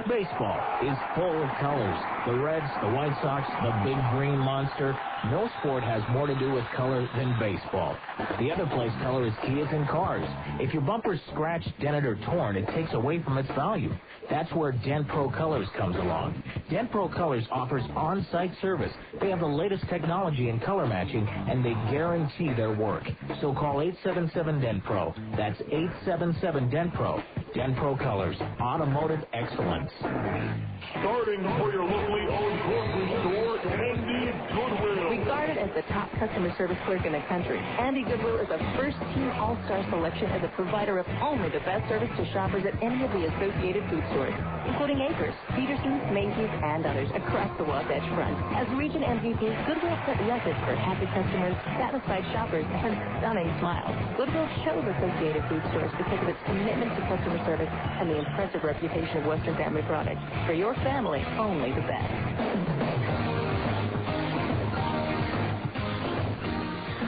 Baseball is full of colors. The Reds, the White Sox, the big green monster. No sport has more to do with color than baseball. The other place color is key is in cars. If your bumper's scratched, dented, or torn, it takes away from its value. That's where Dent Pro Colors comes along. Dent Pro Colors offers on-site service. They have the latest technology in color matching, and they guarantee their work. So call 877-DENT-PRO. That's 877-DENT-PRO. Dent Pro Colors, automotive excellence. Starting for your locally owned grocery store, Andy Goodwill. Regarded as the top customer service clerk in the country, Andy Goodwill is a first-team all-star selection as a provider of only the best service to shoppers at any of the associated food stores, including Acres, Peterson's, Macy's, and others across the Wasatch Front. As region MVP, Goodwill set records for happy customers, satisfied shoppers, and stunning smiles. Goodwill shows associated food stores because of its commitment to customer service and the impressive reputation of Western Family Products. For your family, only the best.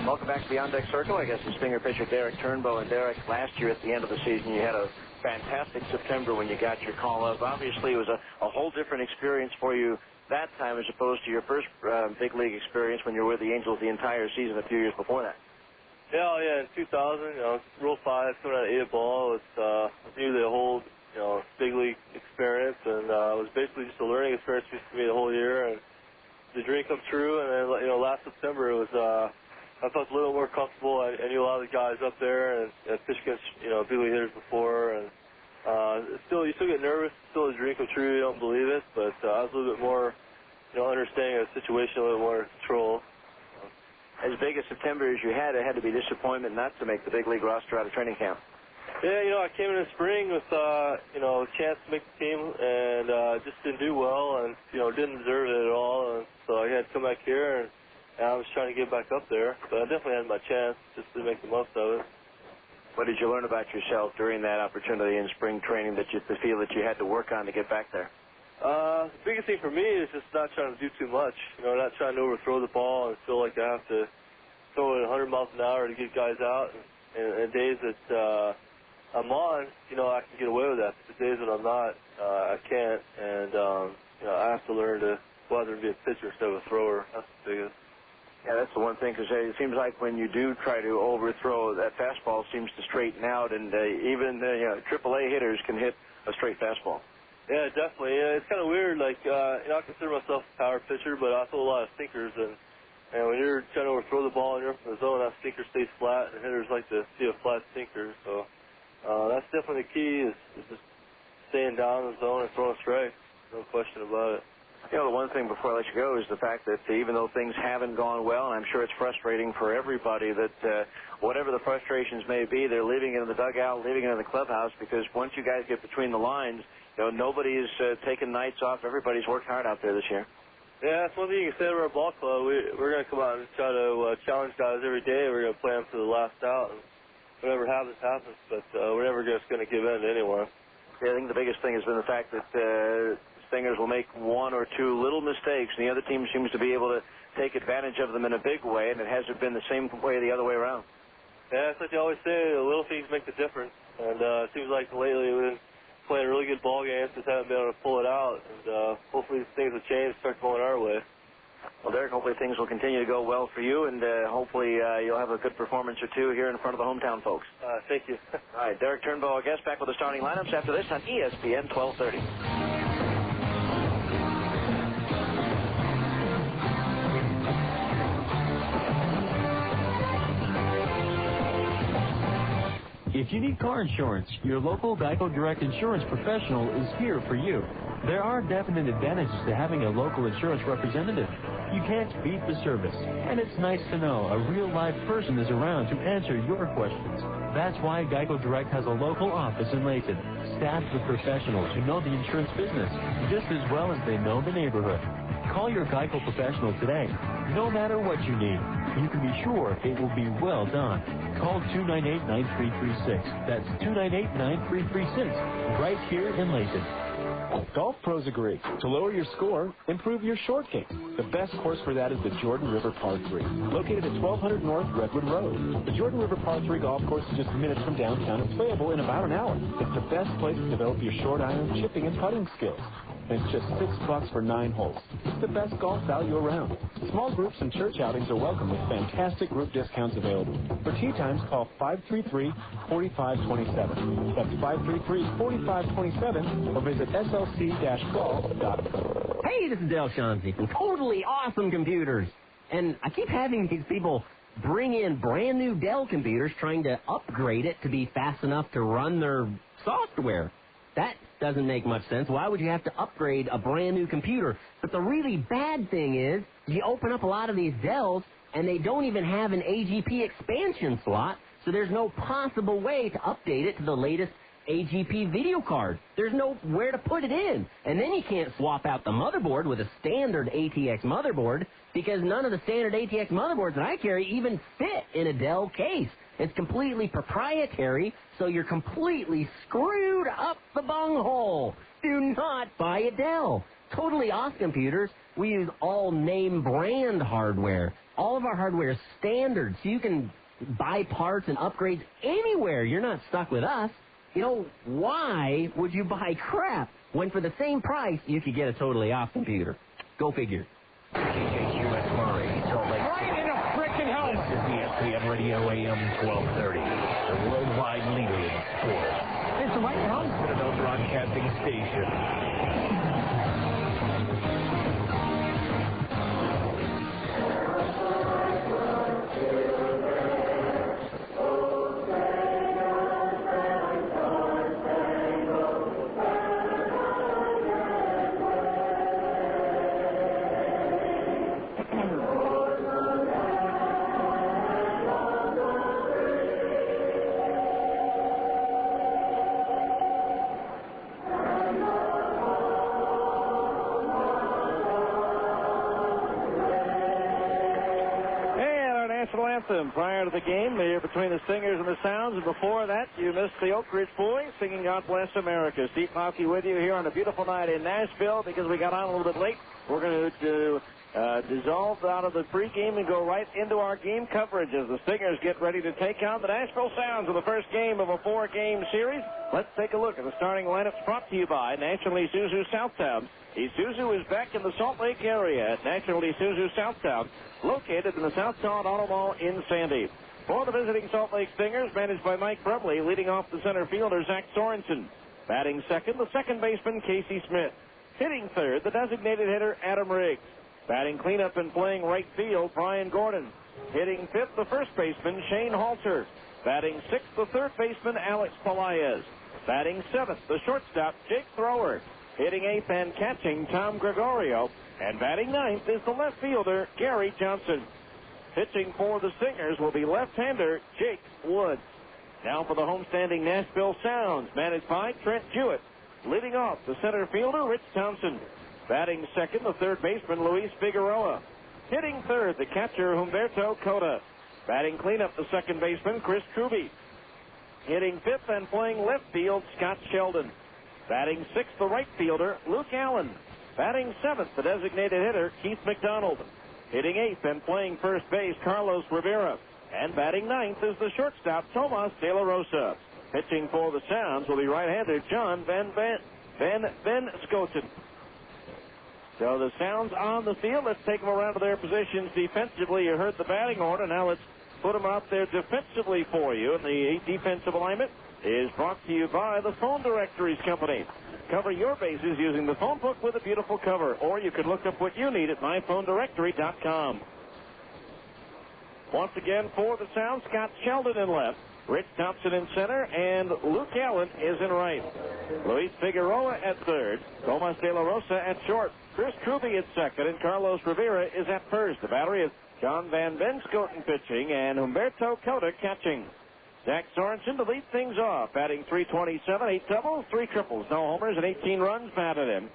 Welcome back to the On Deck Circle. I guess the Stinger pitcher Derek Turnbow. And Derek, last year at the end of the season, you had a fantastic September when you got your call up. Obviously, it was a whole different experience for you that time as opposed to your first big league experience when you were with the Angels the entire season a few years before that. Yeah, in 2000, Rule 5 coming out of 8 ball, it's usually a whole, big league experience, and it was basically just a learning experience for me the whole year, and the dream come true. And then, last September it was, I felt a little more comfortable. I knew a lot of the guys up there, and I pitched against, big league hitters before, and you still get nervous. It's still a dream come true. You don't believe it, but I was a little bit more, understanding of the situation, a little more control. As big a September as you had, it had to be disappointment not to make the big league roster out of training camp. Yeah, I came in the spring with, a chance to make the team, and just didn't do well, and, didn't deserve it at all. And so I had to come back here, and I was trying to get back up there. But I definitely had my chance just to make the most of it. What did you learn about yourself during that opportunity in spring training that you feel that you had to work on to get back there? The biggest thing for me is just not trying to do too much. Not trying to overthrow the ball and feel like I have to throw it 100 miles an hour to get guys out. And days that I'm on, I can get away with that. But the days that I'm not, I can't. And, I have to learn to go out there and be a pitcher instead of a thrower. That's the biggest. Yeah, that's the one thing, because it seems like when you do try to overthrow, that fastball seems to straighten out, and even AAA hitters can hit a straight fastball. Yeah, definitely. Yeah, it's kind of weird. Like, I consider myself a power pitcher, but I throw a lot of sinkers, and when you're trying to overthrow the ball and you're from the zone, that sinker stays flat, and hitters like to see a flat sinker. So that's definitely the key is just staying down in the zone and throwing strikes. No question about it. The one thing before I let you go is the fact that even though things haven't gone well, and I'm sure it's frustrating for everybody that whatever the frustrations may be, they're leaving it in the dugout, leaving it in the clubhouse, because once you guys get between the lines, nobody's taking nights off. Everybody's worked hard out there this year. Yeah, that's one thing you can say to our ball club. We're going to come out and try to challenge guys every day. We're going to play them to the last out, and whatever happens, happens. But we're never just going to give in to anyone. Yeah, I think the biggest thing has been the fact that Stingers will make one or two little mistakes, and the other team seems to be able to take advantage of them in a big way, and it hasn't been the same way the other way around. Yeah, it's like you always say, the little things make the difference. And it seems like lately we've been playing really good ball games, just haven't been able to pull it out. And hopefully things will change and start going our way. Well, Derek, hopefully things will continue to go well for you, and hopefully you'll have a good performance or two here in front of the hometown folks. Thank you. All right, Derek Turnbow, our guest, back with the starting lineups after this on ESPN 1230. If you need car insurance, your local Geico Direct Insurance professional is here for you. There are definite advantages to having a local insurance representative. You can't beat the service, and it's nice to know a real live person is around to answer your questions. That's why Geico Direct has a local office in Layton, staffed with professionals who know the insurance business just as well as they know the neighborhood. Call your Geico professional today. No matter what you need, you can be sure it will be well done. Call 298-9336. That's 298-9336. Right here in Layton. Golf pros agree. To lower your score, improve your short game. The best course for that is the Jordan River Par 3, located at 1200 North Redwood Road. The Jordan River Par 3 golf course is just minutes from downtown and playable in about an hour. It's the best place to develop your short iron, chipping, and putting skills. And it's just $6 for 9 holes. It's the best golf value around. Small groups and church outings are welcome with fantastic group discounts available. For tee times, call 533-4527. That's 533-4527 or visit slc-golf.com. Hey, this is Dale Shaughnessy from Totally Awesome Computers. And I keep having these people bring in brand new Dell computers trying to upgrade it to be fast enough to run their software. That doesn't make much sense. Why would you have to upgrade a brand new computer? But the really bad thing is you open up a lot of these Dells and they don't even have an AGP expansion slot, so there's no possible way to update it to the latest AGP video card. There's nowhere to put it in. And then you can't swap out the motherboard with a standard ATX motherboard because none of the standard ATX motherboards that I carry even fit in a Dell case. It's completely proprietary, so you're completely screwed up the bunghole. Do not buy a Dell. Totally Awesome Computers, we use all name brand hardware. All of our hardware is standard, so you can buy parts and upgrades anywhere. You're not stuck with us. You know, why would you buy crap when for the same price you could get a Totally Awesome computer? Go figure. KJQS Murray, Salt Lake City. Right in a frickin' helmet. This is the SPM Radio AM 1230, the worldwide leader in sports. It's the right helmet. Citadel Broadcasting Station. Prior to the game, here between the Stingers and the Sounds, and before that, you missed the Oak Ridge Boys singing God Bless America. Steve Mofke with you here on a beautiful night in Nashville. Because we got on a little bit late, we're going to dissolve out of the pregame and go right into our game coverage as the Stingers get ready to take on the Nashville Sounds in the first game of a 4-game series. Let's take a look at the starting lineups brought to you by National Isuzu Southtown. Isuzu is back in the Salt Lake area at National Isuzu Southtown, located in the Southtown Auto Mall in Sandy. For the visiting Salt Lake Stingers, managed by Mike Brubley, leading off the center fielder, Zach Sorensen. Batting second, the second baseman, Casey Smith. Hitting third, the designated hitter, Adam Riggs. Batting cleanup and playing right field, Brian Gordon. Hitting fifth, the first baseman, Shane Halter. Batting sixth, the third baseman, Alex Pelaez. Batting seventh, the shortstop, Jake Thrower. Hitting eighth and catching, Tom Gregorio. And batting ninth is the left fielder, Gary Johnson. Pitching for the Stingers will be left-hander Jake Woods. Now for the homestanding Nashville Sounds, managed by Trent Jewett. Leading off, the center fielder, Rich Thompson. Batting second, the third baseman, Luis Figueroa. Hitting third, the catcher, Humberto Cota. Batting cleanup, the second baseman, Chris Truby. Hitting fifth and playing left field, Scott Sheldon. Batting sixth, the right fielder, Luke Allen. Batting seventh, the designated hitter, Keith McDonald. Hitting eighth and playing first base, Carlos Rivera. And batting ninth is the shortstop, Tomas De La Rosa. Pitching for the Sounds will be right-hander John Van Scoten. So the Sounds on the field. Let's take them around to their positions defensively. You heard the batting order. Now let's put them out there defensively for you. And the defensive alignment is brought to you by the Phone Directories Company. Cover your bases using the phone book with a beautiful cover. Or you could look up what you need at myphonedirectory.com. Once again for the Sounds, Scott Sheldon in left. Rich Thompson in center, and Luke Allen is in right. Luis Figueroa at third. Tomas De La Rosa at short. Chris Truby at second, and Carlos Rivera is at first. The battery is John Van Scoten pitching, and Humberto Cota catching. Zach Sorensen to lead things off, batting .327, 8 doubles, 3 triples, no homers, and 18 runs batted in.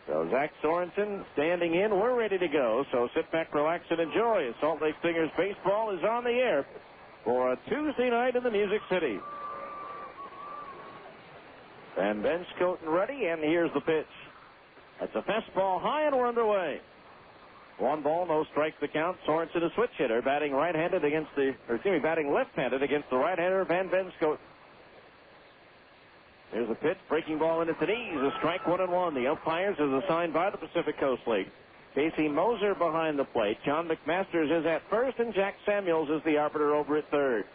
So Zach Sorensen standing in. We're ready to go. So sit back, relax, and enjoy. Salt Lake Stingers baseball is on the air for a Tuesday night in the Music City. And Ben Scoten ready, and here's the pitch. That's a fastball high, and we're underway. 1 ball, no strikes the count. Sorensen, a switch hitter, batting left-handed against the right-hander Van Scoten. Here's a pitch, breaking ball into the knees, a strike, 1-1. The umpires is assigned by the Pacific Coast League. Casey Moser behind the plate. John McMasters is at first, and Jack Samuels is the arbiter over at third.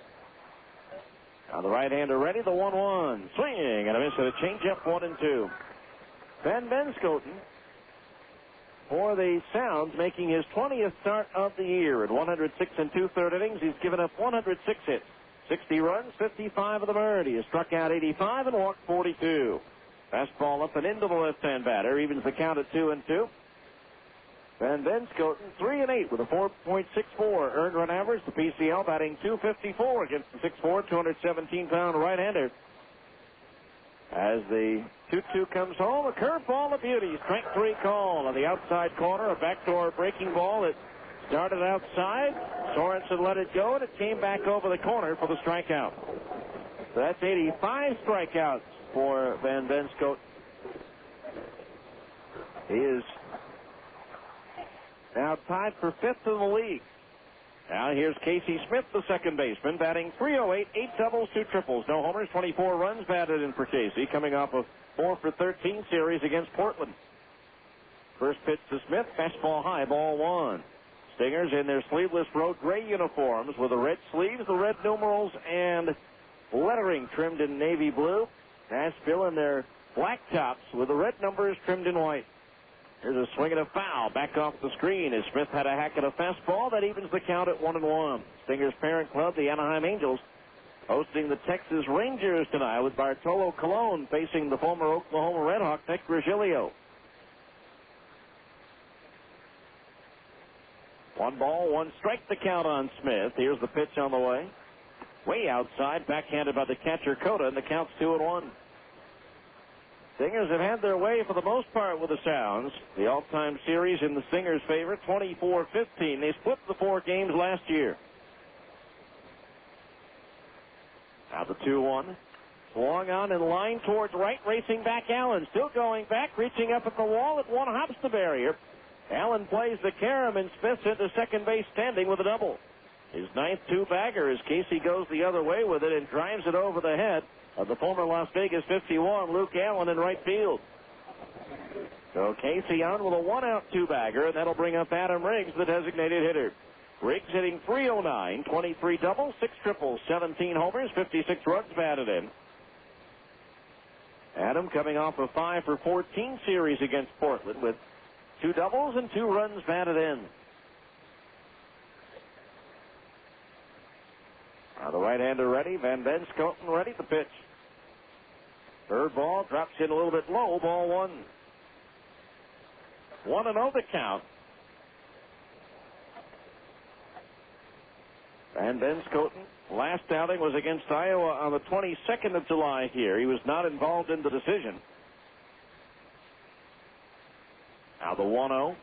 Now the right-hander ready, the 1-1. Swing and a miss at a changeup, 1-2. Van Scoten, for the Sounds, making his 20th start of the year. At 106 2/3 innings, he's given up 106 hits. 60 runs, 55 of them earned. He has struck out 85 and walked 42. Fastball up and into the left-hand batter. Evens the count at 2-2. Van Scoten, 3-8 with a 4.64 earned run average. The PCL batting .254 against the 6'4", 217-pound right-hander. As the 2-2 comes home, a curveball, a beauty. Strike 3 call on the outside corner. A backdoor breaking ball that started outside. Sorensen let it go, and it came back over the corner for the strikeout. So that's 85 strikeouts for Van Scoten. He is now tied for 5th in the league. Now here's Casey Smith, the second baseman, batting .308, 8 doubles, 2 triples. No homers, 24 runs batted in for Casey, coming off a 4-for-13 series against Portland. First pitch to Smith, fastball high, ball 1. Stingers in their sleeveless road gray uniforms with the red sleeves, the red numerals, and lettering trimmed in navy blue. Nashville in their black tops with the red numbers trimmed in white. Here's a swing and a foul back off the screen as Smith had a hack at a fastball that evens the count at 1-1. Stingers' parent club, the Anaheim Angels, hosting the Texas Rangers tonight with Bartolo Colon facing the former Oklahoma Red Hawk, Nick Virgilio. 1 ball, 1 strike the count on Smith. Here's the pitch on the way. Way outside, backhanded by the catcher Cota, and the count's 2-1. Stingers have had their way for the most part with the Sounds. The all-time series in the Stingers' favor, 24-15. They split the 4 games last year. Now the 2-1. Swung on in line towards right, racing back Allen. Still going back, reaching up at the wall. At 1 hops the barrier. Allen plays the carom, and Smith's into second base standing with a double. His 9th 2-bagger as Casey goes the other way with it and drives it over the head of the former Las Vegas 51, Luke Allen, in right field. So Casey on with a 1-out 2-bagger, and that'll bring up Adam Riggs, the designated hitter. Riggs hitting .309, 23 doubles, 6 triples, 17 homers, 56 runs batted in. Adam coming off a 5-for-14 series against Portland with 2 doubles and 2 runs batted in. Now the right-hander ready. Van Scoten ready. The pitch. Third ball drops in a little bit low. Ball 1. 1-0 the count. Van Scoten, last outing was against Iowa on the 22nd of July here. He was not involved in the decision. Now the 1-0.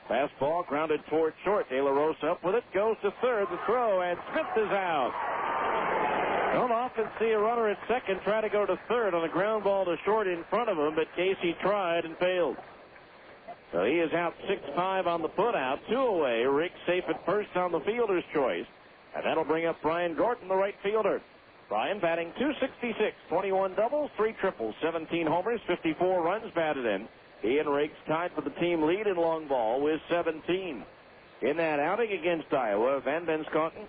Fastball grounded toward short. De La Rosa up with it. Goes to third. The throw, and Smith is out. Don't often see a runner at second try to go to third on a ground ball to short in front of him, but Casey tried and failed. So he is out 6-5 on the put-out. 2 away. Rick safe at first on the fielder's choice. And that'll bring up Brian Gordon, the right fielder. Brian batting .266, 21 doubles, 3 triples, 17 homers, 54 runs batted in. Ian Riggs tied for the team lead in long ball with 17. In that outing against Iowa, Van Scoten,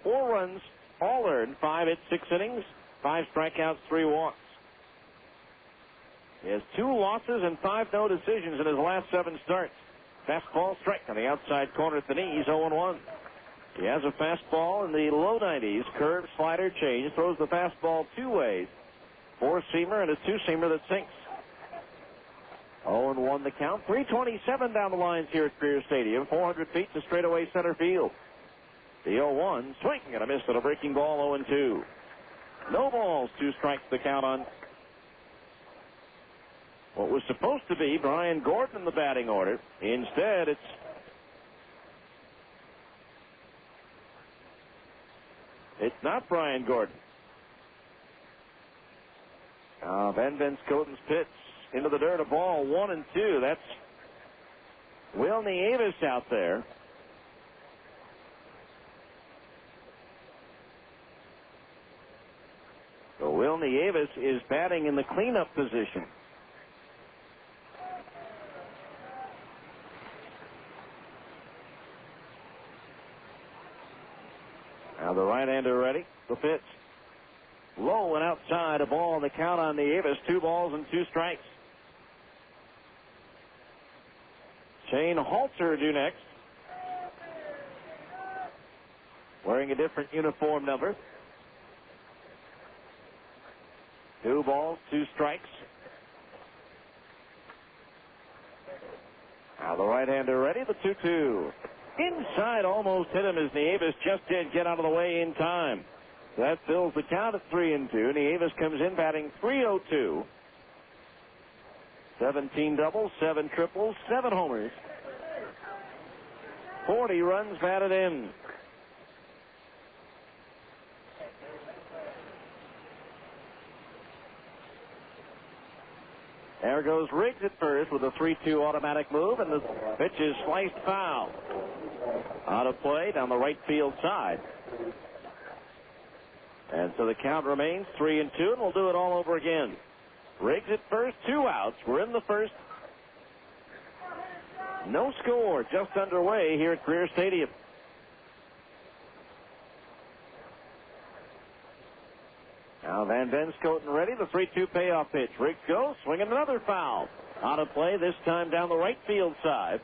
4 runs, all earned, 5 hits, 6 innings, 5 strikeouts, 3 walks. He has 2 losses and 5 no decisions in his last 7 starts. Fastball strike on the outside corner at the knees, 0-1. He has a fastball in the low 90s, curve, slider, change, throws the fastball 2 ways. 4-seamer and a 2-seamer that sinks. 0-1 the count. 327 down the lines here at Greer Stadium. 400 feet to straightaway center field. The 0-1, swing and a miss at a breaking ball, 0-2. No balls, 2 strikes the count on what was supposed to be Brian Gordon in the batting order. Instead, it's not Brian Gordon. Van Venskoten's pitch into the dirt, a ball, 1-2. That's Will Nieves out there. So Will Nieves is batting in the cleanup position. Now the right-hander ready. The pitch. Low and outside, a ball on the count on Nieves. 2 balls and 2 strikes. Shane Halter due next. Wearing a different uniform number. 2 balls, 2 strikes. Now the right-hander ready. The 2-2. Inside, almost hit him as Nieves just did get out of the way in time. That fills the count at 3-2. Nieves comes in batting .302. 17 doubles, 7 triples, 7 homers. 40 runs batted in. There goes Riggs at first with a 3-2 automatic move, and the pitch is sliced foul. Out of play down the right field side. And so the count remains 3-2, and we'll do it all over again. Riggs at first, 2 outs. We're in the first. No score, just underway here at Greer Stadium. Now Van Venskoten ready, the 3-2 payoff pitch. Riggs goes, swinging another foul. Out of play, this time down the right field side.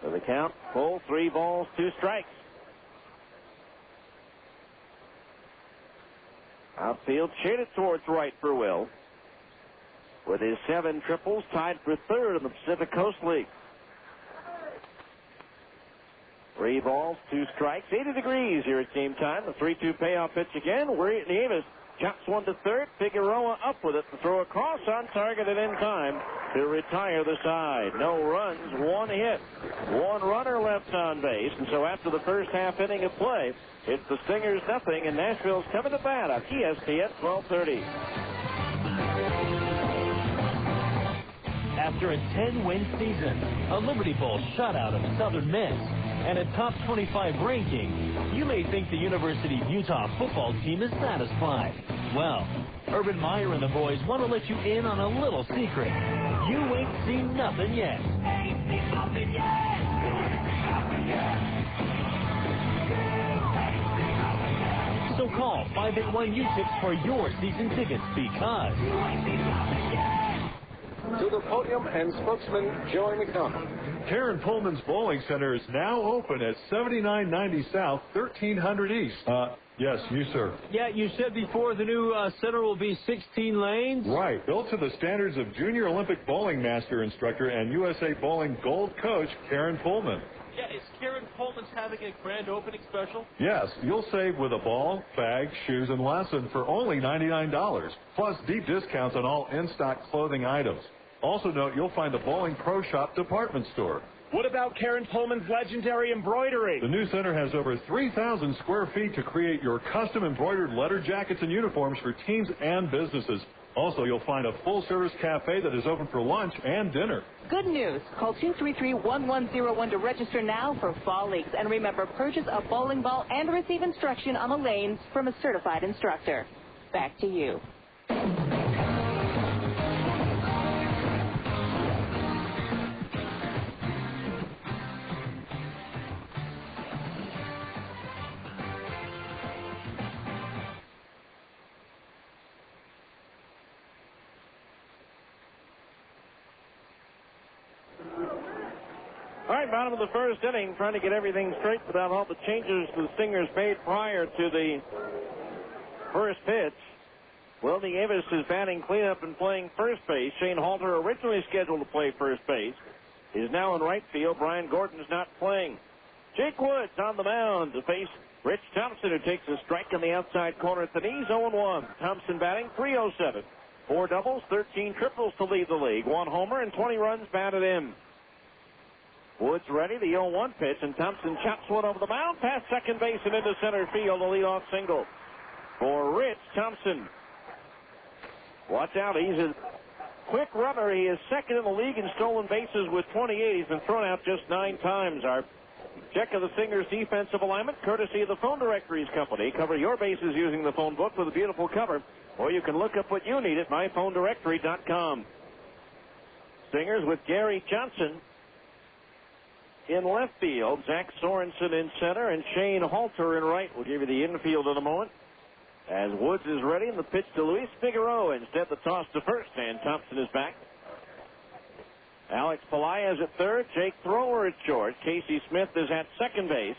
So the count, full, 3 balls, 2 strikes. Outfield shaded towards right for Will. With his 7 triples, tied for 3rd in the Pacific Coast League. 3 balls, 2 strikes, 80 degrees here at game time. The 3-2 payoff pitch again. Nieves chops one to 3rd. Figueroa up with it to throw across on target and in time to retire the side. No runs, 1 hit, 1 runner left on base. And so after the first half inning of play, it's the Stingers nothing, and Nashville's coming to bat on ESPN 1230. After a 10-win season, a Liberty Bowl shutout of Southern Miss, and a top 25 ranking, you may think the University of Utah football team is satisfied. Well, Urban Meyer and the boys want to let you in on a little secret. You ain't seen nothing yet. Ain't seen nothing yet. So call 581-UTIPS for your season tickets, because you ain't seen nothing yet. To the podium and spokesman Joey McDonald. Karen Pullman's Bowling Center is now open at 7990 South, 1300 East. Yes, you, sir. Yeah, you said before the new center will be 16 lanes? Right. Built to the standards of Junior Olympic Bowling Master Instructor and USA Bowling Gold Coach Karen Pullman. Yeah, is Karen Pullman's having a grand opening special? Yes, you'll save with a ball, bag, shoes, and lesson for only $99. Plus deep discounts on all in-stock clothing items. Also note, you'll find the Bowling Pro Shop department store. What about Karen Pullman's legendary embroidery? The new center has over 3,000 square feet to create your custom embroidered letter jackets and uniforms for teams and businesses. Also, you'll find a full-service cafe that is open for lunch and dinner. Good news. Call 233-1101 to register now for Fall Leagues. And remember, purchase a bowling ball and receive instruction on the lanes from a certified instructor. Back to you. All right, bottom of the first inning, trying to get everything straight without all the changes the Stingers made prior to the first pitch. Will Nieves is batting cleanup and playing first base. Shane Halter, originally scheduled to play first base, is now in right field. Brian Gordon's not playing. Jake Woods on the mound to face Rich Thompson, who takes a strike in the outside corner at the knees, 0-1. Thompson batting .307. 4 doubles, 13 triples to lead the league. 1 homer and 20 runs batted in. Woods ready, the 0-1 pitch, and Thompson chops one over the mound past second base and into center field, a leadoff single for Rich Thompson. Watch out, he's a quick runner. He is second in the league in stolen bases with 28. He's been thrown out just 9 times. Our check of the Stingers' defensive alignment, courtesy of the Phone Directories Company. Cover your bases using the phone book with a beautiful cover, or you can look up what you need at myphonedirectory.com. Stingers with Gary Johnson in left field, Zach Sorensen in center, and Shane Halter in right. We'll give you the infield in a moment. As Woods is ready, and the pitch to Luis Figueroa. Instead, the toss to first, and Thompson is back. Alex Pelaez at third, Jake Thrower at short. Casey Smith is at second base.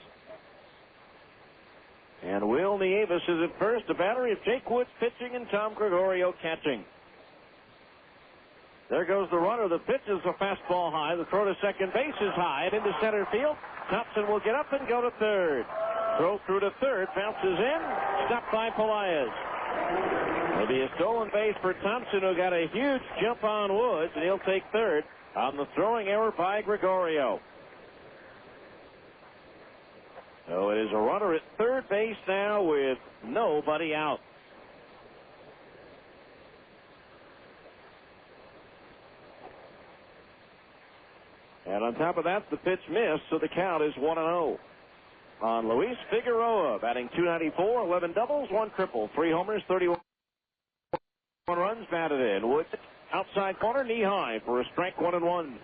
And Will Nieves is at first. A battery of Jake Woods pitching and Tom Gregorio catching. There goes the runner. The pitch is a fastball high. The throw to second base is high and into center field. Thompson will get up and go to third. Throw through to third, bounces in, stopped by Pelaez. It'll be a stolen base for Thompson, who got a huge jump on Woods, and he'll take third on the throwing error by Gregorio. So it is a runner at third base now with nobody out. And on top of that, the pitch missed, so the count is 1-0. On Luis Figueroa, batting .294, 11 doubles, 1 triple, 3 homers, 31 runs batted in. Woods outside corner, knee high for a strike, 1-1.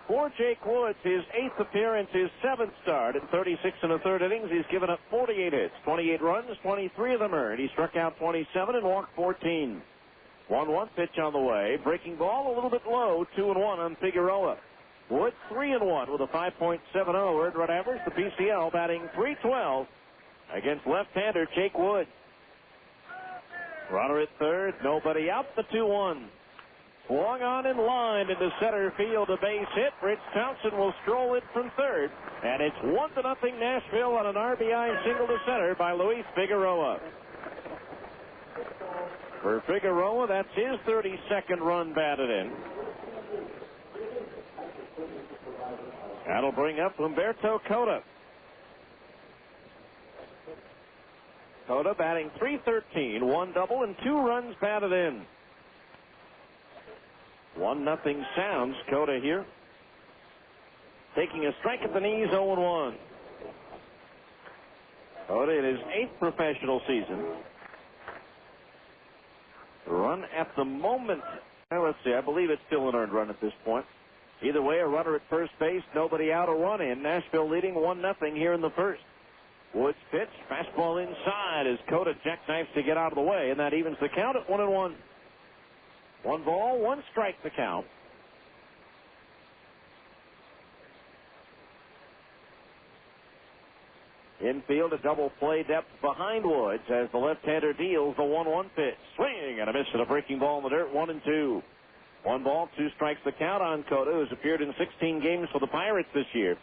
For Jake Woods, his 8th appearance, his 7th start in 36 1/3 innings. He's given up 48 hits, 28 runs, 23 of them earned. He struck out 27 and walked 14. 1-1 pitch on the way. Breaking ball a little bit low, 2-1 on Figueroa. Woods 3-1 with a 5.70 earned run average. The PCL batting .312 against left-hander Jake Woods. Runner at third, nobody out. The 2-1. Swung on in line into center field, a base hit. Rich Thompson will stroll it from third, and it's 1-0 Nashville on an RBI single to center by Luis Figueroa. For Figueroa, that's his 32nd run batted in. That'll bring up Humberto Cota. Cota batting .313, 1 double and 2 runs batted in. 1-0 Sounds. Cota here, taking a strike at the knees, 0-1. Cota in his 8th professional season. The run at the moment, well, let's see, I believe it's still an earned run at this point. Either way, a runner at first base, nobody out, a run in. Nashville leading 1-0 here in the first. Woods pitch, fastball inside as Cota jackknifes to get out of the way, and that evens the count at 1-1. 1 ball, 1 strike the count. Infield, a double play depth behind Woods as the left-hander deals the 1-1 pitch. Swing and a miss at a breaking ball in the dirt, 1-2. 1 ball, 2 strikes the count on Cota, who's appeared in 16 games for the Pirates this year.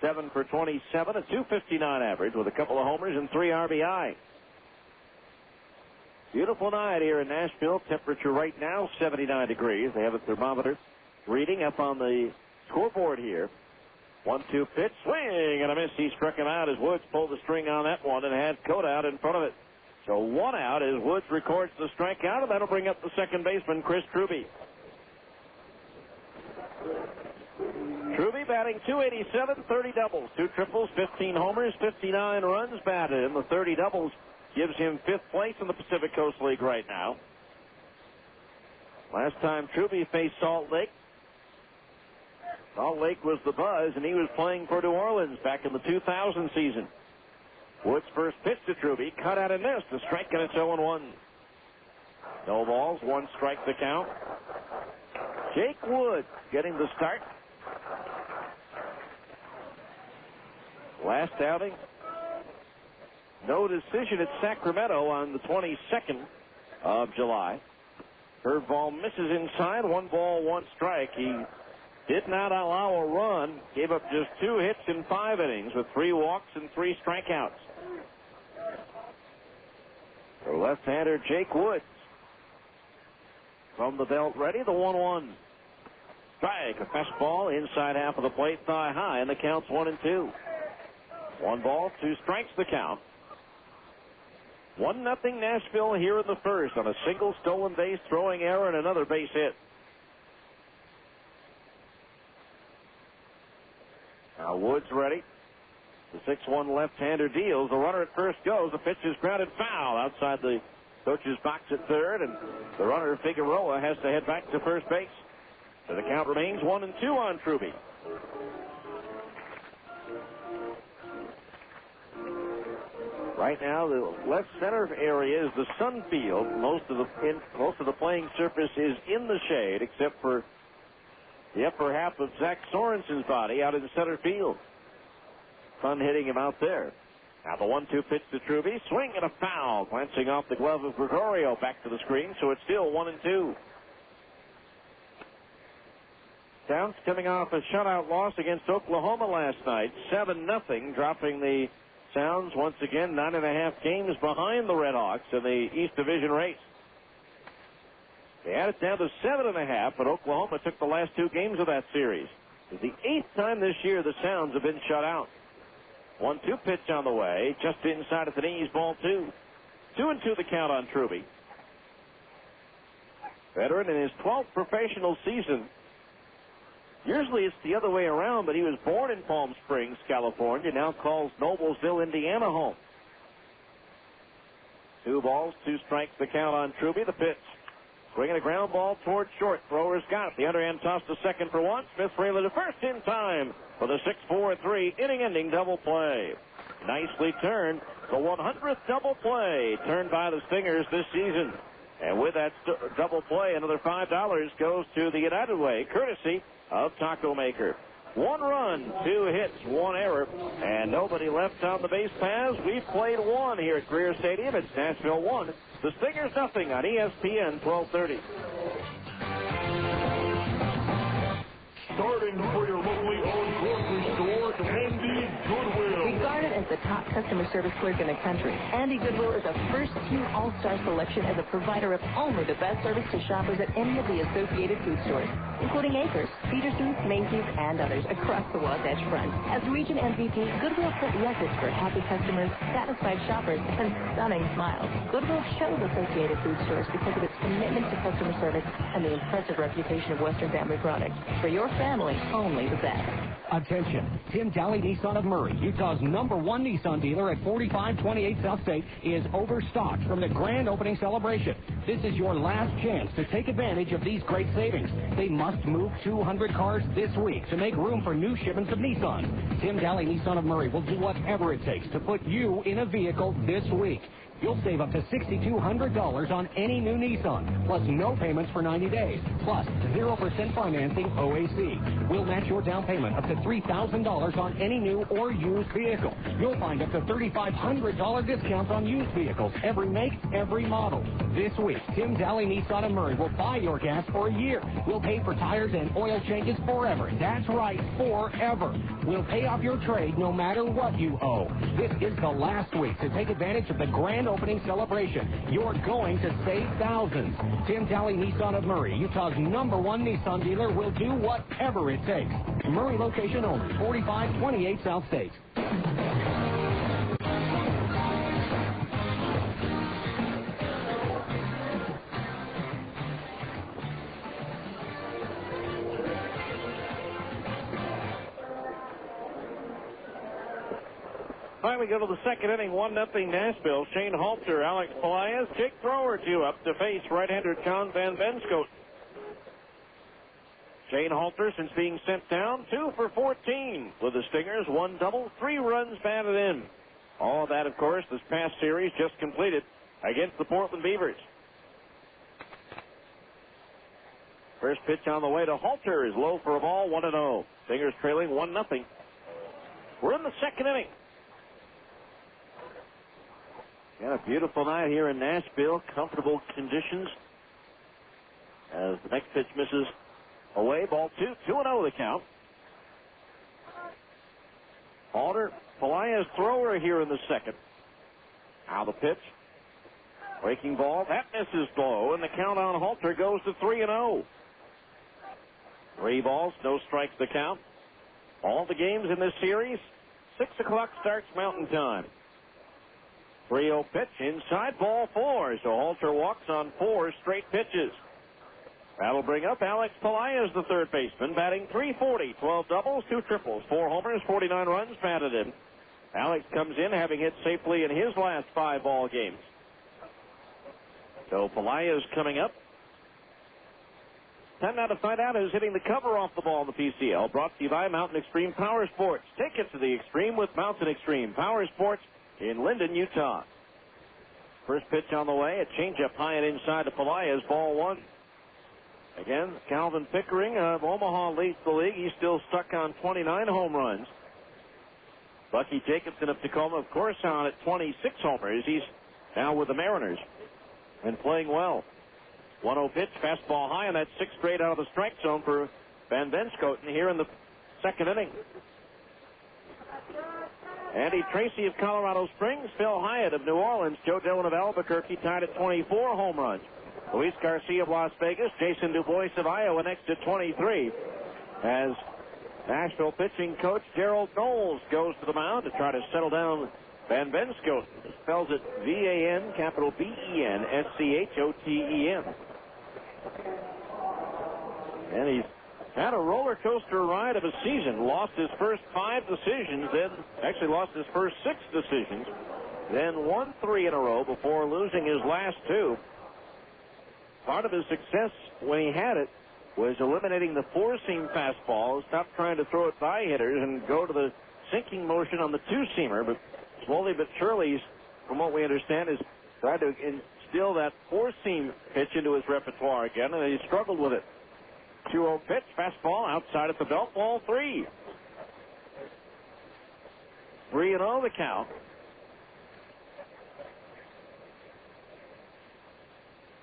7 for 27, a .259 average with a couple of homers and 3 RBI. Beautiful night here in Nashville. Temperature right now, 79 degrees. They have a thermometer reading up on the scoreboard here. 1-2 pitch, swing and a miss. He struck him out as Woods pulled the string on that one and had Cota out in front of it. So 1 out as Woods records the strikeout, and that'll bring up the second baseman, Chris Truby. Truby batting .287, 30 doubles, 2 triples, 15 homers, 59 runs batted. And the 30 doubles gives him 5th place in the Pacific Coast League right now. Last time Truby faced Salt Lake was the buzz, and he was playing for New Orleans back in the 2000 season. Woods' first pitch to Truby, cut out and missed. A strike, and it's 0-1. No balls, 1 strike the count. Jake Woods getting the start. Last outing, no decision at Sacramento on the 22nd of July. Curveball misses inside, 1 ball, 1 strike. He did not allow a run, gave up just 2 hits in 5 innings with 3 walks and 3 strikeouts. For left-hander Jake Woods. from the belt ready, the 1-1. Strike, a fastball inside half of the plate, thigh high, and the count's 1-2. 1 ball, 2 strikes the count. 1-0 Nashville here in the first on a single stolen base, throwing error, and another base hit. Now Woods ready. The 6-1 left-hander deals. The runner at first goes. The pitch is grounded foul outside the coach's box at third, and the runner Figueroa has to head back to first base. So the count remains 1-2 on Truby. Right now, the left center area is the sun field. Most of the playing surface is in the shade, except for the upper half of Zach Sorensen's body out in center field. Sun hitting him out there. Now the 1-2 pitch to Truby. Swing and a foul. Glancing off the glove of Gregorio back to the screen, so it's still 1-2. Downs coming off a shutout loss against Oklahoma last night, 7-0, dropping the Sounds once again 9.5 games behind the Redhawks in the East Division race. They had it down to 7.5, but Oklahoma took the last 2 games of that series. It's the 8th time this year the Sounds have been shut out. 1-2 pitch on the way, just inside of the knees, ball 2. 2-2 the count on Truby. Veteran in his 12th professional season. Usually it's the other way around, but he was born in Palm Springs, California, now calls Noblesville, Indiana home. 2 balls, 2 strikes the count on Truby. The pitch. Swinging a ground ball towards short. Thrower's got it. The underhand toss to second for 1. Smith Fraley to first in time for the 6-4-3 inning-ending double play. Nicely turned. The 100th double play turned by the Stingers this season. And with that double play, another $5 goes to the United Way, courtesy of Taco Maker. 1 run, 2 hits, 1 error, and nobody left on the base paths. We've played 1 here at Greer Stadium. It's Nashville 1. The Stingers nothing on ESPN 1230. Starting for your locally owned grocery store, Andy Goodwill. Regarded as the top customer service clerk in the country, Andy Goodwill is a first-team all-star selection as a provider of only the best service to shoppers at any of the associated food stores, including Acres, Peterson's, Macy's, and others across the Wasatch Front. As region MVP, Goodwill set records for happy customers, satisfied shoppers, and stunning smiles. Goodwill chose associated food stores because of its commitment to customer service and the impressive reputation of Western Family Products. For your family, only the best. Attention, Tim Daly Nissan of Murray, Utah's #1 Nissan dealer at 4528 South State, is overstocked from the grand opening celebration. This is your last chance to take advantage of these great savings. They must move 200 cars this week to make room for new shipments of Nissan. Tim Daly Nissan of Murray will do whatever it takes to put you in a vehicle this week. You'll save up to $6,200 on any new Nissan, plus no payments for 90 days, plus 0% financing OAC. We'll match your down payment up to $3,000 on any new or used vehicle. You'll find up to $3,500 discounts on used vehicles, every make, every model. This week, Tim Daly Nissan of Murray will buy your gas for a year. We'll pay for tires and oil changes forever. That's right, forever. We'll pay off your trade no matter what you owe. This is the last week to take advantage of the grand opening celebration. You're going to save thousands. Tim Daly Nissan of Murray, Utah's #1 Nissan dealer, will do whatever it takes. Murray location only, 4528 South State. Finally, go to the second inning, 1-0 Nashville. Shane Halter, Alex Pelaez, Jake Thrower due up to face right-hander John Van Benskote. Shane Halter, since being sent down, 2 for 14 with the Stingers, 1 double, 3 runs batted in. All of that, of course, this past series just completed against the Portland Beavers. First pitch on the way to Halter is low for a ball, 1-0. Stingers trailing 1-0. We're in the second inning. Yeah, a beautiful night here in Nashville. Comfortable conditions. As the next pitch misses away. Ball 2. 2-0 the count. Halter, Pelaez, Thrower here in the second. Now the pitch. Breaking ball, that misses low, and the count on Halter goes to 3-0. 3 balls, no strikes to count. All the games in this series, 6 o'clock starts Mountain Time. 3-0 pitch, inside, ball 4. So Halter walks on 4 straight pitches. That'll bring up Alex Pelaez, the third baseman, batting .340, 12 doubles, 2 triples, 4 homers, 49 runs batted in. Alex comes in having hit safely in his last 5 ball games. So Pelaez coming up. Time now to find out who's hitting the cover off the ball in the PCL. Brought to you by Mountain Extreme Power Sports. Take it to the extreme with Mountain Extreme Power Sports in Linden, Utah. First pitch on the way. A changeup high and inside to Pelaez. Ball 1. Again, Calvin Pickering of Omaha leads the league. He's still stuck on 29 home runs. Bucky Jacobson of Tacoma, of course, on at 26 homers. He's now with the Mariners and playing well. 1-0 pitch, fastball high, and that's 6 straight out of the strike zone for Van Benskoten here in the second inning. Andy Tracy of Colorado Springs, Phil Hyatt of New Orleans, Joe Dillon of Albuquerque tied at 24 home runs. Luis Garcia of Las Vegas, Jason DuBois of Iowa next at 23. As Nashville pitching coach Gerald Knowles goes to the mound to try to settle down Van Benskoten. Spells it V-A-N, capital B-E-N, S-C-H-O-T-E-N. And he's had a roller coaster ride of a season. Lost his first 5 decisions, then actually lost his first 6 decisions, then won 3 in a row before losing his last 2. Part of his success when he had it was eliminating the 4-seam fastball, stop trying to throw it by hitters, and go to the sinking motion on the 2-seamer. But slowly but surely, from what we understand, is tried to instill that 4-seam pitch into his repertoire again, and he struggled with it. 2-0 pitch, fastball outside at the belt, ball 3. 3-0 the count.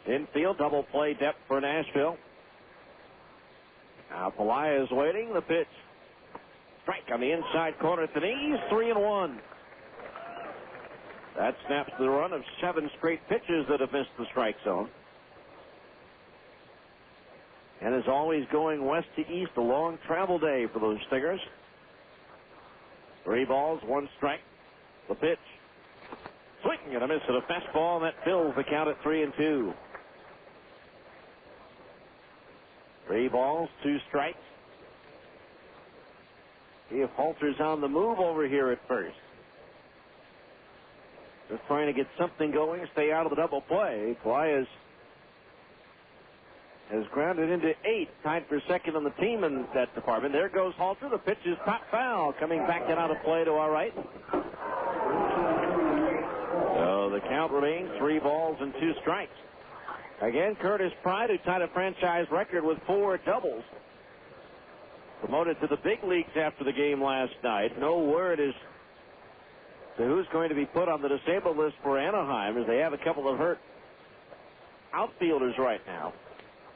Infield double play depth for Nashville. Now Pelaez is waiting. The pitch. Strike on the inside corner at the knees. 3-1. That snaps the run of 7 straight pitches that have missed the strike zone. And is always going west to east, a long travel day for those Stingers. 3 balls, 1 strike. The pitch. Swing and a miss at a fastball, and that fills the count at 3-2. 3 balls, 2 strikes. See if Halter's on the move over here at first. Just trying to get something going, stay out of the double play. Pelaez has grounded into 8, tied for second on the team in that department. There goes Halter. The pitch is pop foul, coming back and out of play to our right. So the count remains 3 balls and 2 strikes. Again, Curtis Pride, who tied a franchise record with 4 doubles, promoted to the big leagues after the game last night. No word as to who's going to be put on the disabled list for Anaheim, as they have a couple of hurt outfielders right now.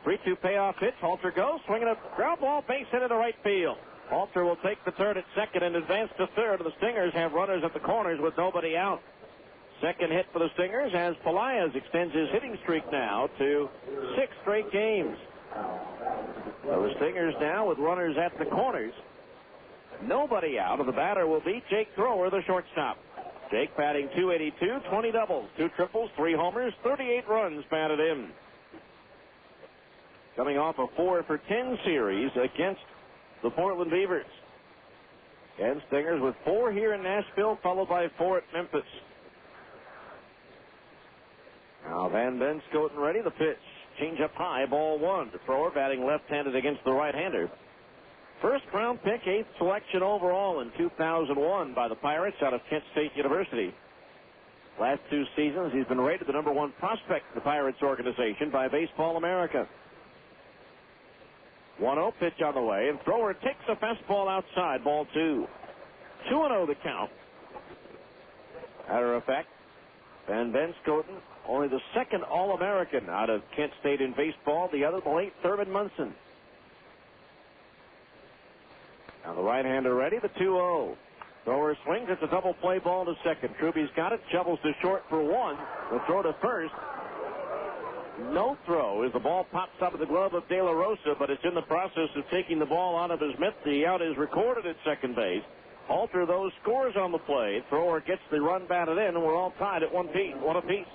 3-2 payoff pitch. Halter goes, swinging a ground ball, base hit into right field. Halter will take the turn at second and advance to third. The Stingers have runners at the corners with nobody out. Second hit for the Stingers as Pelaez extends his hitting streak now to 6 straight games. So the Stingers now with runners at the corners. Nobody out, and the batter will be Jake Thrower, the shortstop. Jake batting .282, 20 doubles, 2 triples, 3 homers, 38 runs batted in. Coming off a 4-for-10 series against the Portland Beavers. And Stingers with 4 here in Nashville, followed by 4 at Memphis. Now Van Benskoten ready. The pitch. Change up high, ball 1. The thrower batting left-handed against the right-hander. First round pick, 8th selection overall in 2001 by the Pirates out of Kent State University. Last 2 seasons, he's been rated the #1 prospect in the Pirates organization by Baseball America. 1-0 pitch on the way, and thrower takes a fastball outside, ball 2. 2-0 the count. Matter of fact, Van Benskoten, only the 2nd All-American out of Kent State in baseball, the other the late Thurman Munson. Now the right-hander ready, the 2-0. Thrower swings, it's a double play ball to second. Truby's got it, shovels to short for 1. The throw to first no throw as the ball pops out of the glove of De La Rosa, but it's in the process of taking the ball out of his mitt. The out is recorded at second base. Alter those scores on the play. Thrower gets the run batted in, and we're all tied at one apiece.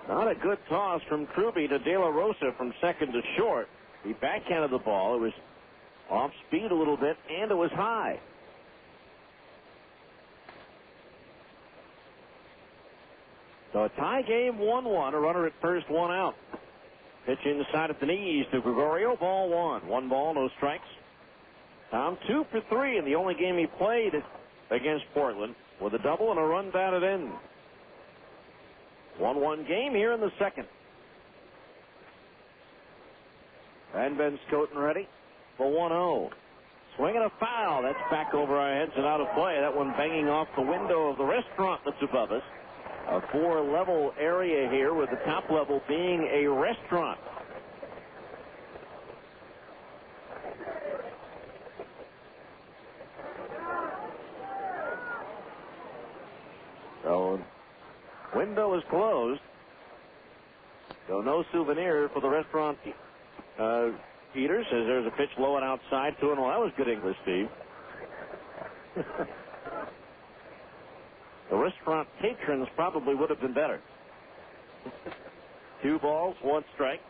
Not a good toss from Krube to De La Rosa from second to short. He backhanded the ball. It was off speed a little bit, and it was high. So a tie game, 1-1. A runner at first, one out. Pitch inside at the knees to Gregorio. Ball one. 1 ball, no strikes. Tom 2 for 3 in the only game he played against Portland with a double and a run batted in. 1-1 game here in the second. And Ben Scoten ready for 1-0. Swing and a foul. That's back over our heads and out of play. That one banging off the window of the restaurant that's above us. A 4-level area here with the top level being a restaurant. So, window is closed. So no souvenir for the restaurant. Peter says there's a pitch low and outside. 2-0. That was good English, Steve. The restaurant patrons probably would have been better. 2 balls, 1 strike.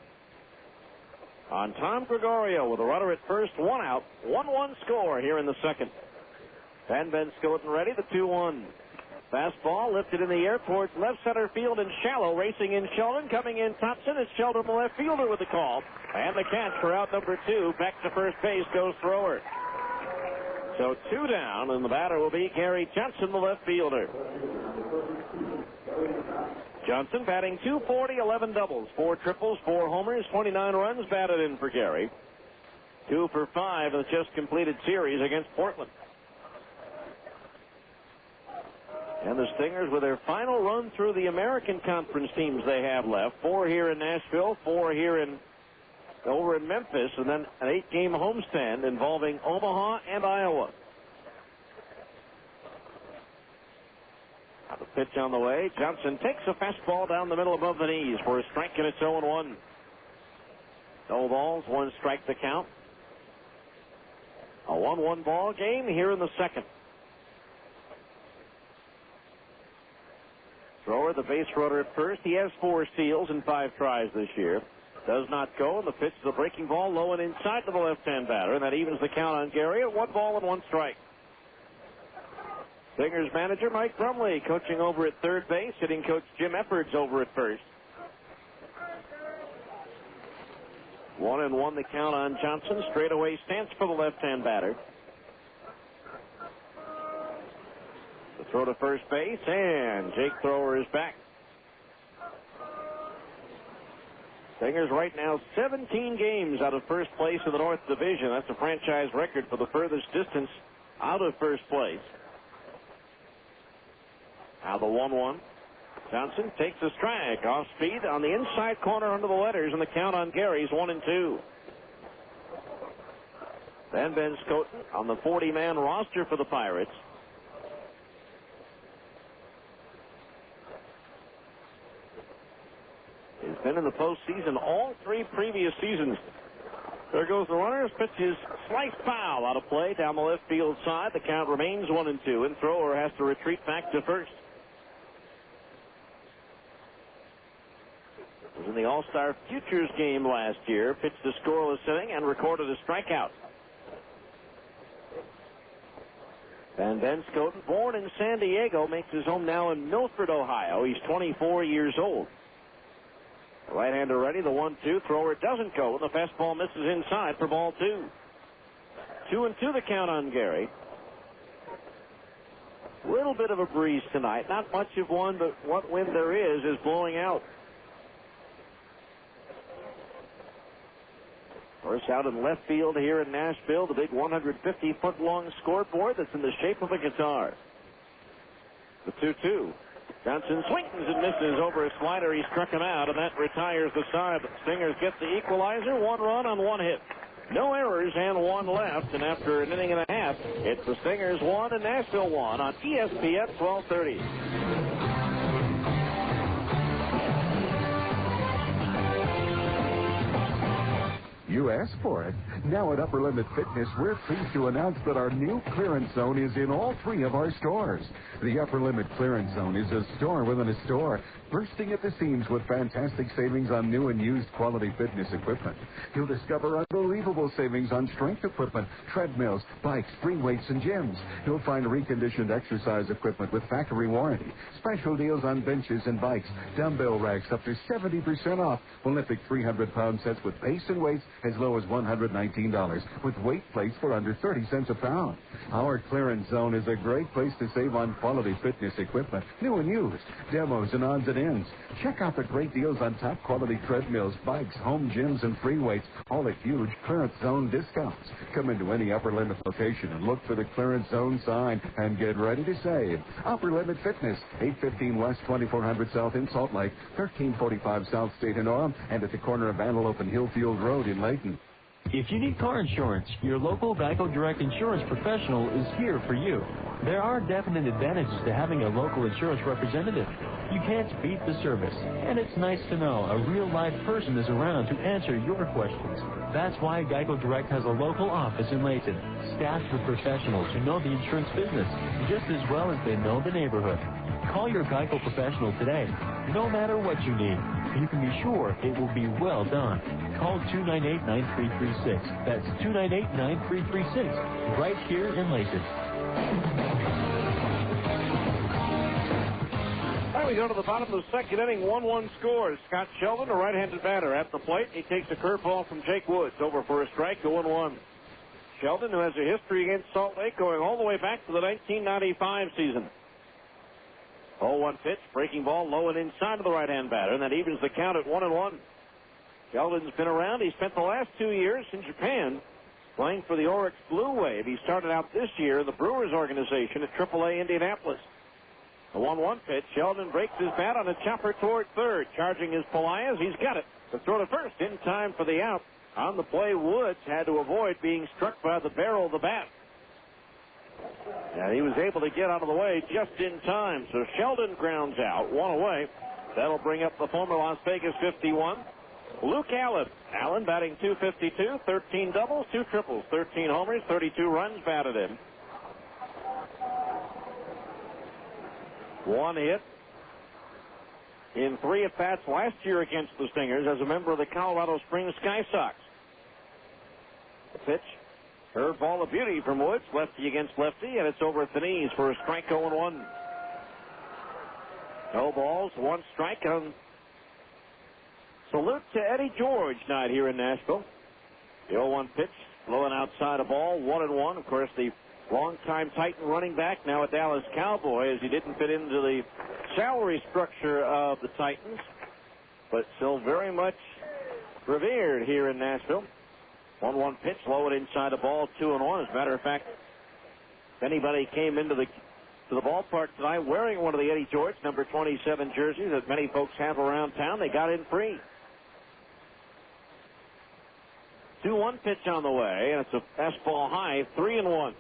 On Tom Gregorio with a runner at first, 1 out. 1-1 score here in the second. And Ben Scoten ready, the 2-1. Fastball lifted in the air towards left center field and shallow. Racing in Sheldon. Coming in Thompson. It's Sheldon, the left fielder, with the call. And the catch for out number 2. Back to first base goes Thrower. So 2 down, and the batter will be Gary Johnson, the left fielder. Johnson batting .240, 11 doubles, 4 triples, 4 homers, 29 runs batted in for Gary. 2 for 5 in the just completed series against Portland. And the Stingers with their final run through the American Conference teams they have left. 4 here in Nashville, 4 here over in Memphis, and then an 8-game homestand involving Omaha and Iowa. Now the pitch on the way. Johnson takes a fastball down the middle above the knees for a strike, and it's 0-1. No balls, 1 strike to count. A 1-1 ball game here in the second. Thrower, the base runner at first. He has 4 steals in 5 tries this year. Does not go, and the pitch is a breaking ball low and inside to the left-hand batter, and that evens the count on Gary at 1 ball and 1 strike. Stingers manager Mike Brumley coaching over at third base, hitting coach Jim Effords over at first. 1-1 the count on Johnson. Straightaway stance for the left-hand batter. The throw to first base, and Jake Thrower is back. Stingers right now 17 games out of first place in the North Division. That's a franchise record for the furthest distance out of first place. Now the 1-1. Johnson takes a strike off speed on the inside corner under the letters, and the count on Gary's 1-2. Then Ben Scoten on the 40-man roster for the Pirates. He's been in the postseason all 3 previous seasons. There goes the runner. His pitch is sliced foul out of play down the left field side. The count remains 1-2, and Thrower has to retreat back to first. Was in the All-Star Futures game last year. Pitched a scoreless inning and recorded a strikeout. And Ben Scoten, born in San Diego, makes his home now in Milford, Ohio. He's 24 years old. The right-hander ready, the 1-2. Thrower doesn't go, and the fastball misses inside for ball 2. 2-2 the count on Gary. A little bit of a breeze tonight. Not much of one, but what wind there is blowing out. Of course, out in left field here in Nashville, the big 150-foot-long scoreboard that's in the shape of a guitar. The 2-2. Johnson swings and misses over a slider. He struck him out, and that retires the side. But Stingers get the equalizer. 1 run on 1 hit. No errors and 1 left. And after an inning and a half, it's the Stingers 1 and Nashville 1 on ESPN 1230. asked for it. Now at Upper Limit Fitness, we're pleased to announce that our new clearance zone is in all 3 of our stores. The Upper Limit Clearance Zone is a store within a store, bursting at the seams with fantastic savings on new and used quality fitness equipment. You'll discover unbelievable savings on strength equipment, treadmills, bikes, free weights, and gyms. You'll find reconditioned exercise equipment with factory warranty, special deals on benches and bikes, dumbbell racks up to 70% off, Olympic 300-pound sets with base and weights as low as $119, with weight plates for under 30 cents a pound. Our clearance zone is a great place to save on quality fitness equipment, new and used, demos and odds and ends. Check out the great deals on top quality treadmills, bikes, home gyms, and free weights, all at huge clearance zone discounts. Come into any Upper Limit location and look for the clearance zone sign and get ready to save. Upper Limit Fitness, 815 West 2400 South in Salt Lake, 1345 South State in Orem, and at the corner of Antelope and Hillfield Road in Layton. If you need car insurance, your local Geico Direct Insurance professional is here for you. There are definite advantages to having a local insurance representative. You can't beat the service, and it's nice to know a real live person is around to answer your questions. That's why Geico Direct has a local office in Layton, staffed with professionals who know the insurance business just as well as they know the neighborhood. Call your Geico professional today. No matter what you need, you can be sure it will be well done. Call 298-9336. That's 298-9336, right here in Layton. All right, we go to the bottom of the second inning, 1-1 scores. Scott Sheldon, a right-handed batter, at the plate. He takes a curveball from Jake Woods, over for a strike, 0-1. Sheldon, who has a history against Salt Lake going all the way back to the 1995 season. 0-1 pitch, breaking ball low and inside of the right-hand batter, and that evens the count at 1-1. Sheldon's been around. He spent the last 2 years in Japan playing for the Oryx Blue Wave. He started out this year in the Brewers organization at AAA Indianapolis. The 1-1 pitch, Sheldon breaks his bat on a chopper toward third, charging his Pelias. He's got it. The throw to first in time for the out. On the play, Woods had to avoid being struck by the barrel of the bat. And he was able to get out of the way just in time. So Sheldon grounds out, 1 away. That'll bring up the former Las Vegas 51. Luke Allen. Allen batting .252, 13 doubles, 2 triples, 13 homers, 32 runs batted in. 1 hit in 3 at-bats last year against the Stingers as a member of the Colorado Springs Sky Sox. The pitch. Curveball of beauty from Woods, lefty against lefty, and it's over at the knees for a strike, 0-1. No balls, 1 strike. Salute to Eddie George night here in Nashville. The 0-1 pitch, low and outside a ball, 1-1. Of course, the longtime Titan running back, now a Dallas Cowboy, as he didn't fit into the salary structure of the Titans, but still very much revered here in Nashville. 1-1 pitch, low and inside the ball, 2-1. As a matter of fact, if anybody came into the ballpark tonight wearing one of the Eddie George number 27 jerseys that many folks have around town, they got in free. 2-1 pitch on the way, and it's a fastball high, 3-1.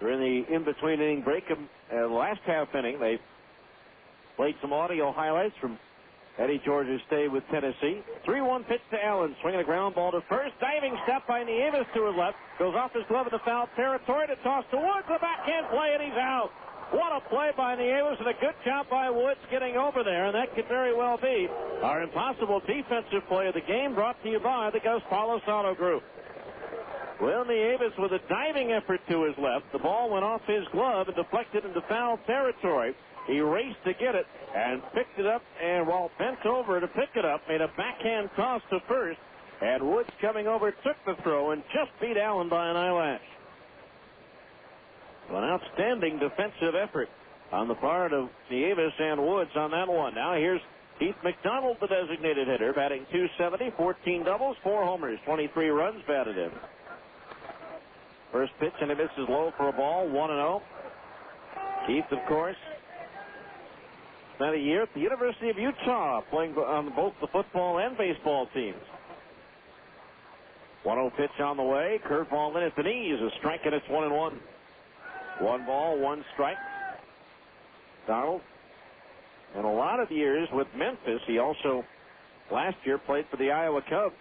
During the in-between inning break of the last half inning, they played some audio highlights from Eddie George's stay with Tennessee. 3-1 pitch to Allen, swinging a ground ball to first. Diving step by Nieves to his left. Goes off his glove in the foul territory to toss to Woods. The backhand play, and he's out. What a play by Nieves, and a good job by Woods getting over there, and that could very well be our impossible defensive play of the game, brought to you by the Gus Palossano Group. Well, Nieves with a diving effort to his left. The ball went off his glove and deflected into foul territory. He raced to get it and picked it up, and while bent over to pick it up, made a backhand toss to first, and Woods coming over took the throw and just beat Allen by an eyelash. An outstanding defensive effort on the part of Nieves and Woods on that one. Now here's Keith McDonald, the designated hitter, batting .270, 14 doubles, 4 homers, 23 runs batted in. First pitch, and it misses low for a ball, 1-0. Keith, of course, spent a year at the University of Utah playing on both the football and baseball teams. 1-0 pitch on the way. Curveball in at the knees. A strike, and it's 1-1. 1 ball, 1 strike. Donald, in a lot of years with Memphis, he also last year played for the Iowa Cubs.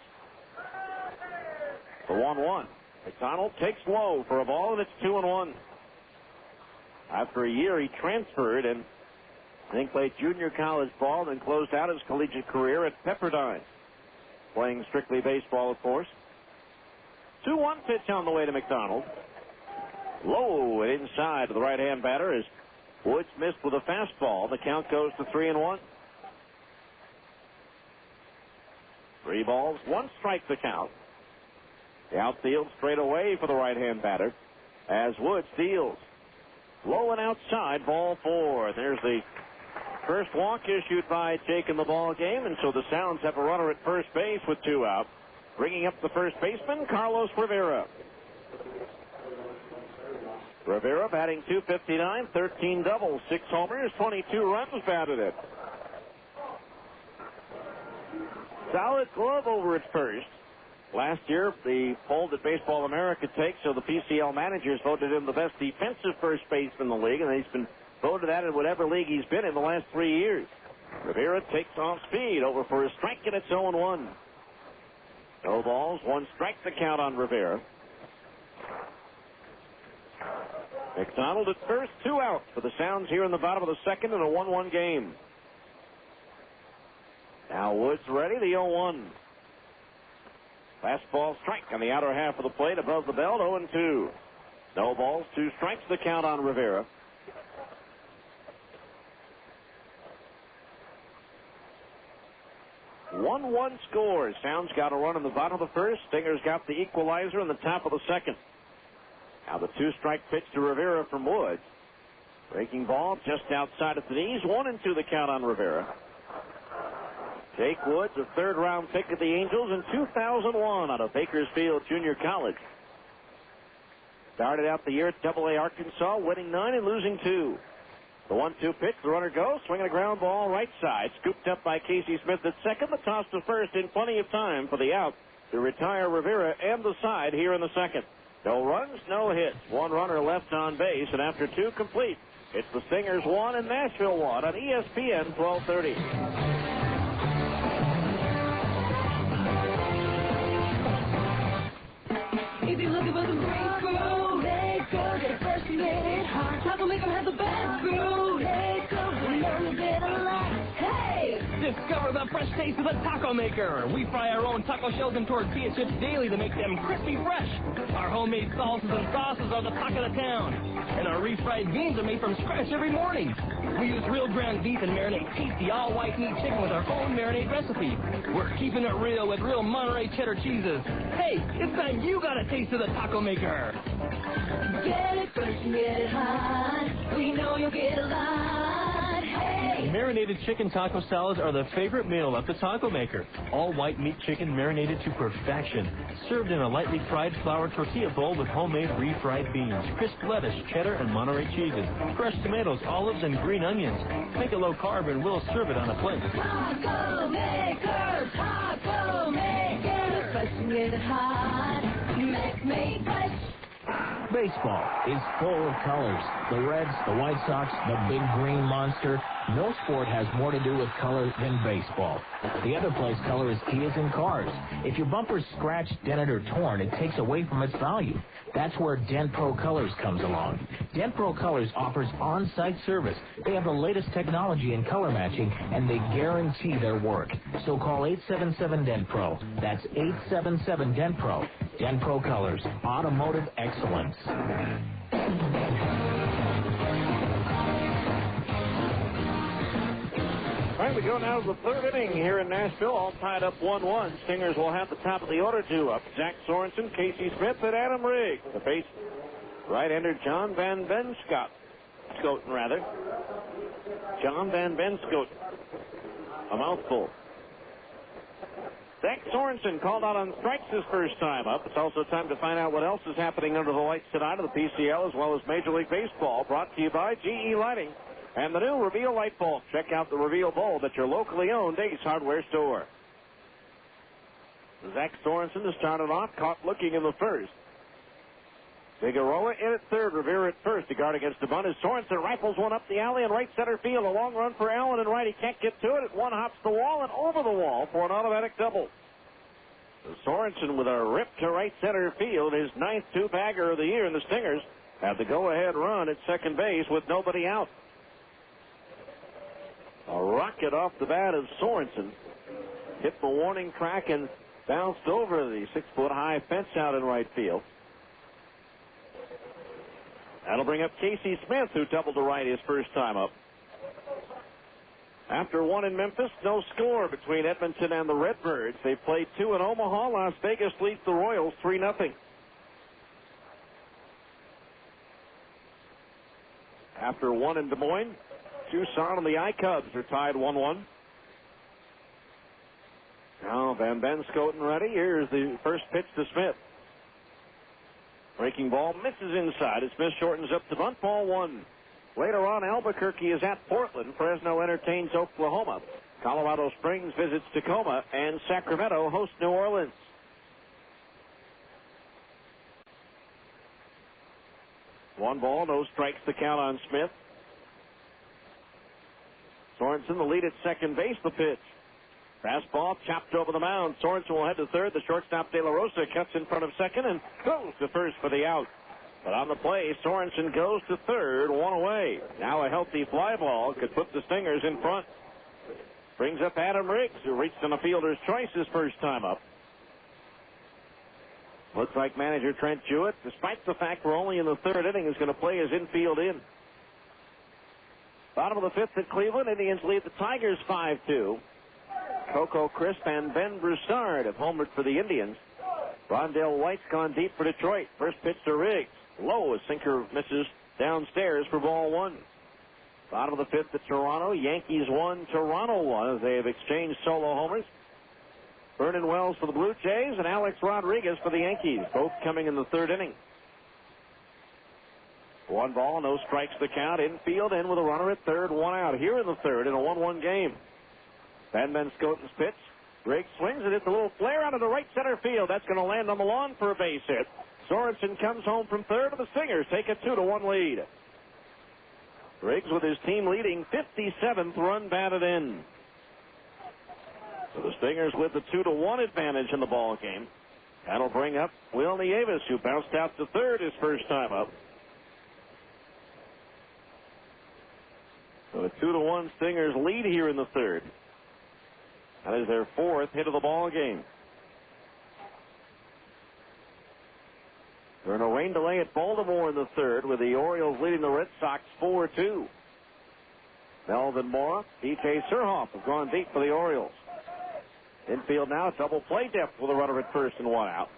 The 1-1. McDonald takes low for a ball, and it's 2-1. After a year, he transferred and I think played junior college ball and closed out his collegiate career at Pepperdine, playing strictly baseball, of course. 2-1 pitch on the way to McDonald. Low and inside to the right-hand batter as Woods missed with a fastball. The count goes to 3-1. 3 balls, 1 strike the count. The outfield straight away for the right-hand batter as Woods deals. Low and outside, ball 4. There's the first walk issued by Jake in the ball game, and so the Sounds have a runner at first base with 2 out. Bringing up the first baseman, Carlos Rivera. Rivera batting .259, 13 doubles, 6 homers, 22 runs batted in. Solid glove over at first. Last year, the poll that Baseball America takes, so the PCL managers voted him the best defensive first baseman in the league, and he's been voted that in whatever league he's been in the last 3 years. Rivera takes off speed over for a strike, and it's 0-1. No balls, 1 strike the count on Rivera. McDonald at first, 2 outs for the Sounds here in the bottom of the second in a 1-1 game. Now Woods ready, the 0-1. Fastball strike on the outer half of the plate above the belt, 0-2. No balls, 2 strikes the count on Rivera. One score. Sounds got a run in the bottom of the first. Stingers got the equalizer in the top of the second. Now the 2-strike pitch to Rivera from Woods. Breaking ball just outside of the knees. 1-2 the count on Rivera. Jake Woods, a 3rd-round pick of the Angels in 2001 out of Bakersfield Junior College. Started out the year at AA Arkansas, winning 9 and losing 2. The 1-2 pitch, the runner goes, swinging a ground ball right side, scooped up by Casey Smith at second. The toss to first in plenty of time for the out to retire Rivera and the side here in the second. No runs, no hits. 1 runner left on base, and after 2 complete, it's the Stingers 1 and Nashville 1 on ESPN 1230. If you're looking for some great food, let's go get a fresh and get it hot. Taco Maker has the best food. Let's go, we know you get a lot. Hey! Discover the fresh taste of the Taco Maker. We fry our own taco shells and tortilla chips daily to make them crispy fresh. Our homemade salsas and sauces are the talk of the town. And our refried beans are made from scratch every morning. We use real ground beef and marinate tasty all-white meat chicken with our own marinade recipe. We're keeping it real with real Monterey cheddar cheeses. Hey, it's time you got a taste of the Taco Maker. Get it fresh and get it hot. We know you'll get a lot. Hey! Marinated chicken taco salads are the favorite meal at the Taco Maker. All white meat chicken marinated to perfection. Served in a lightly fried flour tortilla bowl with homemade refried beans, crisp lettuce, cheddar, and Monterey cheeses, fresh tomatoes, olives, and green onions. Make it low carb and we'll serve it on a plate. Taco Maker, Taco Maker. Fresh and get it hot. Make fresh. Baseball is full of colors. The Reds, the White Sox, the big green monster. No sport has more to do with color than baseball. The other place color is key is in cars. If your bumper's scratched, dented, or torn, it takes away from its value. That's where Dent Pro Colors comes along. Dent Pro Colors offers on-site service. They have the latest technology in color matching, and they guarantee their work. So call 877-DENT-PRO. That's 877-DENT-PRO. Dent Pro Colors, automotive excellence. All right, we go now to the 3rd inning here in Nashville, all tied up 1-1. Stingers will have the top of the order 2 up. Zach Sorensen, Casey Smith, and Adam Rigg. The base right-hander John Van Benskoten, rather. John Van Benskoten. A mouthful. Zach Sorensen called out on strikes his first time up. It's also time to find out what else is happening under the lights tonight of the PCL as well as Major League Baseball. Brought to you by GE Lighting and the new Reveal Light Bulb. Check out the Reveal Bulb at your locally owned Ace Hardware store. Zach Sorensen has started off, caught looking in the first. Figueroa in at third, Rivera at first. To guard against the bunt is Sorensen. Rifles one up the alley and right center field. A long run for Allen and right. He can't get to it. It one hops the wall and over the wall for an automatic double. Sorensen with a rip to right center field, his 9th two-bagger of the year, and the Stingers have the go-ahead run at second base with nobody out. A rocket off the bat of Sorensen. Hit the warning track and bounced over the 6-foot-high fence out in right field. That'll bring up Casey Smith, who doubled to right his first time up. After one in Memphis, no score between Edmonton and the Redbirds. They played 2 in Omaha. Las Vegas leads the Royals 3-0. After one in Des Moines, Tucson and the I-Cubs are tied 1-1. Now Van Benskoten ready. Here's the first pitch to Smith. Breaking ball misses inside as Smith shortens up the bunt. Ball 1. Later on, Albuquerque is at Portland. Fresno entertains Oklahoma. Colorado Springs visits Tacoma, and Sacramento hosts New Orleans. One ball, no strikes to count on Smith. Sorensen the lead at second base. The pitch. Fastball chopped over the mound. Sorensen will head to third. The shortstop De La Rosa cuts in front of second and goes to first for the out. But on the play, Sorensen goes to third, one away. Now a healthy fly ball could put the Stingers in front. Brings up Adam Riggs, who reached on a fielder's choice his first time up. Looks like manager Trent Jewett, despite the fact we're only in the third inning, is going to play his infield in. Bottom of the fifth at Cleveland, Indians lead the Tigers 5-2. Coco Crisp and Ben Broussard have homered for the Indians. Rondell White's gone deep for Detroit. First pitch to Riggs. Low, a sinker misses downstairs for ball 1. Bottom of the fifth at Toronto. Yankees 1, Toronto 1 as they have exchanged solo homers. Vernon Wells for the Blue Jays and Alex Rodriguez for the Yankees, both coming in the third inning. One ball, no strikes to count. Infield in with a runner at third, one out here in the third in a 1-1 game. Van Benskoten's pitch. Riggs swings it. It's a little flare out of the right center field. That's going to land on the lawn for a base hit. Sorensen comes home from third, and the Stingers take a 2-1 lead. Riggs with his team leading 57th run batted in. So the Stingers with the 2-1 advantage in the ball game. That'll bring up Will Nieves, who bounced out to third his first time up. So a 2-1 Stingers lead here in the third. That is their 4th hit of the ball game. There's no rain delay at Baltimore in the third, with the Orioles leading the Red Sox 4-2. Melvin Mora, D.J. Surhoff have gone deep for the Orioles. Infield now, double play depth with a runner at first and one out.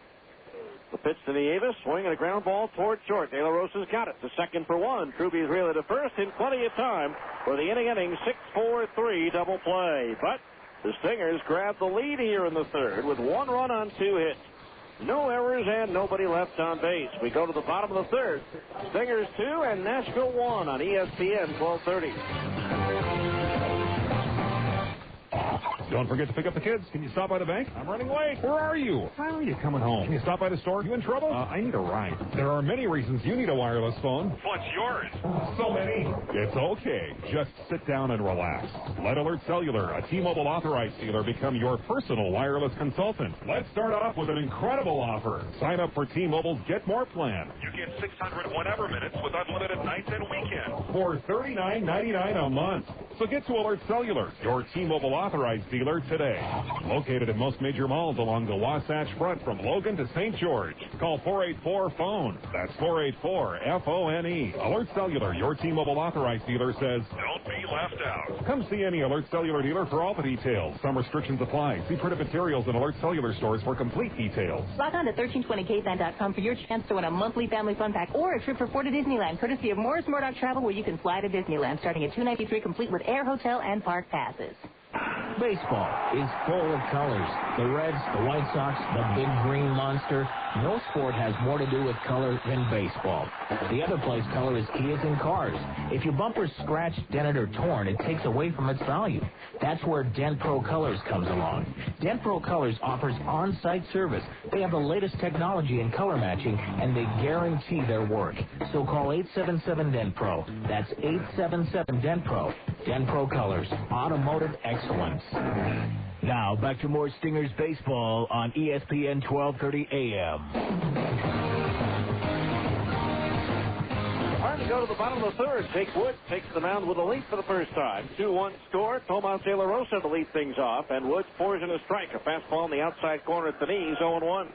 The pitch to Nieves, swing and a ground ball toward short. De La Rosa's got it to second for one. Truby's reeled to first in plenty of time for the inning 6-4-3 double play. But the Stingers grab the lead here in the third with 1 run on 2 hits. No errors and nobody left on base. We go to the bottom of the third. Stingers 2 and Nashville 1 on ESPN 1230. Don't forget to pick up the kids. Can you stop by the bank? I'm running late. Where are you? Finally, you're coming home. Can you stop by the store? You in trouble? I need a ride. There are many reasons you need a wireless phone. What's yours? So many. It's okay. Just sit down and relax. Let Alert Cellular, a T-Mobile authorized dealer, become your personal wireless consultant. Let's start off with an incredible offer. Sign up for T-Mobile's Get More plan. You get 600 whenever minutes with unlimited nights and weekends. For $39.99 a month. So get to Alert Cellular, your T-Mobile authorized dealer today. Located in most major malls along the Wasatch Front from Logan to St. George. Call 484-PHONE. That's 484-FONE. Alert Cellular, your T-Mobile authorized dealer, says, don't be left out. Come see any Alert Cellular dealer for all the details. Some restrictions apply. See printed materials in Alert Cellular stores for complete details. Log on to 1320ksign.com for your chance to win a monthly family fun pack or a trip for 4 to Disneyland, courtesy of Morris Murdoch Travel, where you can fly to Disneyland starting at $293 complete with air, hotel, and park passes. Baseball is full of colors. The Reds, the White Sox, the big green monster. No sport has more to do with color than baseball. The other place color is key is in cars. If your bumper's scratched, dented, or torn, it takes away from its value. That's where Dent Pro Colors comes along. Dent Pro Colors offers on-site service. They have the latest technology in color matching, and they guarantee their work. So call 877-DENT-PRO. That's 877-DENT-PRO. Dent Pro Colors. Automotive excellence. Now, back to more Stingers baseball on ESPN 1230 AM. Time to go to the bottom of the third. Jake Woods takes the mound with a lead for the first time. 2-1 score. Tomas De La Rosa to lead things off, and Woods pours in a strike. A fastball on the outside corner at the knees, 0-1.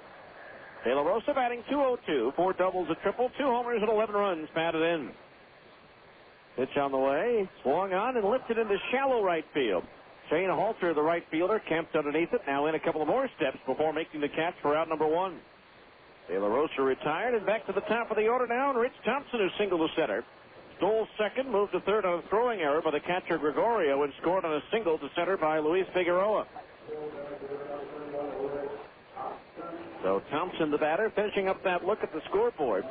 De La Rosa batting .202, 4 doubles, a triple, 2 homers, and 11 runs batted in. Pitch on the way, swung on and lifted into shallow right field. Shane Halter, the right fielder, camped underneath it, now in a couple of more steps before making the catch for out number 1. De La Rosa retired and back to the top of the order now, and Rich Thompson, who singled to center. Stole second, moved to third on a throwing error by the catcher Gregorio, and scored on a single to center by Luis Figueroa. So Thompson, the batter, finishing up that look at the scoreboard.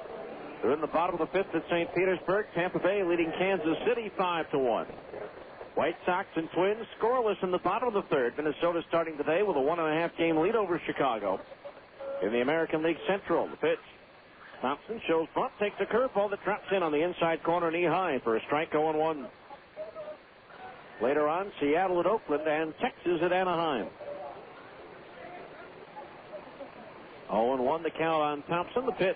They're in the bottom of the fifth at St. Petersburg. Tampa Bay leading Kansas City 5-1. White Sox and Twins scoreless in the bottom of the third. Minnesota starting today with a 1.5-game lead over Chicago. In the American League Central, the pitch. Thompson shows bunt, takes a curveball that drops in on the inside corner knee high for a strike 0-1. Later on, Seattle at Oakland and Texas at Anaheim. 0-1 the count on Thompson. The pitch.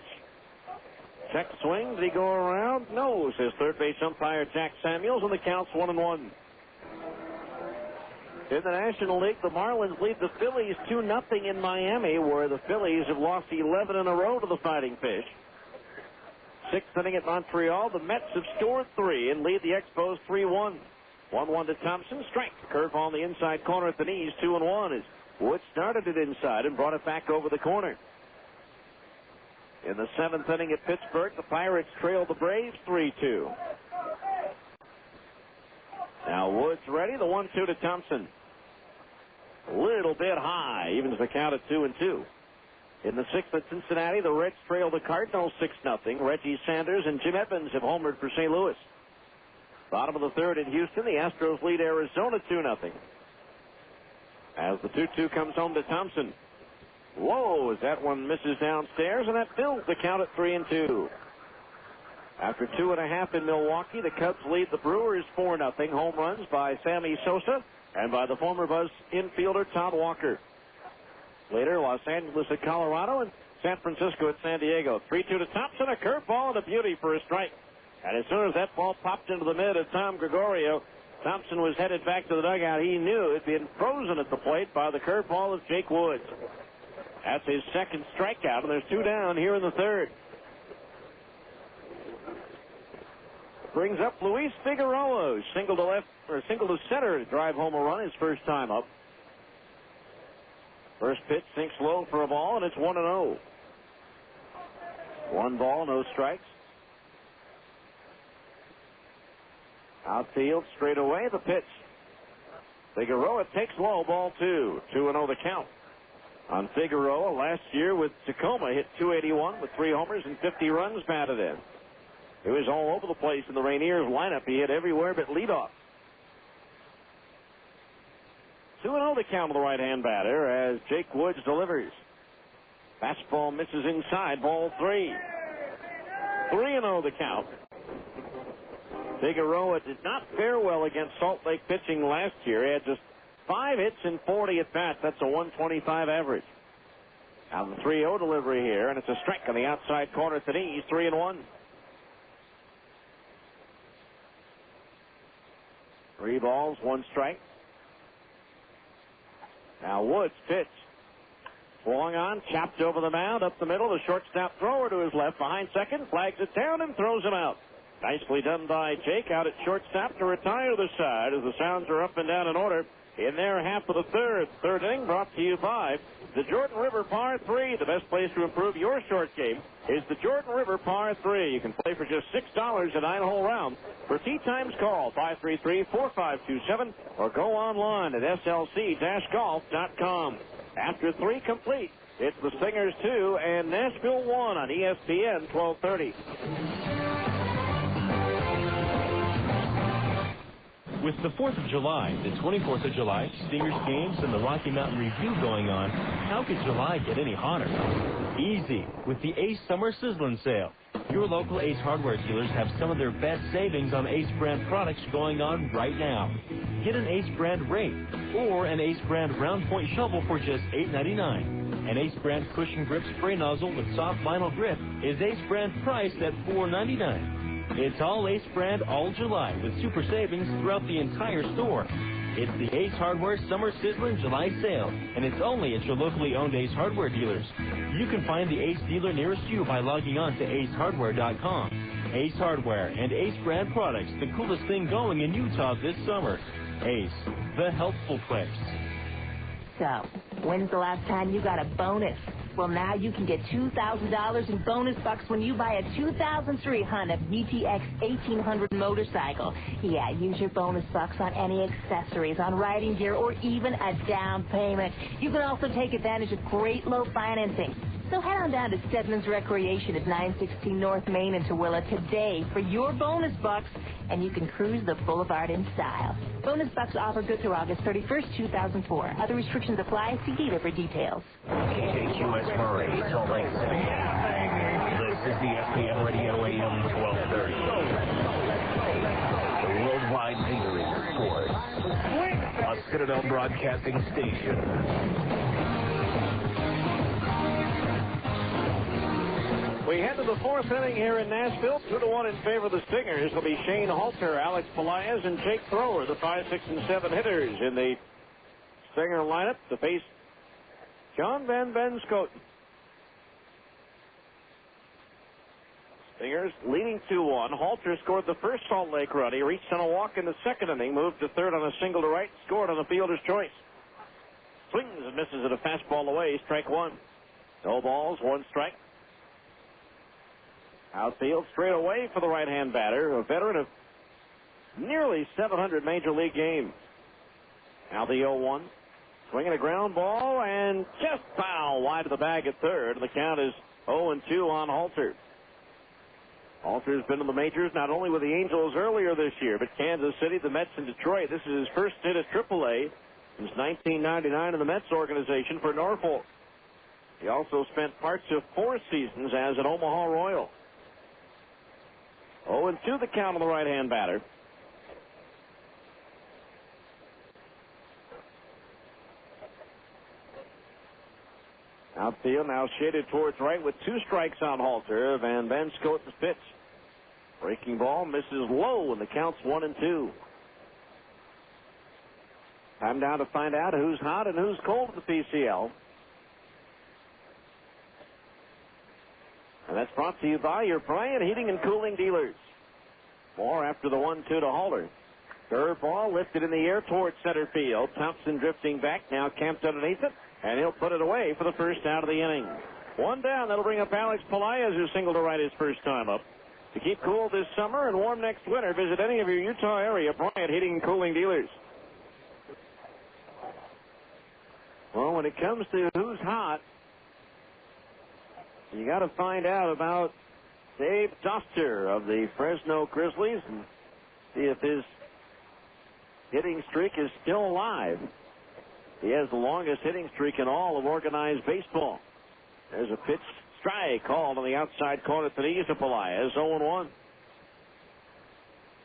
Check swing. Did he go around? No, says third base umpire Jack Samuels, and the count's 1-1. In the National League, the Marlins lead the Phillies 2-0 in Miami, where the Phillies have lost 11 in a row to the Fighting Fish. Sixth inning at Montreal, the Mets have scored 3 and lead the Expos 3-1. 1-1 to Thompson. Strike. Curve on the inside corner at the knees, 2-1 as Wood started it inside and brought it back over the corner. In the 7th inning at Pittsburgh, the Pirates trailed the Braves 3-2. Now Woods ready. The 1-2 to Thompson. A little bit high, evens the count at 2-2. In the 6th at Cincinnati, the Reds trail the Cardinals 6-0. Reggie Sanders and Jim Evans have homered for St. Louis. Bottom of the third in Houston, the Astros lead Arizona 2-0. As the 2-2 comes home to Thompson. Whoa, as that one misses downstairs, and that fills the count at 3-2. After 2.5 in Milwaukee, the Cubs lead the Brewers 4-0. Home runs by Sammy Sosa and by the former Buzz infielder Todd Walker. Later, Los Angeles at Colorado and San Francisco at San Diego. 3-2 to Thompson, a curveball and a beauty for a strike. And as soon as that ball popped into the mid of Tom Gregorio, Thompson was headed back to the dugout. He knew it had been frozen at the plate by the curveball of Jake Woods. That's his second strikeout, and there's 2 down here in the third. Brings up Luis Figueroa, single to left or single to center to drive home a run his first time up. First pitch sinks low for a ball, and it's 1-0. 1 ball, no strikes. Outfield straight away, the pitch. Figueroa takes low, ball 2. 2-0 the count. On Figueroa, last year with Tacoma, hit .281 with 3 homers and 50 runs batted in. It was all over the place in the Rainiers lineup. He hit everywhere but leadoff. 2-0 the count of the right-hand batter as Jake Woods delivers. Fastball misses inside, ball 3. 3-0 the count. Figueroa did not fare well against Salt Lake pitching last year. He had just 5 hits and 40 at-bats. That's a 125 average. Now the 3-0 delivery here, and it's a strike on the outside corner at the knees, 3-1. 3 balls, 1 strike. Now Woods pitch. Swung on, chopped over the mound, up the middle. The shortstop thrower to his left, behind second, flags it down and throws him out. Nicely done by Jake out at shortstop to retire the side as the Sounds are up and down in order in their half of the third inning, brought to you by the Jordan River Par 3. The best place to improve your short game is the Jordan River Par 3. You can play for just $6 a 9-hole round. For tee times, call 533-4527 or go online at slc-golf.com. After 3 complete, it's the Stingers 2 and Nashville 1 on ESPN 1230. With the 4th of July, the 24th of July, Stingers games, and the Rocky Mountain Review going on, how could July get any hotter? Easy, with the Ace Summer Sizzlin' Sale. Your local Ace Hardware dealers have some of their best savings on Ace brand products going on right now. Get an Ace brand rake or an Ace brand round point shovel for just $8.99. An Ace brand cushion grip spray nozzle with soft vinyl grip is Ace brand priced at $4.99. It's all Ace brand all July with super savings throughout the entire store. It's the Ace Hardware Summer Sizzling July Sale, and it's only at your locally owned Ace Hardware dealers. You can find the Ace dealer nearest you by logging on to acehardware.com. Ace Hardware and Ace brand products, the coolest thing going in Utah this summer. Ace, the healthful place. So, when's the last time you got a bonus? Well, now you can get $2,000 in bonus bucks when you buy a 2003 Honda VTX 1800 motorcycle. Yeah, use your bonus bucks on any accessories, on riding gear, or even a down payment. You can also take advantage of great low financing. So head on down to Stedman's Recreation at 916 North Main in Tooele today for your bonus bucks, and you can cruise the boulevard in style. Bonus bucks offer good through August 31st, 2004. Other restrictions apply. See dealer for details. KQS Murray, Salt Lake City. This is the ESPN Radio AM 1230. The worldwide leader in sports. A Citadel Broadcasting Station. We head to the 4th inning here in Nashville. 2-1 in favor of the Stingers. It'll be Shane Halter, Alex Pelaez, and Jake Thrower, the 5, 6, and 7 hitters in the Stinger lineup to face John Van Benscoten. Stingers leading 2-1. Halter scored the first Salt Lake run. He reached on a walk in the 2nd inning, moved to 3rd on a single to right, scored on a fielder's choice. Swings and misses at a fastball away, strike 1. No balls, 1 strike. Outfield straight away for the right-hand batter, a veteran of nearly 700 major league games. Now the 0-1. Swinging a ground ball and just foul wide of the bag at 3rd. The count is 0-2 on Halter. Halter's been in the majors not only with the Angels earlier this year, but Kansas City, the Mets, and Detroit. This is his first stint at AAA since 1999 in the Mets organization for Norfolk. He also spent parts of 4 seasons as an Omaha Royal. 0-2 the count on the right-hand batter. Outfield now shaded towards right with 2 strikes on Halter. Van Benscoten's pitch. Breaking ball misses low, and the count's 1-2. Time now to find out who's hot and who's cold at the PCL. And that's brought to you by your Bryant Heating and Cooling dealers. More after the 1-2 to Halter. Curve ball lifted in the air towards center field. Thompson drifting back, now camped underneath it, and he'll put it away for the first out of the inning. 1 down. That'll bring up Alex Pelaez, who singled to right his first time up. To keep cool this summer and warm next winter, visit any of your Utah area Bryant Heating and Cooling dealers. Well, when it comes to who's hot, you got to find out about Dave Doster of the Fresno Grizzlies and see if his hitting streak is still alive. He has the longest hitting streak in all of organized baseball. There's a pitch strike called on the outside corner to the knees of Pelaez. 0-1.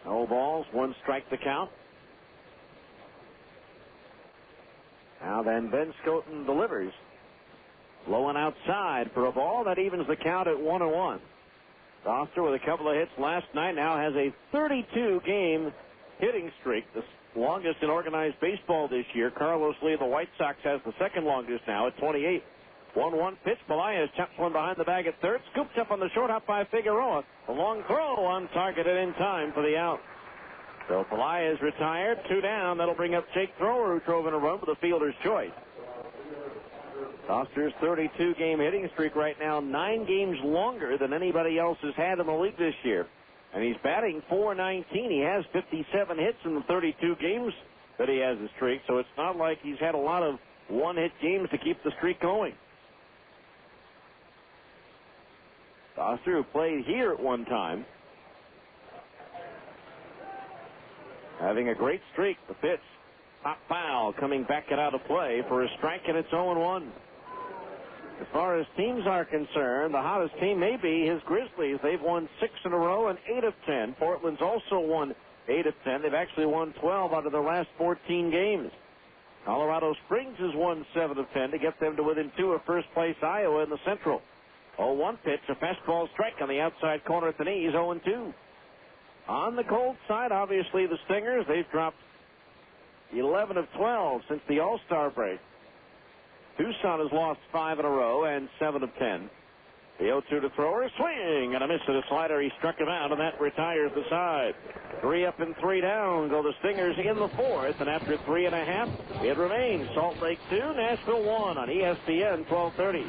No balls, 1 strike the count. Now then, Benscoten delivers. Low and outside for a ball that evens the count at 1-1. Doster with a couple of hits last night now has a 32-game hitting streak, the longest in organized baseball this year. Carlos Lee of the White Sox has the second longest now at 28. 1-1 pitch. Pelaez chops one behind the bag at third. Scoops up on the short hop by Figueroa. A long throw untargeted in time for the out. So Pelaez retired. 2 down. That'll bring up Jake Thrower, who drove in a run with a fielder's choice. Foster's 32-game hitting streak right now, 9 games longer than anybody else has had in the league this year. And he's batting .419. He has 57 hits in the 32 games that he has the streak, so it's not like he's had a lot of one-hit games to keep the streak going. Foster, who played here at one time, having a great streak. The pitch, hot foul, coming back it out of play for a strike, and it's 0-1. As far as teams are concerned, the hottest team may be his Grizzlies. They've won 6 in a row and 8 of 10. Portland's also won 8 of 10. They've actually won 12 out of their last 14 games. Colorado Springs has won 7 of 10 to get them to within 2 of first place Iowa in the Central. 0-1 pitch, a fastball strike on the outside corner at the knees, 0-2. On the cold side, obviously the Stingers, they've dropped 11 of 12 since the All-Star break. Tucson has lost 5 in a row and 7 of 10. The 0-2 to Thrower, swing and a miss at a slider. He struck him out, and that retires the side. 3 up and 3 down go the Stingers in the 4th, and after 3.5, it remains Salt Lake 2, Nashville 1 on ESPN 1230.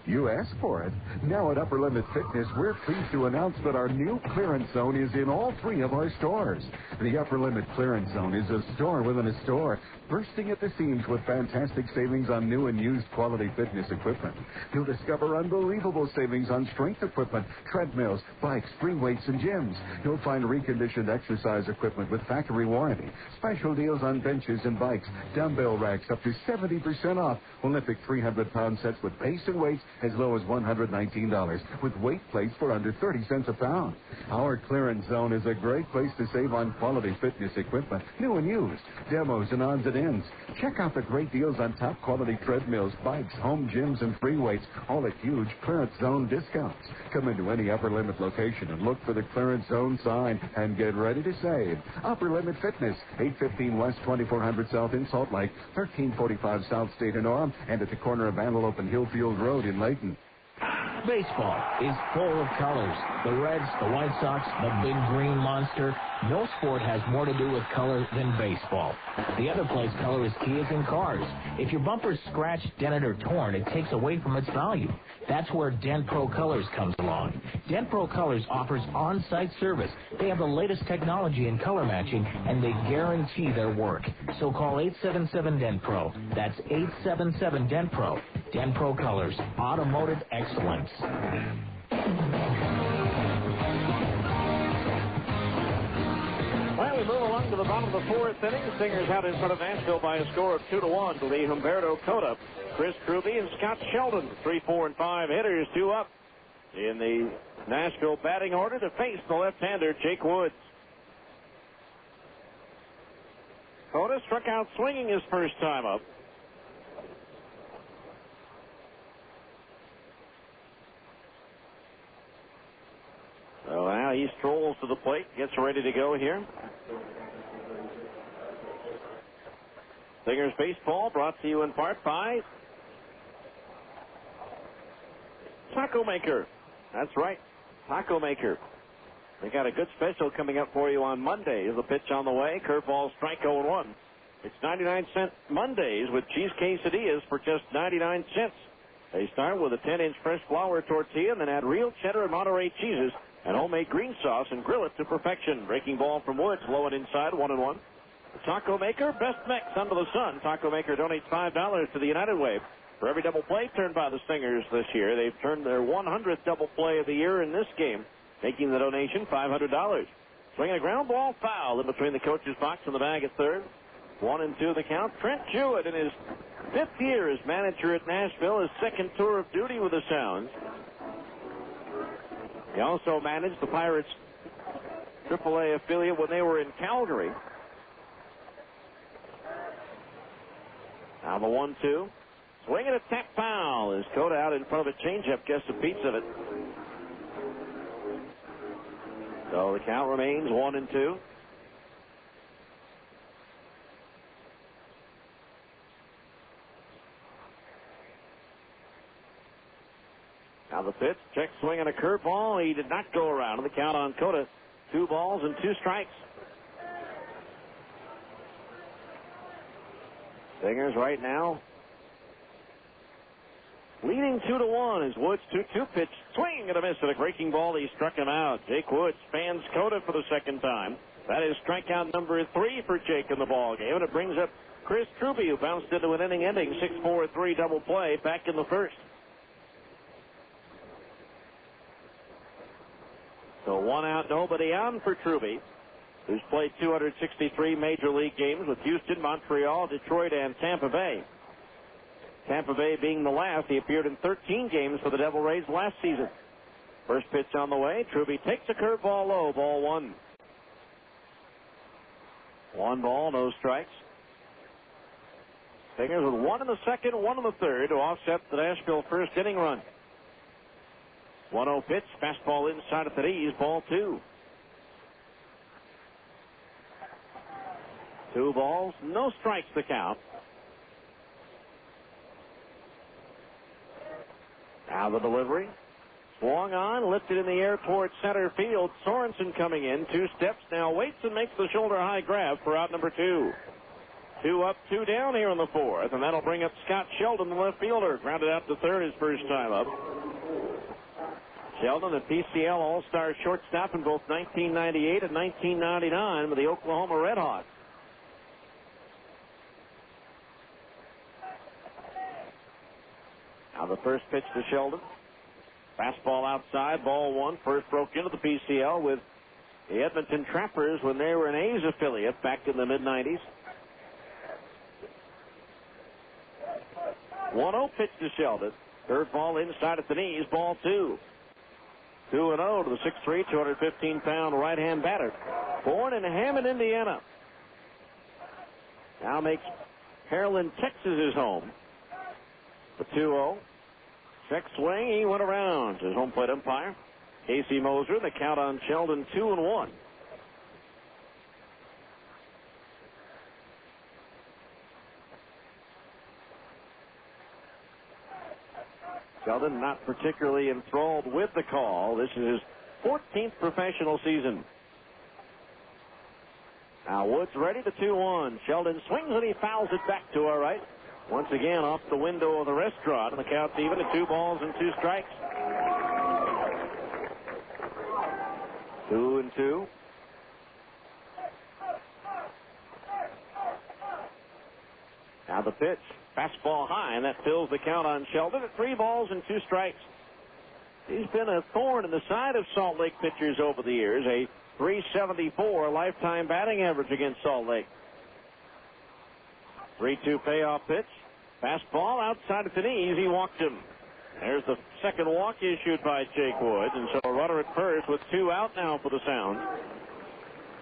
You asked for it. Now at Upper Limit Fitness, we're pleased to announce that our new clearance zone is in all 3 of our stores. The Upper Limit Clearance Zone is a store within a store, bursting at the seams with fantastic savings on new and used quality fitness equipment. You'll discover unbelievable savings on strength equipment, treadmills, bikes, free weights, and gyms. You'll find reconditioned exercise equipment with factory warranty, special deals on benches and bikes, dumbbell racks up to 70% off, Olympic 300-pound sets with base and weights as low as $119, with weight plates for under 30 cents a pound. Our clearance zone is a great place to save on quality fitness equipment, new and used, demos and odds and ends. Check out the great deals on top quality treadmills, bikes, home gyms, and free weights, all at huge clearance zone discounts. Come into any Upper Limit location and look for the clearance zone sign and get ready to save. Upper Limit Fitness, 815 West 2400 South in Salt Lake, 1345 South State in Orem, and at the corner of Antelope and Hillfield Road in Layton. Baseball is full of colors. The Reds, the White Sox, the big green monster. No sport has more to do with color than baseball. The other place color is key is in cars. If your bumper's scratched, dented, or torn, it takes away from its value. That's where Dent Pro Colors comes along. Dent Pro Colors offers on-site service. They have the latest technology in color matching, and they guarantee their work. So call 877-DENT-PRO. That's 877-DENT-PRO. Dent Pro Colors, automotive excellence. Well, we move along to the bottom of the 4th inning. Stingers out in front of Nashville by a score of 2-1 to lead Humberto Cota, Chris Truby, and Scott Sheldon. 3, 4, and 5 hitters, 2 up in the Nashville batting order to face the left-hander Jake Woods. Cota struck out swinging his first time up. So now he strolls to the plate, gets ready to go here. Stingers Baseball brought to you in part by Taco Maker. That's right, Taco Maker. They got a good special coming up for you on Monday. The pitch on the way, curveball, strike 0-1. It's 99-cent Mondays with cheese quesadillas for just 99 cents. They start with a 10-inch fresh flour tortilla and then add real cheddar and Monterey cheeses and homemade green sauce and grill it to perfection. Breaking ball from Woods, low and inside, 1-1. The Taco Maker, best mix under the sun. Taco Maker donates $5 to the United Way. For every double play turned by the Stingers this year, they've turned their 100th double play of the year in this game, making the donation $500. Swinging a ground ball foul in between the coach's box and the bag at third. 1-2 the count. Trent Jewett in his 5th year as manager at Nashville, his 2nd tour of duty with the Sounds. He also managed the Pirates' AAA affiliate when they were in Calgary. Now the 1-2. Swinging a tap foul is Cota out in front of a changeup, gets a piece of it. So the count remains 1-2. The pitch, check swing and a curveball. He did not go around. The count on Cota, 2 balls and 2 strikes. Stingers right now leading 2-1 as Woods 2-2 pitch, swing and a miss at a breaking ball. He struck him out. Jake Woods fans Cota for the second time. That is strikeout number 3 for Jake in the ball game, and it brings up Chris Truby, who bounced into an inning-ending 6-4-3 double play back in the first. So 1 out, nobody on for Truby, who's played 263 major league games with Houston, Montreal, Detroit, and Tampa Bay. Tampa Bay being the last. He appeared in 13 games for the Devil Rays last season. First pitch on the way. Truby takes a curveball low, ball 1. 1 ball, no strikes. Stingers with 1 in the second, 1 in the third to offset the Nashville first inning run. 1-0 pitch, fastball inside at the knees, ball 2. 2 balls, no strikes to count. Now the delivery. Swung on, lifted in the air towards center field. Sorensen coming in, 2 steps, now waits and makes the shoulder high grab for out number 2. 2 up, 2 down here in the 4th, and that'll bring up Scott Sheldon, the left fielder. Grounded out to third his first time up. Sheldon, a PCL All-Star shortstop in both 1998 and 1999 with the Oklahoma Red Hawks. Now the first pitch to Sheldon. Fastball outside, ball 1. First broke into the PCL with the Edmonton Trappers when they were an A's affiliate back in the mid-90s. 1-0 pitch to Sheldon. Third ball inside at the knees, ball 2. 2-0 to the 6'3", 215-pound right-hand batter. Born in Hammond, Indiana. Now makes Pearland, Texas his home. The 2-0. Check swing. He went around. His home plate umpire, Casey Moser. The count on Sheldon, 2-1. Sheldon not particularly enthralled with the call. This is his 14th professional season. Now Woods ready, the 2-1. Sheldon swings and he fouls it back to our right. Once again off the window of the restaurant, and the count's even at 2 balls and 2 strikes. 2-2. Now the pitch. Fastball high, and that fills the count on Sheldon at 3 balls and 2 strikes. He's been a thorn in the side of Salt Lake pitchers over the years. A .374 lifetime batting average against Salt Lake. 3-2 payoff pitch. Fastball outside at the knees. He walked him. There's the second walk issued by Jake Woods, and so a runner at first with 2 out now for the Sounds.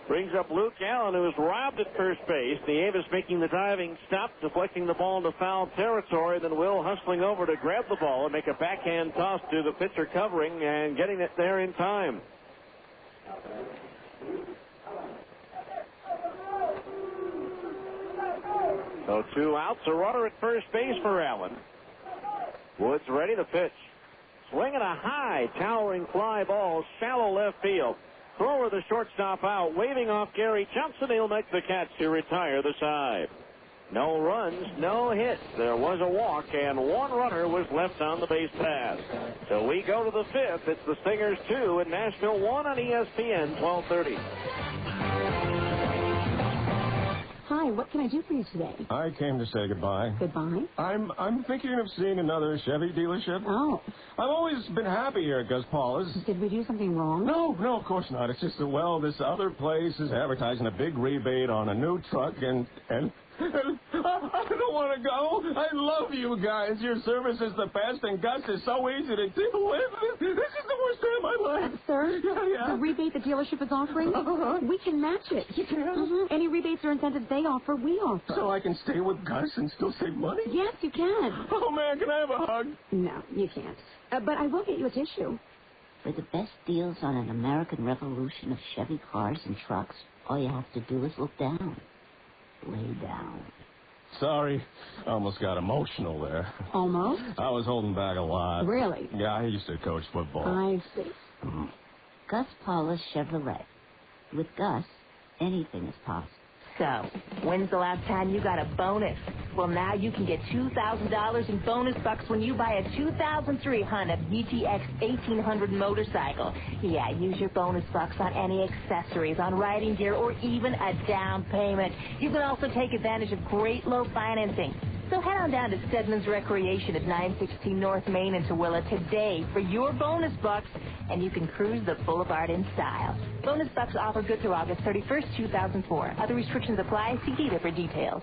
Brings up Luke Allen, who is robbed at first base. Nieves making the diving stop, deflecting the ball into foul territory. Then Will hustling over to grab the ball and make a backhand toss to the pitcher covering and getting it there in time. So 2 outs, a runner at first base for Allen. Woods ready to pitch. Swinging a high, towering fly ball, shallow left field. Thrower the shortstop out, waving off Gary Johnson. He'll make the catch to retire the side. No runs, no hits. There was a walk, and 1 runner was left on the base pass. So we go to the 5th. It's the Stingers 2 and Nashville 1 on ESPN 1230. Hi, what can I do for you today? I came to say goodbye. Goodbye? I'm thinking of seeing another Chevy dealership. Oh. I've always been happy here at Gus Paula's. Did we do something wrong? No, of course not. It's just that, well, this other place is advertising a big rebate on a new truck, and I don't want to go. I love you guys. Your service is the best, and Gus is so easy to deal with. This is the worst day of my life. Sir? Yeah. The rebate the dealership is offering? We can match it. You can? Any rebates or incentives they offer, we offer. So I can stay with Gus and still save money? Yes, you can. Oh, man, can I have a hug? No, you can't. But I will get you a tissue. For the best deals on an American Revolution of Chevy cars and trucks, all you have to do is look down. Way down. Sorry, I almost got emotional there. Almost? I was holding back a lot. Really? Yeah, I used to coach football. I see. Gus Paulus Chevrolet. With Gus, anything is possible. So, when's the last time you got a bonus? Well, now you can get $2,000 in bonus bucks when you buy a 2003 Honda GTX 1800 motorcycle. Yeah, use your bonus bucks on any accessories, on riding gear, or even a down payment. You can also take advantage of great low financing. So head on down to Stedman's Recreation at 916 North Main in Tooele today for your bonus bucks, and you can cruise the boulevard in style. Bonus bucks offer good through August 31st, 2004. Other restrictions apply. See dealer for details.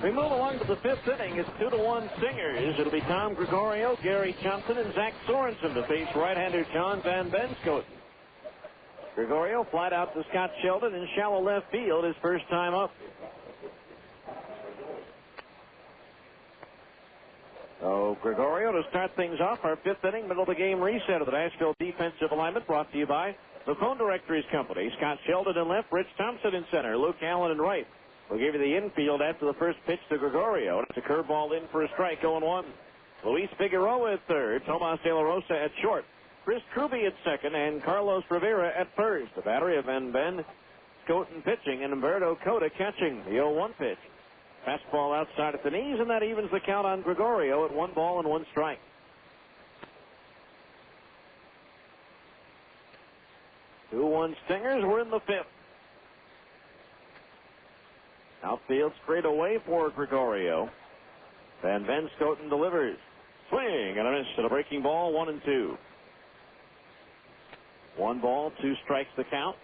We move along to the fifth inning. It's 2-1 Stingers. It'll be Tom Gregorio, Gary Johnson, and Zach Sorensen to face right-hander John Van Benskoten. Gregorio flied out to Scott Sheldon in shallow left field his first time up. So Gregorio to start things off our fifth inning, middle of the game reset of the Nashville defensive alignment, brought to you by the Phone Directories Company. Scott Sheldon in left, Rich Thompson in center, Luke Allen in right. We'll give you the infield after the first pitch to Gregorio. It's a curveball in for a strike, 0-1. Luis Figueroa at third, Tomas De La Rosa at short, Chris Truby at second, and Carlos Rivera at first. The battery of Van Benskoten pitching and Humberto Cota catching. The 0-1 pitch. Fastball outside at the knees, and that evens the count on Gregorio at 1 ball and 1 strike. Two-1 Stingers. We're in the fifth. Outfield straight away for Gregorio. Van Benskoten delivers. Swing and a miss to the breaking ball, 1-2. 1 ball, 2 strikes the count.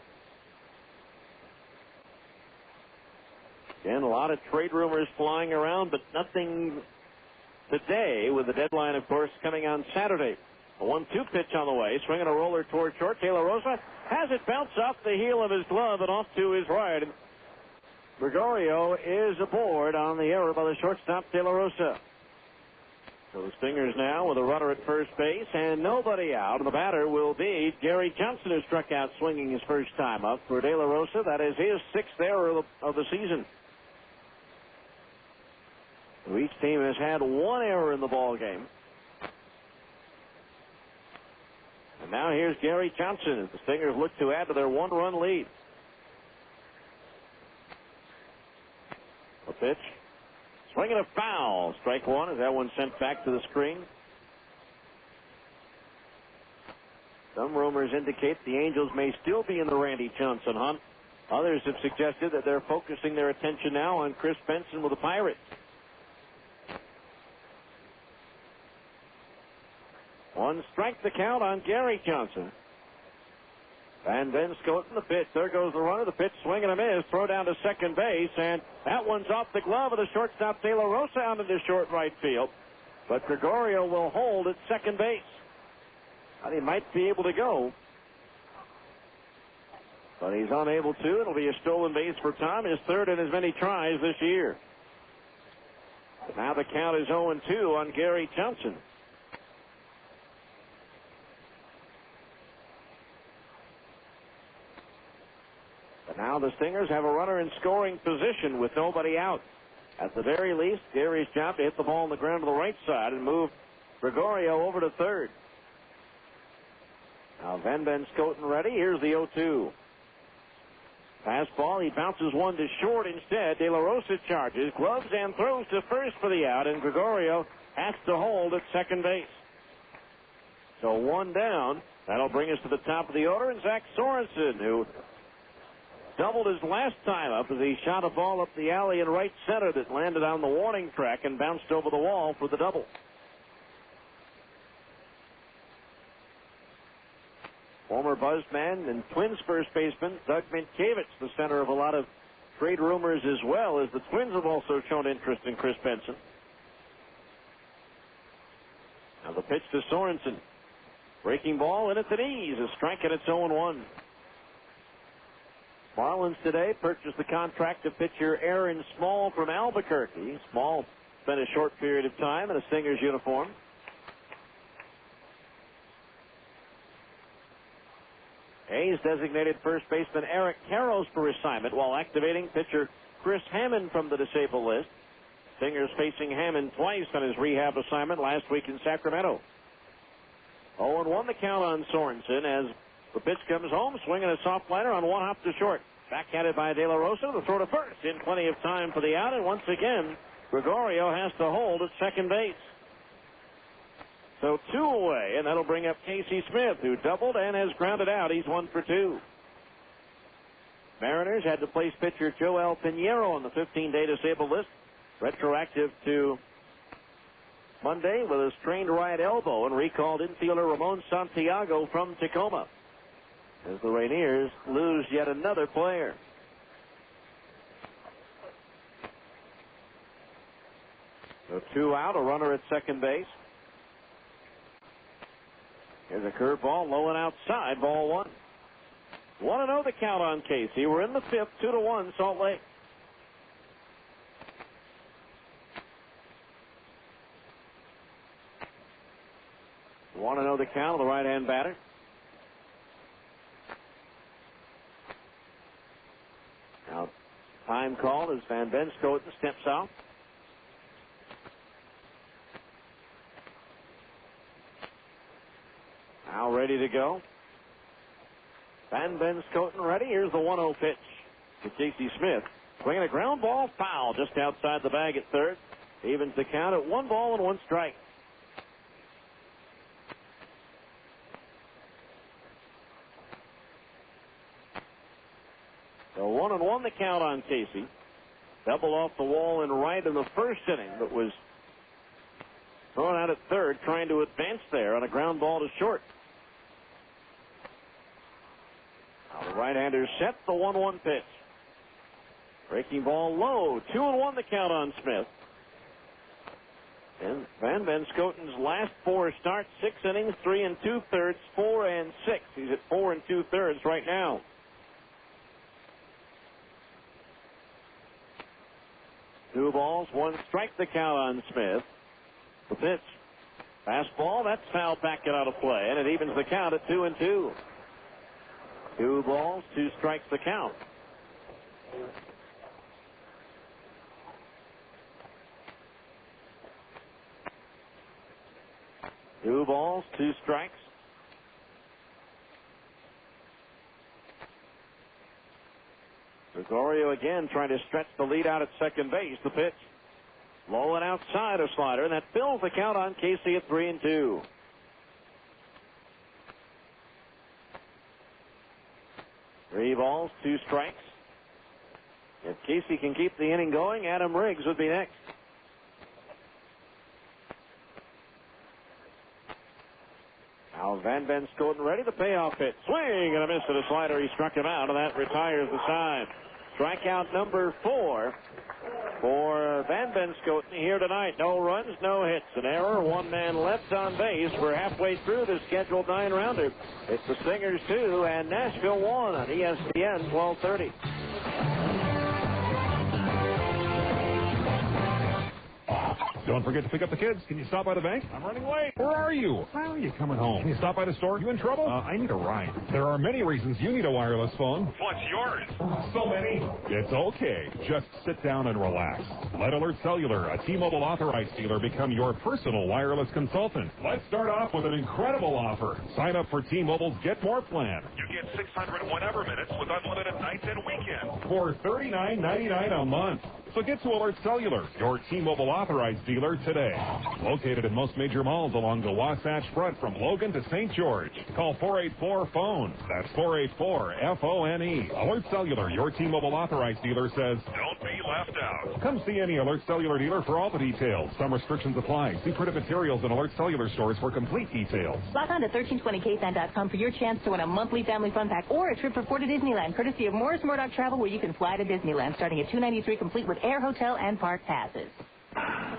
Again, a lot of trade rumors flying around, but nothing today, with the deadline, of course, coming on Saturday. A 1-2 pitch on the way. Swinging a roller toward short. De La Rosa has it bounce off the heel of his glove and off to his right. Gregorio is aboard on the error by the shortstop, De La Rosa. So the Stingers now with a runner at first base and nobody out. And the batter will be Gary Johnson, who struck out swinging his first time up. For De La Rosa, that is his 6th error of the season. So each team has had 1 error in the ball game. And now here's Gary Johnson as the Stingers look to add to their 1-run lead. A pitch. Swinging a foul. Strike 1 as that one sent back to the screen. Some rumors indicate the Angels may still be in the Randy Johnson hunt. Others have suggested that they're focusing their attention now on Chris Benson with the Pirates. 1 strike the count on Gary Johnson. Van Benskoten, the pitch. There goes the runner. The pitch, swing and a miss. Throw down to second base, and that one's off the glove of the shortstop, De La Rosa, out into short right field. But Gregorio will hold at second base. And he might be able to go, but he's unable to. It'll be a stolen base for Tom, his 3rd in as many tries this year. But now the count is 0-2 on Gary Johnson. Now the Stingers have a runner in scoring position with nobody out. At the very least, Gary's job to hit the ball on the ground to the right side and move Gregorio over to third. Now Van Benskoten ready. Here's the 0-2. Fastball. He bounces one to short instead. De La Rosa charges, gloves, and throws to first for the out, and Gregorio has to hold at second base. So 1 down. That'll bring us to the top of the order, and Zach Sorensen, who doubled his last time up as he shot a ball up the alley in right center that landed on the warning track and bounced over the wall for the double. Former Buzzman and Twins first baseman Doug Minkiewicz, the center of a lot of trade rumors as well, as the Twins have also shown interest in Chris Benson. Now the pitch to Sorensen. Breaking ball in at the knees. A strike, and it's 0-1. Marlins today purchased the contract of pitcher Aaron Small from Albuquerque. Small spent a short period of time in a Stingers uniform. A's designated first baseman Eric Karros for assignment while activating pitcher Chris Hammond from the disabled list. Stinger's facing Hammond twice on his rehab assignment last week in Sacramento. 0-1 the count on Sorensen as the pitch comes home, swinging a soft liner on one hop to short. Backhanded by De La Rosa, the throw to first. In plenty of time for the out, and once again, Gregorio has to hold at second base. So 2 away, and that'll bring up Casey Smith, who doubled and has grounded out. He's 1 for 2. Mariners had to place pitcher Joel Pinheiro on the 15-day disabled list, retroactive to Monday with a strained right elbow, and recalled infielder Ramon Santiago from Tacoma as the Rainiers lose yet another player. So 2 out, a runner at second base. Here's a curveball, low and outside, ball 1. 1-0 the count on Casey. We're in the 5th, 2-1 Salt Lake. Want to know the count of the right-hand batter. Now, time called as Van Benskoten steps out. Now ready to go. Van Benskoten ready. Here's the 1-0 pitch to Casey Smith. Swinging a ground ball, foul just outside the bag at third. Evens the count at 1 ball and 1 strike. So 1-1 the count on Casey. Double off the wall and right in the first inning, but was thrown out at third, trying to advance there on a ground ball to short. Now the right-hander set the 1-1 pitch. Breaking ball low. 2-1 the count on Smith. And Van Benskoten's last 4 starts, 6 innings, 3 2/3, 4 and 6. He's at 4 2/3 right now. 2 balls, 1 strike the count on Smith. The pitch. Fastball, that's fouled back and out of play, and it evens the count at 2-2. 2 balls, 2 strikes the count. Two balls, 2 strikes. Gregorio again trying to stretch the lead out at second base. The pitch. Low and outside a slider, and that fills the count on Casey at 3-2. Three balls, 2 strikes. If Casey can keep the inning going, Adam Riggs would be next. Now Van Benskoten ready. The payoff pitch. Swing and a miss to the slider. He struck him out, and that retires the side. Strikeout number 4 for Van Benskoten here tonight. No runs, no hits. An error, 1 man left on base. We're halfway through the scheduled 9-rounder. It's the Stingers 2 and Nashville 1 on ESPN 1230. Don't forget to pick up the kids. Can you stop by the bank? I'm running late. Where are you? Why are you coming home? Can you stop by the store? You in trouble? I need a ride. There are many reasons you need a wireless phone. What's yours? So many. It's okay. Just sit down and relax. Let Alert Cellular, a T-Mobile authorized dealer, become your personal wireless consultant. Let's start off with an incredible offer. Sign up for T-Mobile's Get More plan. You get 600 whatever minutes with unlimited nights and weekends for $39.99 a month. So get to Alert Cellular, your T-Mobile authorized dealer today. Located in most major malls along the Wasatch Front from Logan to St. George. Call 484-PHONE. That's 484-FONE. Alert Cellular, your T-Mobile authorized dealer says, don't be left out. Come see any Alert Cellular dealer for all the details. Some restrictions apply. See printed materials in Alert Cellular stores for complete details. Log on to 1320ksand.com for your chance to win a monthly family fun pack or a trip for 4 to Disneyland, courtesy of Morris Murdoch Travel, where you can fly to Disneyland starting at $293 complete with air, hotel, and park passes.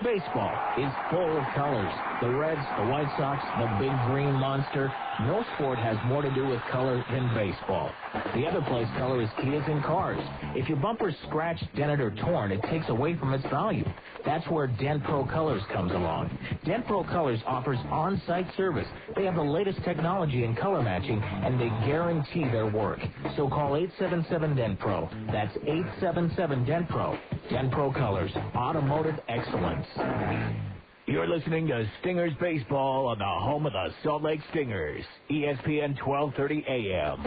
Baseball is full of colors. The Reds, the White Sox, the big green monster. No sport has more to do with color than baseball. The other place color is key is in cars. If your bumper's scratched, dented, or torn, it takes away from its value. That's where Dent Pro Colors comes along. Dent Pro Colors offers on-site service. They have the latest technology in color matching, and they guarantee their work. So call 877-DENT-PRO. That's 877-DENT-PRO. Dent Pro Colors, automotive excellence. You're listening to Stingers Baseball on the home of the Salt Lake Stingers, ESPN 1230 AM.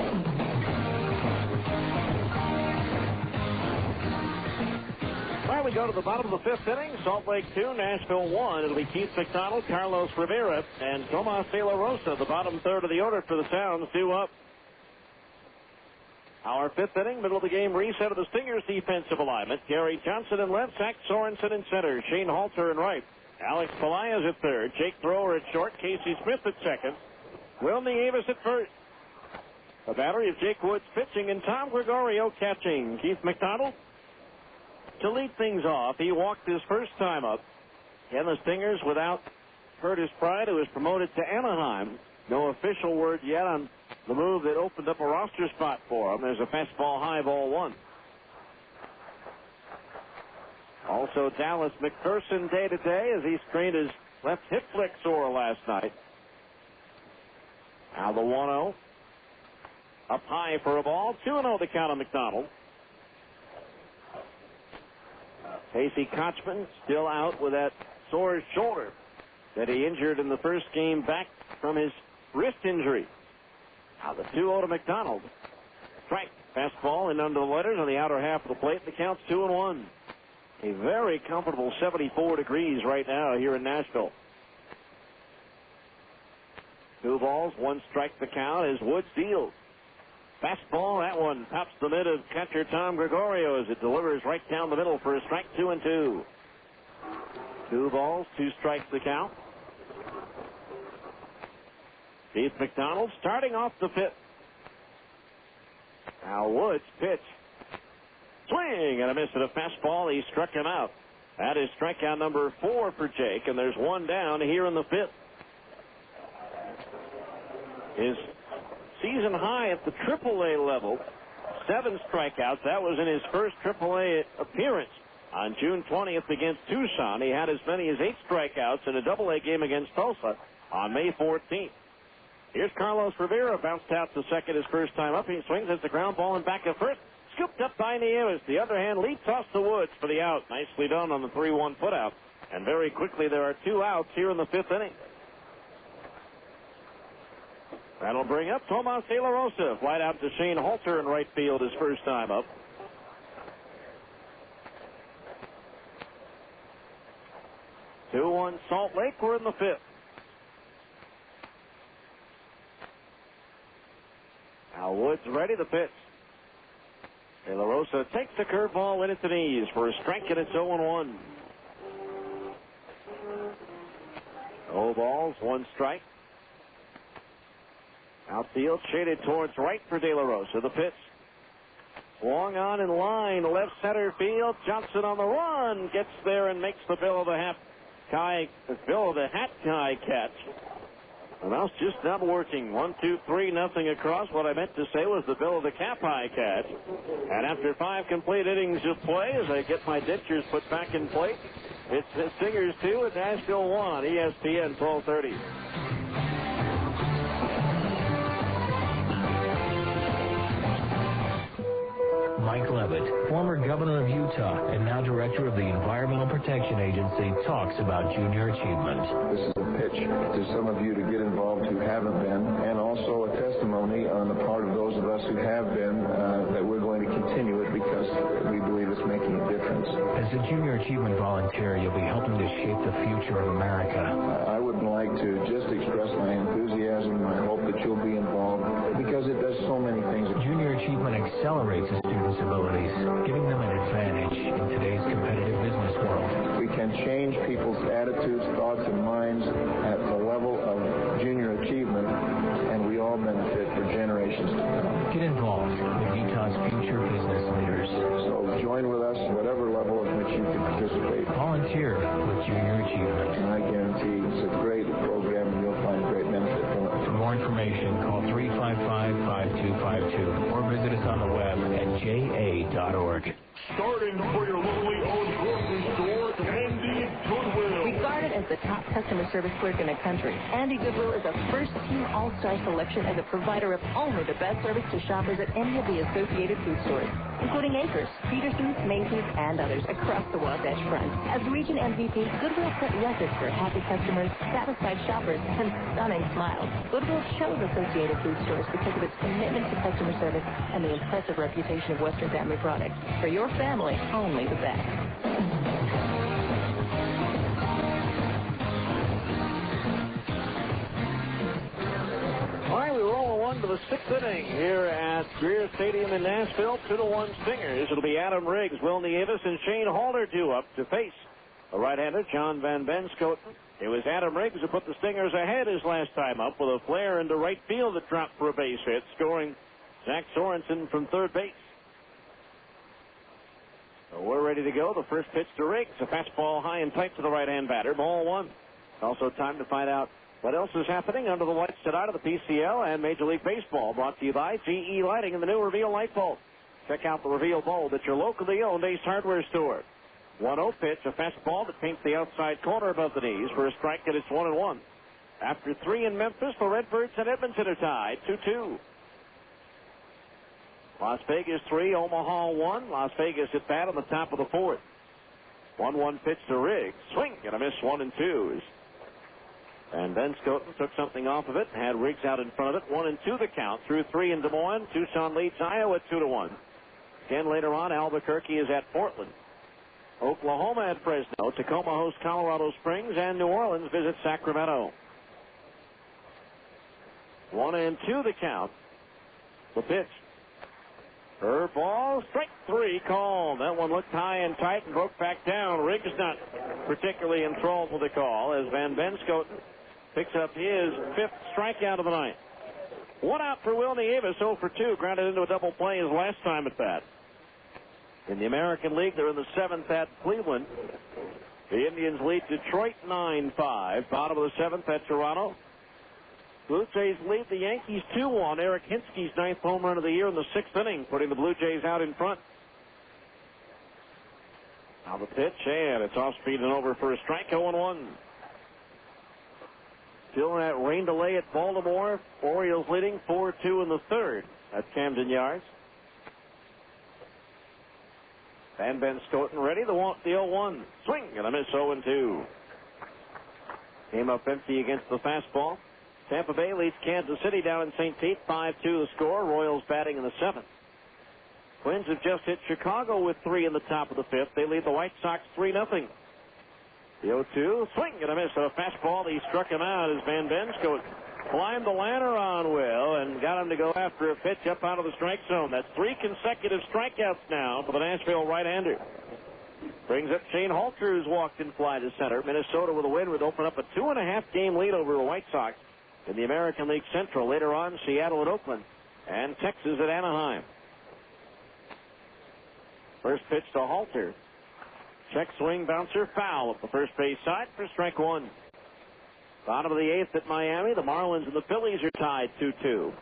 Well, we go to the bottom of the fifth inning. Salt Lake 2, Nashville 1. It'll be Keith McDonald, Carlos Rivera, and Tomas De La Rosa. The bottom third of the order for the Sounds, 2 up. Our fifth inning, middle of the game reset of the Stingers' defensive alignment. Gary Johnson in left, Zach Sorensen in center, Shane Halter in right. Alex Pelaez at third, Jake Thrower at short, Casey Smith at second, Wilmy Avis at first. A battery of Jake Woods pitching and Tom Gregorio catching. Keith McDonald to lead things off. He walked his first time up. And the Stingers without Curtis Pride, who was promoted to Anaheim. No official word yet on the move that opened up a roster spot for him. There's a fastball high, ball 1. Also, Dallas McPherson day to day as he strained his left hip flexor last night. Now the 1-0. Up high for a ball. 2-0 the count on McDonald. Casey Kochman still out with that sore shoulder that he injured in the first game back from his wrist injury. Now the 2-0 to McDonald. Strike. Fastball and under the letters on the outer half of the plate. The count's 2-1. A very comfortable 74 degrees right now here in Nashville. 2 balls, 1 strike the count as Woods deals. Fastball, that one tops the mid of catcher Tom Gregorio as it delivers right down the middle for a strike, 2-2. 2 balls, 2 strikes the count. Keith McDonald starting off the fifth. Now Woods pitch. Swing and a miss at a fastball. He struck him out. That is strikeout number 4 for Jake, and there's 1 down here in the fifth. His season high at the AAA level, 7 strikeouts. That was in his first AAA appearance on June 20th against Tucson. He had as many as 8 strikeouts in a AA game against Tulsa on May 14th. Here's Carlos Rivera, bounced out to second his first time up. He swings at the ground ball and back at first. Scooped up by Nieves. The other hand, lead toss to Woods for the out. Nicely done on the 3-1 putout. And very quickly, there are 2 outs here in the fifth inning. That'll bring up Tomas De La Rosa. Flight out to Shane Halter in right field his first time up. Two-1 Salt Lake. We're in the fifth. Now Woods ready to pitch. De La Rosa takes the curveball in at the knees for a strike, and it's 0-1. 0 balls, 1 strike. Outfield shaded towards right for De La Rosa. The pitch. Swung on in line, left center field. Johnson on the run. Gets there and makes the Bill of the Hat guy catch. The mouse just not working. 1, 2, 3, nothing across. What I meant to say was the Bill of the Cap high catch. And after 5 complete innings of play, as I get my dentures put back in place, it's the Stingers 2 at Nashville 1, ESPN 1230. Mike Levitt, former governor of Utah and now director of the Environmental Protection Agency, talks about junior achievement. This is a pitch to some of you to get involved who haven't been, and also a testimony on the part of those of us who have been that we're going to continue it because we believe it's making a difference. As a junior achievement volunteer, you'll be helping to shape the future of America. I would like to just express my enthusiasm and my hope that you'll be involved because it does so many things. Junior achievement accelerates a student's abilities, giving them an advantage in today's competitive business world. We can change people's attitudes, thoughts, and minds at the level of junior achievement, and we all benefit for generations to come. Get involved with Utah's future business leaders. So join with us, whatever level at which you can participate. Volunteer with Junior information, call 355-5252 or visit us on the web at ja.org. Starting for your locally owned grocery store, Andy Goodwill. Regarded as the top customer service clerk in the country, Andy Goodwill is a first-team all-star selection as a provider of only the best service to shoppers at any of the associated food stores, including Acres, Peterson's, Macy's, and others across the Wasatch Front. As region MVP, Goodwill set records for happy customers, satisfied shoppers, and stunning smiles. Goodwill chose Associated Food Stores because of its commitment to customer service and the impressive reputation of Western Family Products. For your family, only the best. All right, we roll along to the sixth inning here at Greer Stadium in Nashville. 2-1 Stingers. It'll be Adam Riggs, Will Nieves, and Shane Halter due up to face the right-hander, John Van Benskoten. It was Adam Riggs who put the Stingers ahead his last time up with a flare into right field that dropped for a base hit, scoring Zach Sorensen from third base. So we're ready to go. The first pitch to Riggs, a fastball high and tight to the right-hand batter. Ball one. Also time to find out what else is happening under the lights tonight of the PCL and Major League Baseball. Brought to you by GE Lighting and the new Reveal Light Bulb. Check out the Reveal Bulb at your locally owned Ace Hardware store. 1-0 pitch, a fastball that paints the outside corner above the knees for a strike, and it's 1-1. After 3 in Memphis, the Redbirds and Edmonton are tied 2-2. Las Vegas 3, Omaha 1. Las Vegas hit that on the top of the fourth. 1-1 pitch to Riggs. Swing and a miss, 1-2s. And Ben Scoten took something off of it, had Riggs out in front of it. 1-2 the count. Through 3 in Des Moines. Tucson leads Iowa 2-1. Again later on, Albuquerque is at Portland. Oklahoma at Fresno. Tacoma hosts Colorado Springs, and New Orleans visits Sacramento. 1-2 the count. The pitch. Curveball, strike 3 called. That one looked high and tight and broke back down. Riggs not particularly enthralled with the call as Van Benskoten picks up his 5th strikeout of the night. 1 out for Will Nieves, 0 for 2. Grounded into a double play his last time at bat. In the American League, they're in the 7th at Cleveland. The Indians lead Detroit 9-5. Bottom of the 7th at Toronto. Blue Jays lead the Yankees 2-1. Eric Hinske's 9th home run of the year in the 6th inning, putting the Blue Jays out in front. Now the pitch, and it's off speed and over for a strike, 0-1. Still in that rain delay at Baltimore. Orioles leading 4-2 in the 3rd at Camden Yards. Van Benskoten ready. The 0-1. Swing and a miss, 0-2. Came up empty against the fastball. Tampa Bay leads Kansas City down in St. Pete, 5-2 the score. Royals batting in the 7th. Twins have just hit Chicago with 3 in the top of the 5th. They lead the White Sox 3-0. The 0-2, swing and a miss. A fastball. He struck him out as Van Benskoten climbed the ladder on Will and got him to go after a pitch up out of the strike zone. That's 3 consecutive strikeouts now for the Nashville right-hander. Brings up Shane Halter, who's walked and fly to center. Minnesota with a win would open up a 2.5-game lead over the White Sox in the American League Central. Later on, Seattle at Oakland and Texas at Anaheim. First pitch to Halter. Check swing, bouncer, foul up the first base side for strike 1. Bottom of the 8th at Miami, the Marlins and the Phillies are tied 2-2.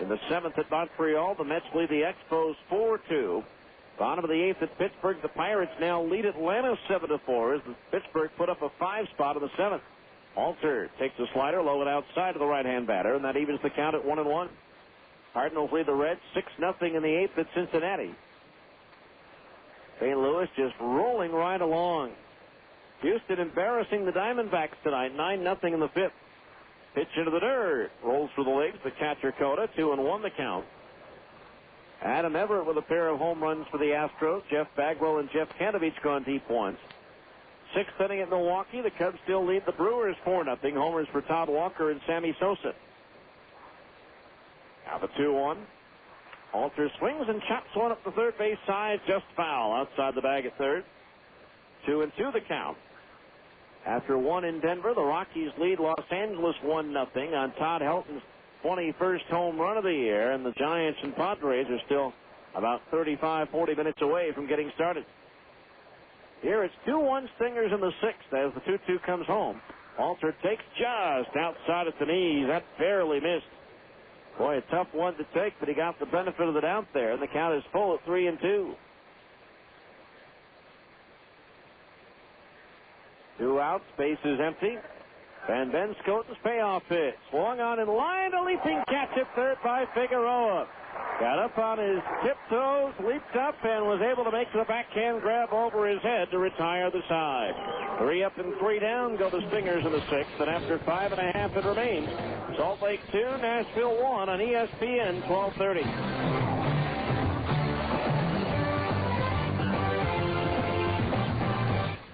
In the 7th at Montreal, the Mets lead the Expos 4-2. Bottom of the 8th at Pittsburgh, the Pirates now lead Atlanta 7-4 as Pittsburgh put up a 5 spot in the 7th. Halter takes a slider low and outside of the right-hand batter, and that evens the count at 1-1. Cardinals lead the Reds 6-0 in the 8th at Cincinnati. St. Louis just rolling right along. Houston embarrassing the Diamondbacks tonight, 9-0 in the 5th. Pitch into the dirt. Rolls for the legs. The catcher Cota, 2-1 the count. Adam Everett with a pair of home runs for the Astros. Jeff Bagwell and Jeff Kent have each gone deep once. 6th inning at Milwaukee. The Cubs still lead the Brewers 4-0. Homers for Todd Walker and Sammy Sosa. Now the 2-1. Halter swings and chops one up the third base side. Just foul outside the bag at third. 2-2 the count. After 1 in Denver, the Rockies lead Los Angeles 1-0 on Todd Helton's 21st home run of the year, and the Giants and Padres are still about 35-40 minutes away from getting started. Here it's 2-1 Stingers in the 6th as the 2-2 comes home. Halter takes just outside at the knees. That barely missed. Boy, a tough one to take, but he got the benefit of the doubt there. And the count is full at 3-2. 2 outs, base is empty. And Ben Scoton's payoff pitch. Swung on in line, a leaping catch at third by Figueroa. Got up on his tiptoes, leaped up, and was able to make the backhand grab over his head to retire the side. 3 up and 3 down go the Stingers in the 6th, and after 5.5 it remains. Salt Lake 2, Nashville 1 on ESPN 1230.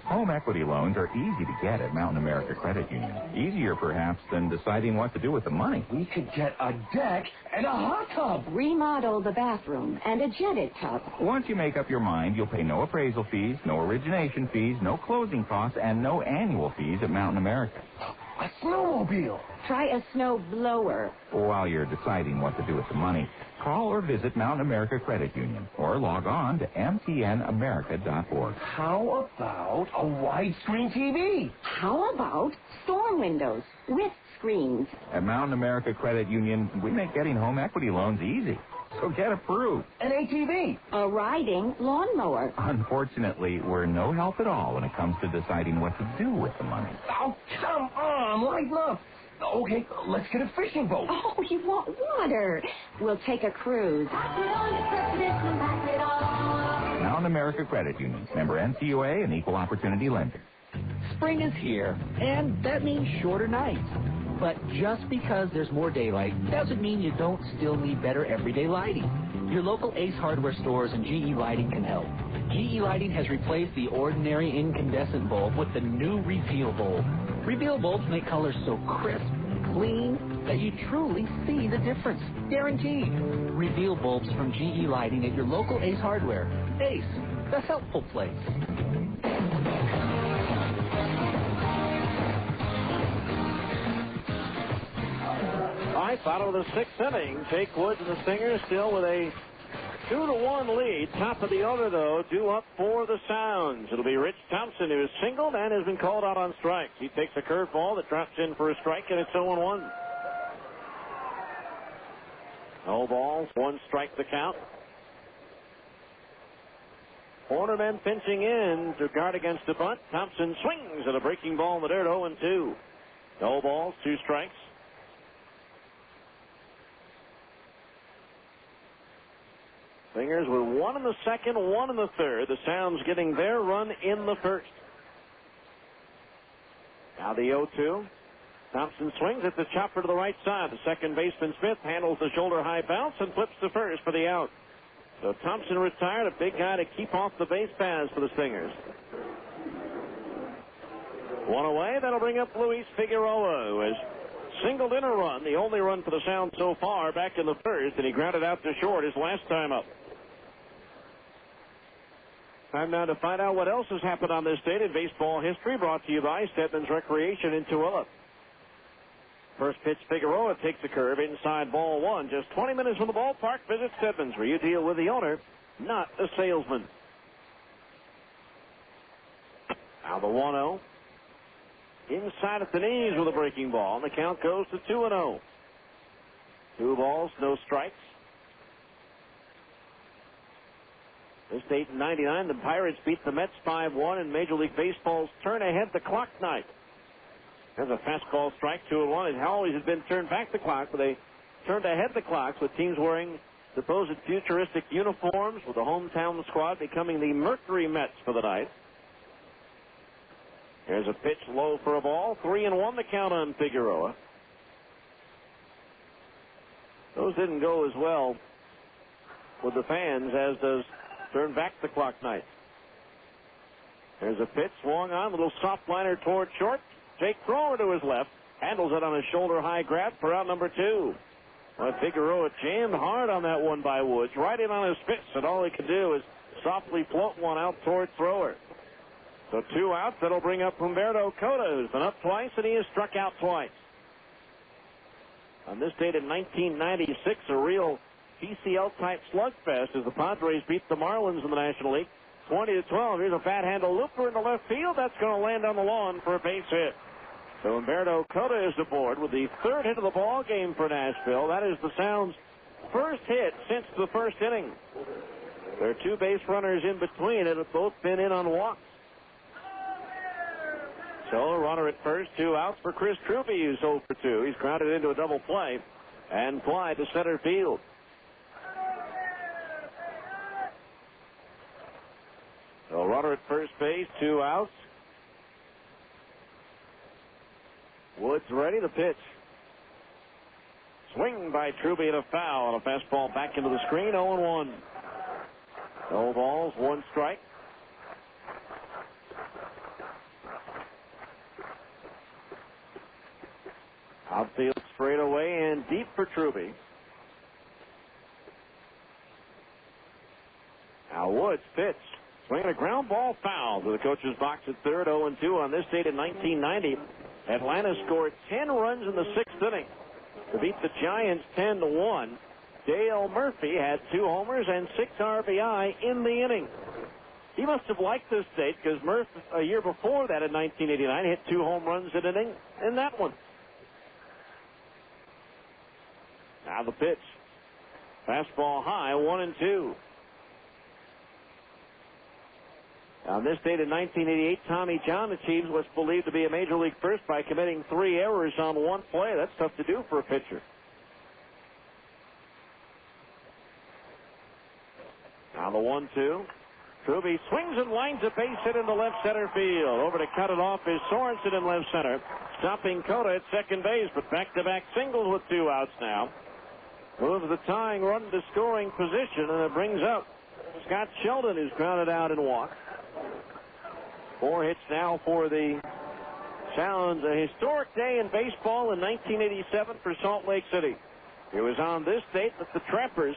Home equity loans are easy to get at Mountain America Credit Union. Easier, perhaps, than deciding what to do with the money. We could get a deck and a hot tub. Remodel the bathroom and a jetted tub. Once you make up your mind, you'll pay no appraisal fees, no origination fees, no closing costs, and no annual fees at Mountain America. A snowmobile. Try a snow blower. While you're deciding what to do with the money, call or visit Mountain America Credit Union or log on to mtnamerica.org. How about a widescreen TV? How about storm windows with screens? At Mountain America Credit Union, we make getting home equity loans easy. So get approved. An ATV. A riding lawnmower. Unfortunately, we're no help at all when it comes to deciding what to do with the money. Oh, come on, lighten up. Okay, let's get a fishing boat. Oh, you want water? We'll take a cruise. Mountain America Credit Union. Member NCUA and Equal Opportunity Lender. Spring is here, and that means shorter nights. But just because there's more daylight doesn't mean you don't still need better everyday lighting. Your local Ace Hardware stores and GE Lighting can help. GE Lighting has replaced the ordinary incandescent bulb with the new Reveal bulb. Reveal bulbs make colors so crisp, clean, that you truly see the difference. Guaranteed. Reveal bulbs from GE Lighting at your local Ace Hardware. Ace, the helpful place. Bottom of the 6th inning. Jake Woods and the Stingers still with a 2-1 lead. Top of the order, though, due up for the Sounds. It'll be Rich Thompson, who is singled and has been called out on strikes. He takes a curveball that drops in for a strike, and it's 0-1. No balls, 1 strike the count. Cornermen pinching in to guard against the bunt. Thompson swings at a breaking ball in the dirt, 0-2. No balls, 2 strikes. Stingers with 1 in the 2nd, 1 in the 3rd. The Sounds getting their run in the 1st. Now the 0-2. Thompson swings at the chopper to the right side. The second baseman Smith handles the shoulder high bounce and flips to first for the out. So Thompson retired, a big guy to keep off the base paths for the Stingers. 1 away. That'll bring up Luis Figueroa, who has singled in a run, the only run for the Sounds so far, back in the 1st, and he grounded out to short his last time up. Time now to find out what else has happened on this date in baseball history, brought to you by Stedman's Recreation in Tooele. First pitch, Figueroa takes a curve inside ball 1. Just 20 minutes from the ballpark. Visit Stedman's, where you deal with the owner, not the salesman. Now the 1-0. Inside at the knees with a breaking ball, and the count goes to 2-0. 2 balls, no strikes. This date in 99, the Pirates beat the Mets 5-1 in Major League Baseball's turn ahead the clock night. There's a fastball strike, 2-1. It always had been turned back the clock, but they turned ahead the clocks with teams wearing supposed futuristic uniforms, with the hometown squad becoming the Mercury Mets for the night. There's a pitch low for a ball. 3-1 the count on Figueroa. Those didn't go as well with the fans as does turn back the clock night. There's a pitch swung on, a little soft liner toward short. Jake Thrower to his left, handles it on a shoulder high grab for out number 2. Well, Figueroa jammed hard on that one by Woods, right in on his fist, and all he could do is softly float one out toward Thrower. So 2 outs. That'll bring up Humberto Cota, who's been up twice, and he has struck out twice. On this date in 1996, a real PCL-type slugfest as the Padres beat the Marlins in the National League 20-12. Here's a bat handle looper in the left field. That's going to land on the lawn for a base hit. So Humberto Cota is aboard with the third hit of the ball game for Nashville. That is the Sounds' first hit since the first inning. There are two base runners in between and have both been in on walks. So runner at first, 2 outs for Chris Truby, who's 0 for 2. He's grounded into a double play and fly to center field. So runner at first base, 2 outs. Woods ready to pitch. Swing by Truby at a foul, and a fastball back into the screen, 0-1. No balls, 1 strike. Outfield straight away and deep for Truby. Now Woods pitch. Swinging a ground ball foul to the coach's box at third, 0-2. On this date in 1990, Atlanta scored 10 runs in the 6th inning to beat the Giants 10-1. Dale Murphy had 2 homers and 6 RBI in the inning. He must have liked this date because Murphy, a year before that in 1989, hit 2 home runs in an inning in that one. Now the pitch. Fastball high, 1-2. On this date in 1988, Tommy John achieves what's believed to be a major league first by committing 3 errors on 1 play. That's tough to do for a pitcher. Now the 1-2. Truby swings and lines a base hit into left center field. Over to cut it off is Sorensen in left center. Stopping Cota at second base, but back-to-back singles with 2 outs now. Moves the tying run to scoring position, and it brings up Scott Sheldon, who's grounded out and walked. 4 hits now for the Sounds. A historic day in baseball in 1987 for Salt Lake City. It was on this date that the Trappers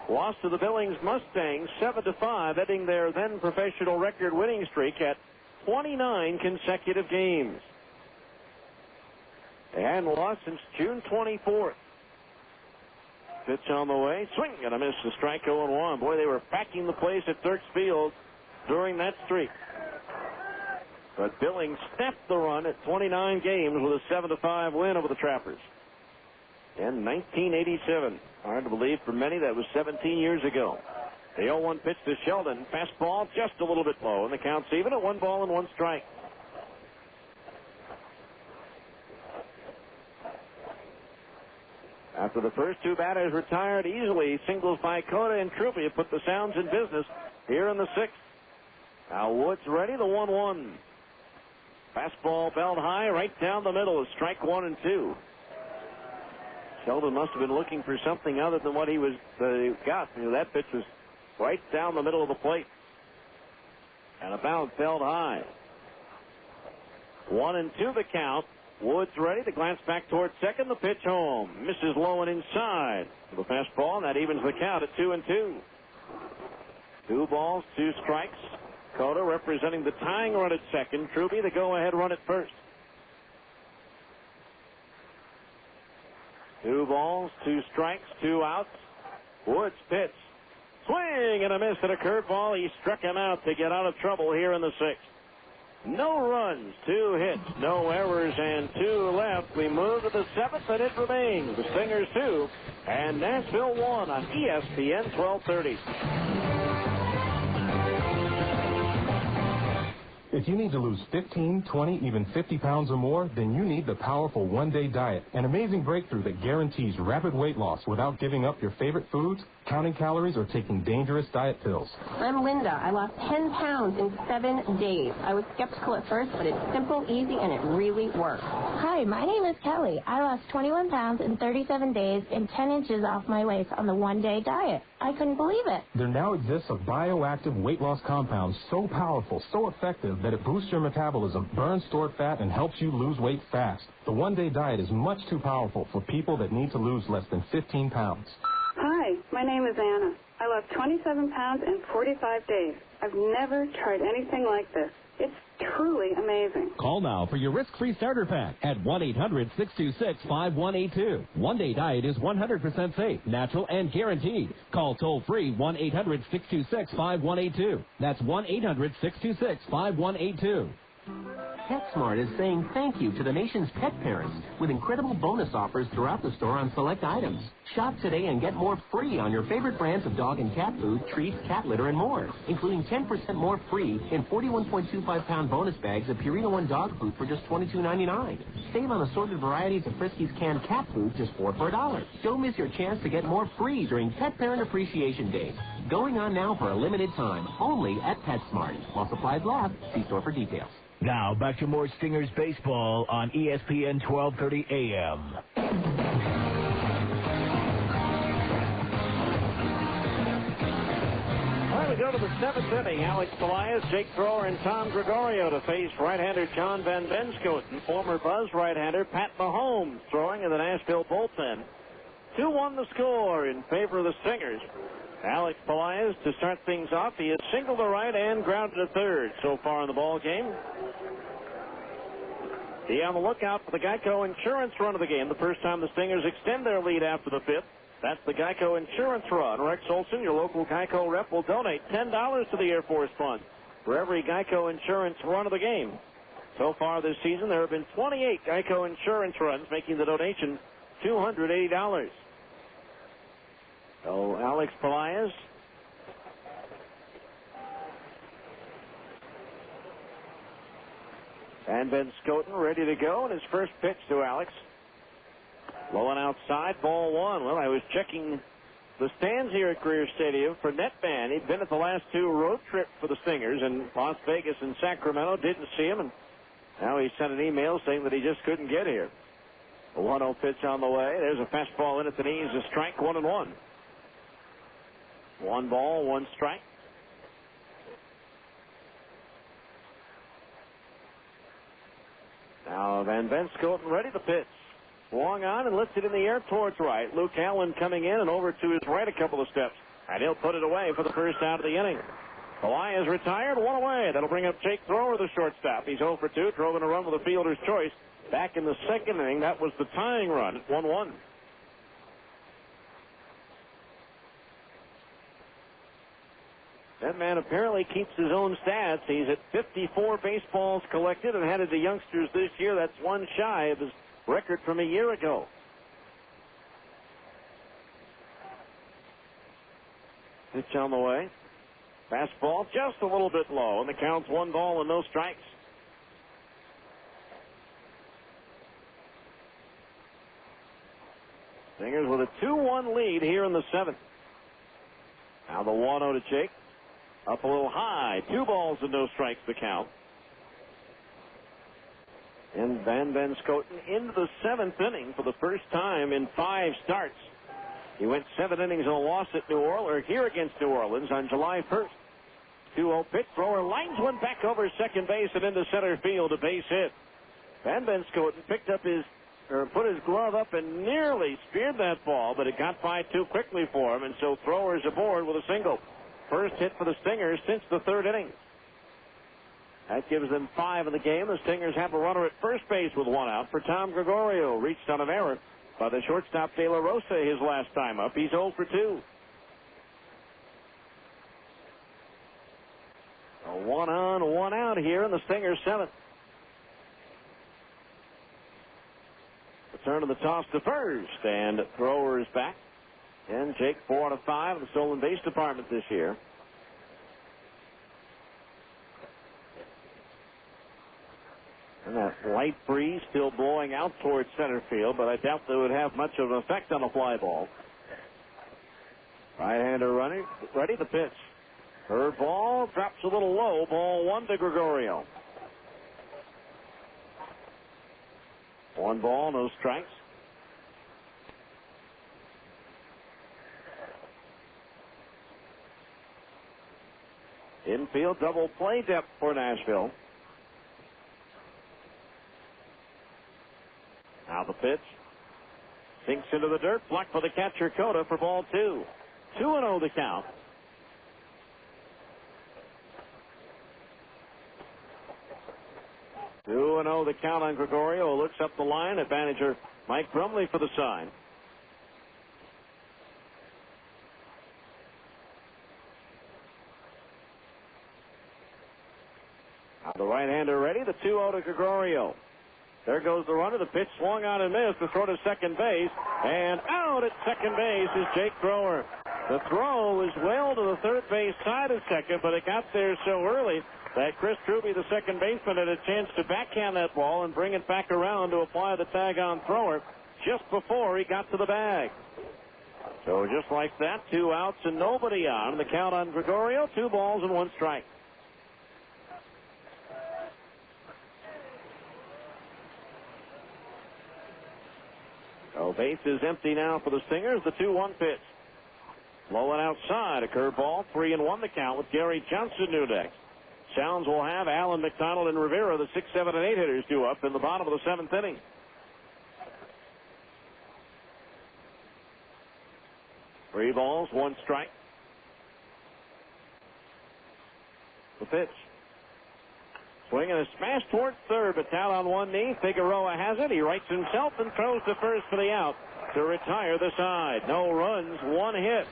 lost to the Billings Mustangs 7-5, ending their then professional record winning streak at 29 consecutive games. They hadn't lost since June 24th. Pitch on the way. Swing and a miss. A strike, 0-1. Boy, they were packing the place at Turks Field during that streak. But Billings snapped the run at 29 games with a 7-5 win over the Trappers. In 1987. Hard to believe for many that was 17 years ago. The 0-1 pitch to Sheldon. Fastball just a little bit low. And the count's even at 1 ball and 1 strike. After the first 2 batters retired easily, singles by Cota and Truby have put the Sounds in business here in the 6th. Now Woods ready, the 1-1. Fastball belt high, right down the middle is strike 1 and 2. Sheldon must have been looking for something other than what he was got. You know, that pitch was right down the middle of the plate. And a bounce belt high. 1-2 the count. Woods ready to glance back towards second. The pitch home. Misses low and inside. The fastball, and that evens the count at 2-2. 2 balls, 2 strikes. Cota representing the tying run at second. Truby the go-ahead run at first. 2 balls, 2 strikes, 2 outs. Woods pitch. Swing and a miss at a curveball. He struck him out to get out of trouble here in the 6th. No runs, 2 hits, no errors, and 2 left. We move to the 7th, and it remains the Stingers 2 and Nashville 1 on ESPN 1230. If you need to lose 15, 20, even 50 pounds or more, then you need the powerful one-day diet, an amazing breakthrough that guarantees rapid weight loss without giving up your favorite foods, counting calories, or taking dangerous diet pills. I'm Linda. I lost 10 pounds in 7 days. I was skeptical at first, but it's simple, easy, and it really works. Hi, my name is Kelly. I lost 21 pounds in 37 days and 10 inches off my waist on the one-day diet. I couldn't believe it. There now exists a bioactive weight loss compound so powerful, so effective, that it boosts your metabolism, burns stored fat, and helps you lose weight fast. The one-day diet is much too powerful for people that need to lose less than 15 pounds. Hi, my name is Anna. I lost 27 pounds in 45 days. I've never tried anything like this. It's truly amazing. Call now for your risk-free starter pack at 1-800-626-5182. One-day diet is 100% safe, natural, and guaranteed. Call toll-free 1-800-626-5182. That's 1-800-626-5182. PetSmart is saying thank you to the nation's pet parents with incredible bonus offers throughout the store on select items. Shop today and get more free on your favorite brands of dog and cat food, treats, cat litter, and more, including 10% more free in 41.25-pound bonus bags of Purina One dog food for just $22.99. Save on assorted varieties of Friskies canned cat food, just $4 for $1. Don't miss your chance to get more free during Pet Parent Appreciation Day. Going on now for a limited time, only at PetSmart. While supplies last, see store for details. Now, back to more Stingers baseball on ESPN 1230 AM. All right, we go to the seventh inning. Alex Elias, Jake Thrower, and Tom Gregorio to face right-hander John Van Benskoten, former Buzz right-hander Pat Mahomes throwing in the Nashville bullpen. 2-1 the score in favor of the Stingers. Alex Elias to start things off. He has singled to right and grounded to third so far in the ball game. Be on the lookout for the Geico Insurance run of the game. The first time the Stingers extend their lead after the fifth. That's the Geico Insurance run. Rex Olson, your local Geico rep, will donate $10 to the Air Force Fund for every Geico Insurance run of the game. So far this season, there have been 28 Geico Insurance runs, making the donation $280. So Alex Elias and Ben Scoten ready to go, and his first pitch to Alex. Low and outside, ball one. Well, I was checking the stands here at Greer Stadium for Netman. He'd been at the last two road trips for the Stingers in Las Vegas and Sacramento. Didn't see him, and now he sent an email saying that he just couldn't get here. A 1-0 pitch on the way. There's a fastball in at the knees. A strike, 1-1. 1 ball, 1 strike. Now Van Benskoten ready to pitch. Swung on and lifted in the air towards right. Luke Allen coming in and over to his right a couple of steps. And he'll put it away for the first out of the inning. Elias retired, 1 away. That'll bring up Jake Thrower, the shortstop. He's 0 for 2, drove in a run with a fielder's choice. Back in the second inning, that was the tying run at 1-1. That man apparently keeps his own stats. He's at 54 baseballs collected and headed to youngsters this year. That's one shy of his record from a year ago. Pitch on the way. Fastball just a little bit low, and the count's 1 ball and no strikes. Stingers with a 2-1 lead here in the 7th. Now the 1-0 to Jake. Up a little high. 2 balls and no strikes the count. And Van Benskoten into the 7th inning for the first time in 5 starts. He went 7 innings and a loss at New Orleans, or here against New Orleans on July 1st. 2-0 pitch. Thrower lines one back over second base and into center field, a base hit. Van Benskoten put his glove up and nearly speared that ball, but it got by too quickly for him, and so Thrower's aboard with a single. First hit for the Stingers since the 3rd inning. That gives them 5 in the game. The Stingers have a runner at first base with 1 out for Tom Gregorio, reached on an error by the shortstop De La Rosa his last time up. He's 0 for 2. A 1 on, 1 out here in the Stingers 7th. Return of the toss to first, and Thrower is back. And Jake 4 out of 5 in the stolen base department this year. And that light breeze still blowing out towards center field, but I doubt that would have much of an effect on a fly ball. Right-hander running, ready to pitch. Curve ball drops a little low. Ball 1 to Gregorio. 1 ball, no strikes. Infield double play depth for Nashville. Now the pitch. Sinks into the dirt. Blocked by the catcher Cota for ball 2. 2-0 the count. Two and 0 the count on Gregorio. Looks up the line at manager Mike Brumley for the sign. The right-hander ready, the 2-0 to Gregorio. There goes the runner. The pitch swung on and missed. The throw to second base. And out at second base is Jake Thrower. The throw was well to the third base side of second, but it got there so early that Chris Truby, the second baseman, had a chance to backhand that ball and bring it back around to apply the tag on Thrower just before he got to the bag. So just like that, 2 outs and nobody on. The count on Gregorio, 2 balls and 1 strike. So base is empty now for the Stingers. The 2-1 pitch. Low and outside. A curveball. 3-1 the count with Gary Johnson new next. Sounds will have Allen, McDonald, and Rivera, the 6, 7, and 8 hitters, due up in the bottom of the 7th inning. Three balls, 1 strike. The pitch. Swing and a smash towards third, but down on one knee. Figueroa has it. He rights himself and throws to first for the out to retire the side. No runs, 1 hit.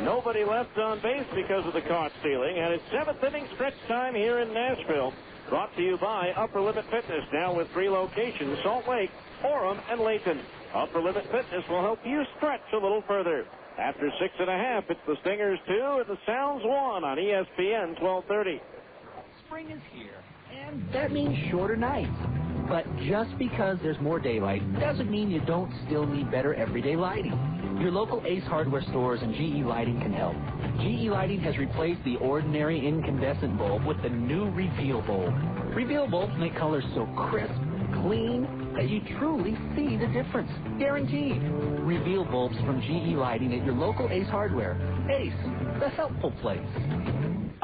Nobody left on base because of the caught stealing. And it's 7th inning stretch time here in Nashville. Brought to you by Upper Limit Fitness, now with 3 locations: Salt Lake, Orem, and Layton. Upper Limit Fitness will help you stretch a little further. After 6.5, it's the Stingers 2 and the Sounds 1 on ESPN 1230. Spring is here, and that means shorter nights. But just because there's more daylight doesn't mean you don't still need better everyday lighting. Your local Ace Hardware stores and GE Lighting can help. GE Lighting has replaced the ordinary incandescent bulb with the new Reveal bulb. Reveal bulbs make colors so crisp, clean, that you truly see the difference. Guaranteed. Reveal bulbs from GE Lighting at your local Ace Hardware. Ace, the helpful place.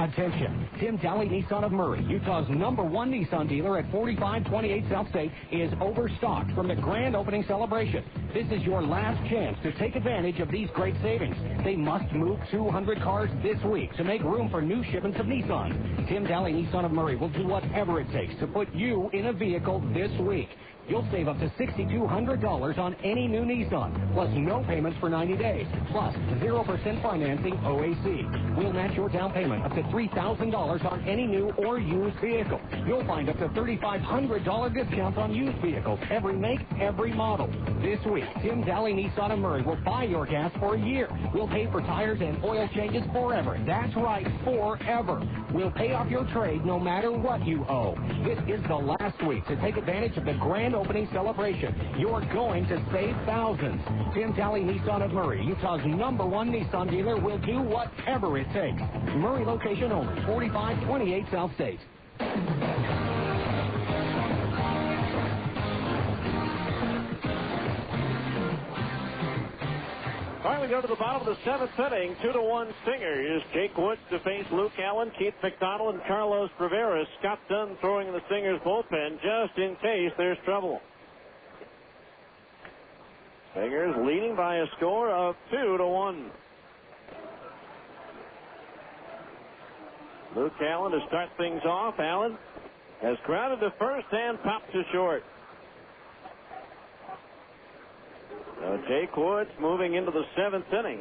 Attention, Tim Daly Nissan of Murray, Utah's #1 Nissan dealer at 4528 South State, is overstocked from the grand opening celebration. This is your last chance to take advantage of these great savings. They must move 200 cars this week to make room for new shipments of Nissan. Tim Daly Nissan of Murray will do whatever it takes to put you in a vehicle this week. You'll save up to $6,200 on any new Nissan, plus no payments for 90 days, plus 0% financing OAC. We'll match your down payment up to $3,000 on any new or used vehicle. You'll find up to $3,500 discounts on used vehicles, every make, every model. This week, Tim Daly Nissan of Murray will buy your gas for a year. We'll pay for tires and oil changes forever. That's right, forever. We'll pay off your trade no matter what you owe. This is the last week to take advantage of the grand opening celebration. You're going to save thousands. Tim Daly Nissan of Murray, Utah's #1 Nissan dealer, will do whatever it takes. Murray location only, 4528 South State. All right, we go to the bottom of the 7th inning. 2-1 Stingers. Jake Woods to face Luke Allen, Keith McDonald, and Carlos Rivera. Scott Dunn throwing in the Stingers bullpen just in case there's trouble. Stingers leading by a score of 2-1. Luke Allen to start things off. Allen has grounded to first and popped to short. Jake Woods moving into the 7th inning.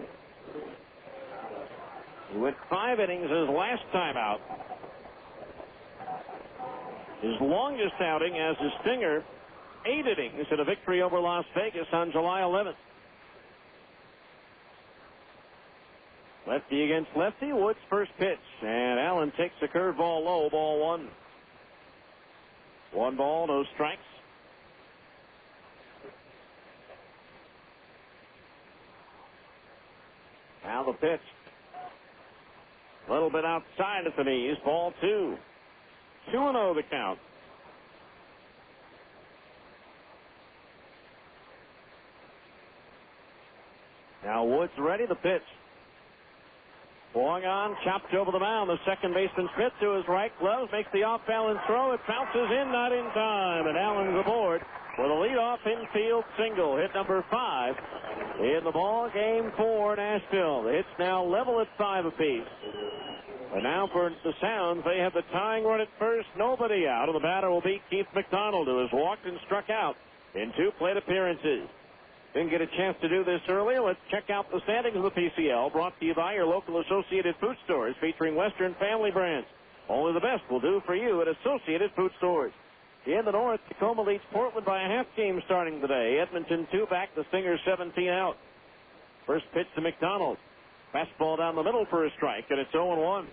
He went 5 innings his last time out. His longest outing as a Stinger, 8 innings in a victory over Las Vegas on July 11th. Lefty against lefty. Woods' first pitch, and Allen takes the curveball low, ball 1. 1 ball, no strikes. Now the pitch. A little bit outside at the knees. Ball 2. 2-0 the count. Now Woods ready. The pitch. Swung on, chopped over the mound. The second baseman Smith to his right. Gloves makes the off-balance throw. It bounces in, not in time. And Allen's aboard with a leadoff infield single. Hit number 5 in the ball game for Nashville. The hits now level at 5 apiece. And now for the Sounds, they have the tying run at first. Nobody out. And the batter will be Keith McDonald, who has walked and struck out in 2 plate appearances. Didn't get a chance to do this earlier. Let's check out the standings of the PCL, brought to you by your local Associated Food Stores, featuring Western family brands. Only the best will do for you at Associated Food Stores. In the north, Tacoma leads Portland by a half game starting today. Edmonton 2 back, the Stingers 17 out. First pitch to McDonald. Fastball down the middle for a strike, and it's 0-1.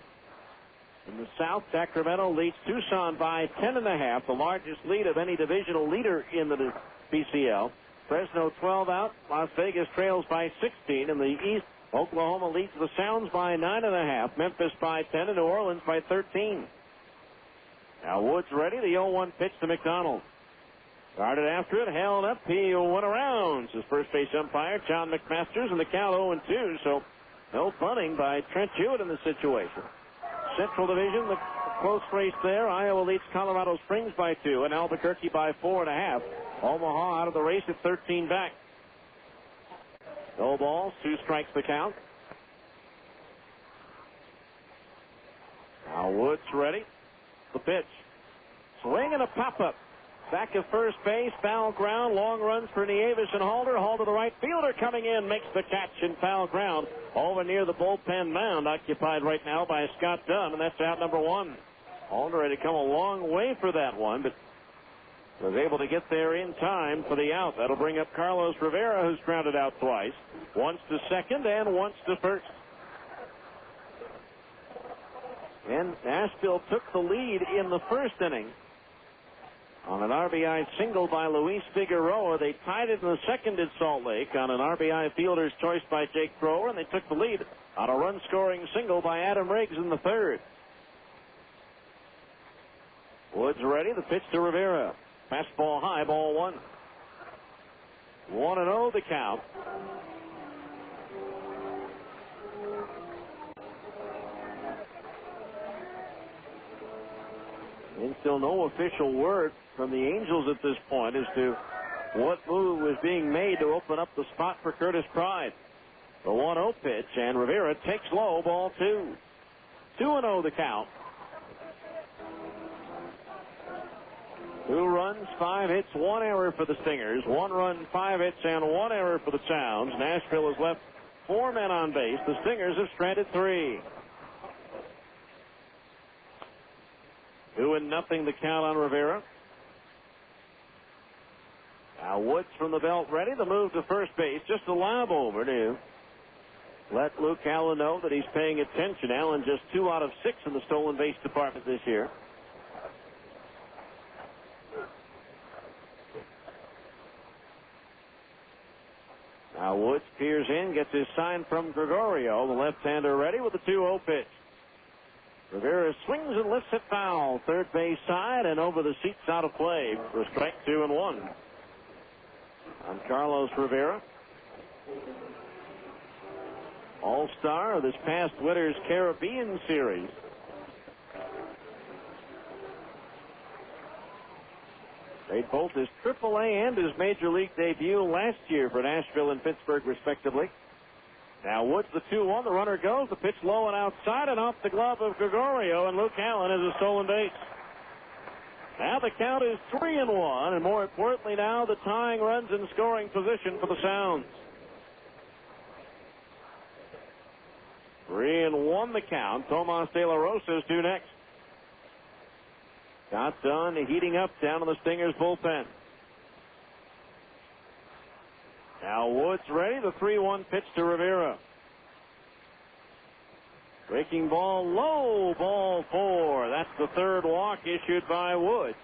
In the south, Sacramento leads Tucson by 10.5, the largest lead of any divisional leader in the BCL. Fresno 12 out. Las Vegas trails by 16. In the east, Oklahoma leads the Sounds by 9.5. Memphis by 10, and New Orleans by 13. Now Woods ready. The 0-1 pitch to McDonald. Started after it, held up. He went around. His first base umpire, John McMasters, and the count 0-2. So no punting by Trent Hewitt in the situation. Central Division, the close race there. Iowa leads Colorado Springs by 2, and Albuquerque by 4.5. Omaha out of the race at 13 back. No balls, 2 strikes the count. Now Woods ready. The pitch. Swing and a pop-up. Back at first base, foul ground, long runs for Nieves and Halder. Halder, the right fielder, coming in, makes the catch in foul ground over near the bullpen mound, occupied right now by Scott Dunn, and that's out number 1. Halder had to come a long way for that one, but was able to get there in time for the out. That'll bring up Carlos Rivera, who's grounded out twice, once to second and once to first. And Nashville took the lead in the first inning on an RBI single by Luis Figueroa. They tied it in the second in Salt Lake on an RBI fielder's choice by Jake Thrower, and they took the lead on a run-scoring single by Adam Riggs in the third. Woods ready. The pitch to Rivera. Fastball high, ball 1. 1-0 the count. And still no official word from the Angels at this point as to what move was being made to open up the spot for Curtis Pride. The 1-0 pitch, and Rivera takes low, ball 2. 2-0 the count. 2 runs, 5 hits, 1 error for the Stingers. 1 run, 5 hits, and 1 error for the Sounds. Nashville has left 4 men on base. The Stingers have stranded 3. 2-0 the count on Rivera. Now Woods from the belt ready. The move to first base. Just a lob over to let Luke Allen know that he's paying attention. Allen just 2 out of 6 in the stolen base department this year. Now Woods peers in, gets his sign from Gregorio. The left-hander ready with the 2-0 pitch. Rivera swings and lifts it foul. Third base side and over the seats, out of play for strike 2 and 1. On Carlos Rivera. All-star of this past winter's Caribbean Series. Made both his AAA and his Major League debut last year for Nashville and Pittsburgh, respectively. Now Woods, the 2-1. The runner goes. The pitch low and outside and off the glove of Gregorio, and Luke Allen is a stolen base. Now the count is 3-1, and more importantly now the tying runs in scoring position for the Sounds. 3-1 the count. Tomas De La Rosa is due next. Got done heating up down in the Stingers bullpen. Now Woods ready. The 3-1 pitch to Rivera. Breaking ball low, ball 4. That's the third walk issued by Woods.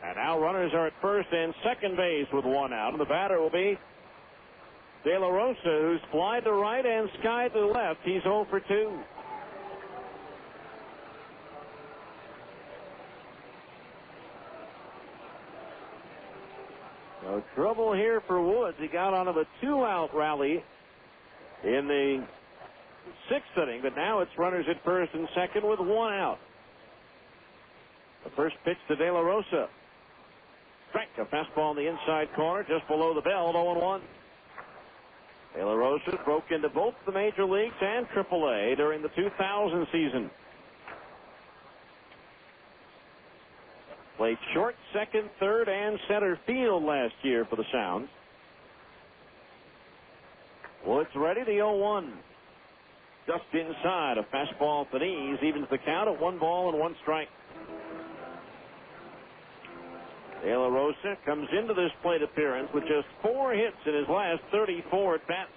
And now runners are at first and second base with 1 out. And the batter will be De La Rosa, who's flied to right and skied to left. He's 0 for 2. No trouble here for Woods. He got out of a 2-out rally in the 6th inning, but now it's runners at first and second with 1 out. The first pitch to De La Rosa. Strike, a fastball in the inside corner just below the belt, 0-1. De La Rosa broke into both the Major Leagues and AAA during the 2000 season. Played short, second, third, and center field last year for the Sounds. Woods ready, the 0-1. just inside. A fastball at the knees evens the count at 1 ball and 1 strike. De La Rosa comes into this plate appearance with just 4 hits in his last 34 at-bats.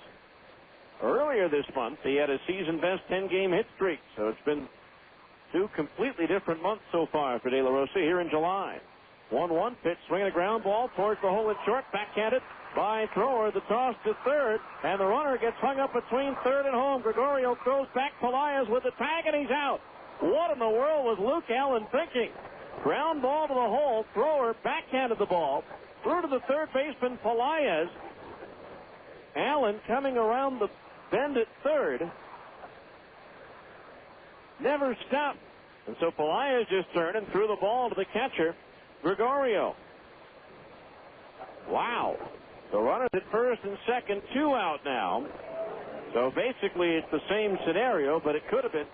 Earlier this month, he had a season-best 10-game hit streak, so it's been 2 completely different months so far for De La Rosa here in July. 1-1 pitch, swinging a ground ball towards the hole at short, backhanded by Thrower. The toss to third, and the runner gets hung up between third and home. Gregorio throws back. Pelaez with the tag, and he's out. What in the world was Luke Allen thinking? Ground ball to the hole. Thrower backhanded the ball through to the third baseman Pelaez. Allen coming around the bend at third never stopped, and so Pelaez just turned and threw the ball to the catcher Gregorio. Wow. The runners at first and second, 2 out now. So basically it's the same scenario, but it could have been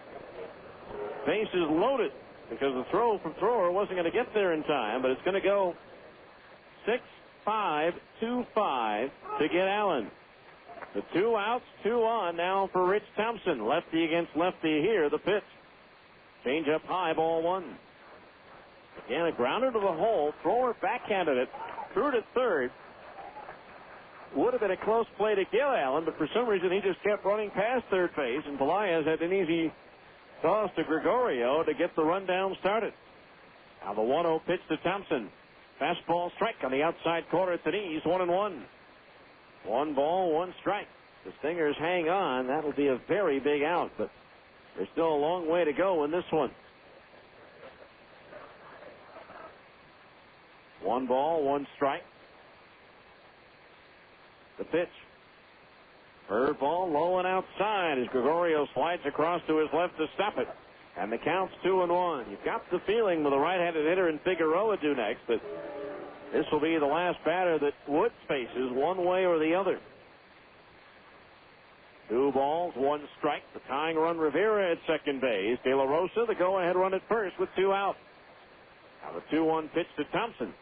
bases loaded because the throw from Thrower wasn't going to get there in time, but it's going to go 6-5-2-5 to get Allen. The 2 outs, 2 on now for Rich Thompson. Lefty against lefty here. The pitch. Change up high, ball 1. Again, a grounder to the hole. Thrower backhanded it. Threw to third. Would have been a close play to get Allen, but for some reason he just kept running past third base, and Pelaez had an easy toss to Gregorio to get the rundown started. Now the 1-0 pitch to Thompson. Fastball strike on the outside corner at the knees, 1-1. 1 ball, 1 strike. The Stingers hang on. That'll be a very big out, but there's still a long way to go in this one. 1 ball, 1 strike. The pitch. Curveball low and outside as Gregorio slides across to his left to stop it. And the count's 2-1. You've got the feeling with a right-handed hitter in Figueroa due next that this will be the last batter that Woods faces one way or the other. 2 balls, 1 strike. The tying run, Rivera at second base. De La Rosa, the go-ahead run at first with 2 out. Now the 2-1 pitch to Thompson.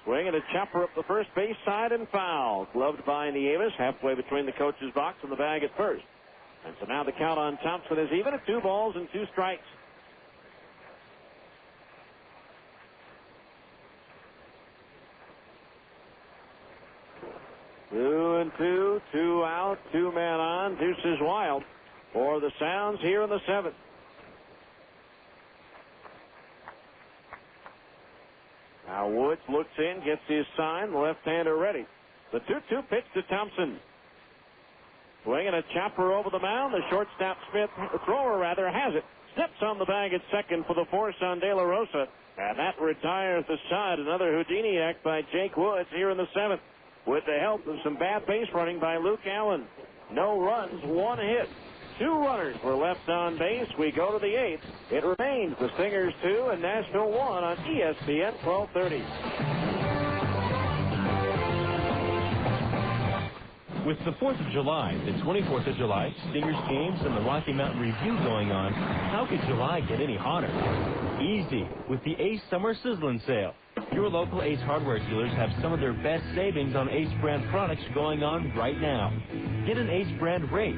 Swing and a chopper up the first base side and foul. Gloved by Nieves, halfway between the coach's box and the bag at first. And so now the count on Thompson is even at 2 balls and 2 strikes. Two and 2, 2 out, 2 men on. Deuces wild for the Sounds here in the 7th. Now Woods looks in, gets his sign, the left-hander ready. The 2-2 pitch to Thompson. Swinging a chopper over the mound. The shortstop Smith, the thrower rather, has it. Steps on the bag at second for the force on De La Rosa. And that retires the side. Another Houdini act by Jake Woods here in the 7th. With the help of some bad base running by Luke Allen. No runs, 1 hit. 2 runners were left on base. We go to the 8th. It remains the Stingers 2 and Nashville 1 on ESPN 1230. With the 4th of July, the 24th of July, Stingers games, and the Rocky Mountain Review going on, how could July get any hotter? Easy, with the Ace Summer Sizzlin' Sale. Your local Ace Hardware dealers have some of their best savings on Ace brand products going on right now. Get an Ace brand rake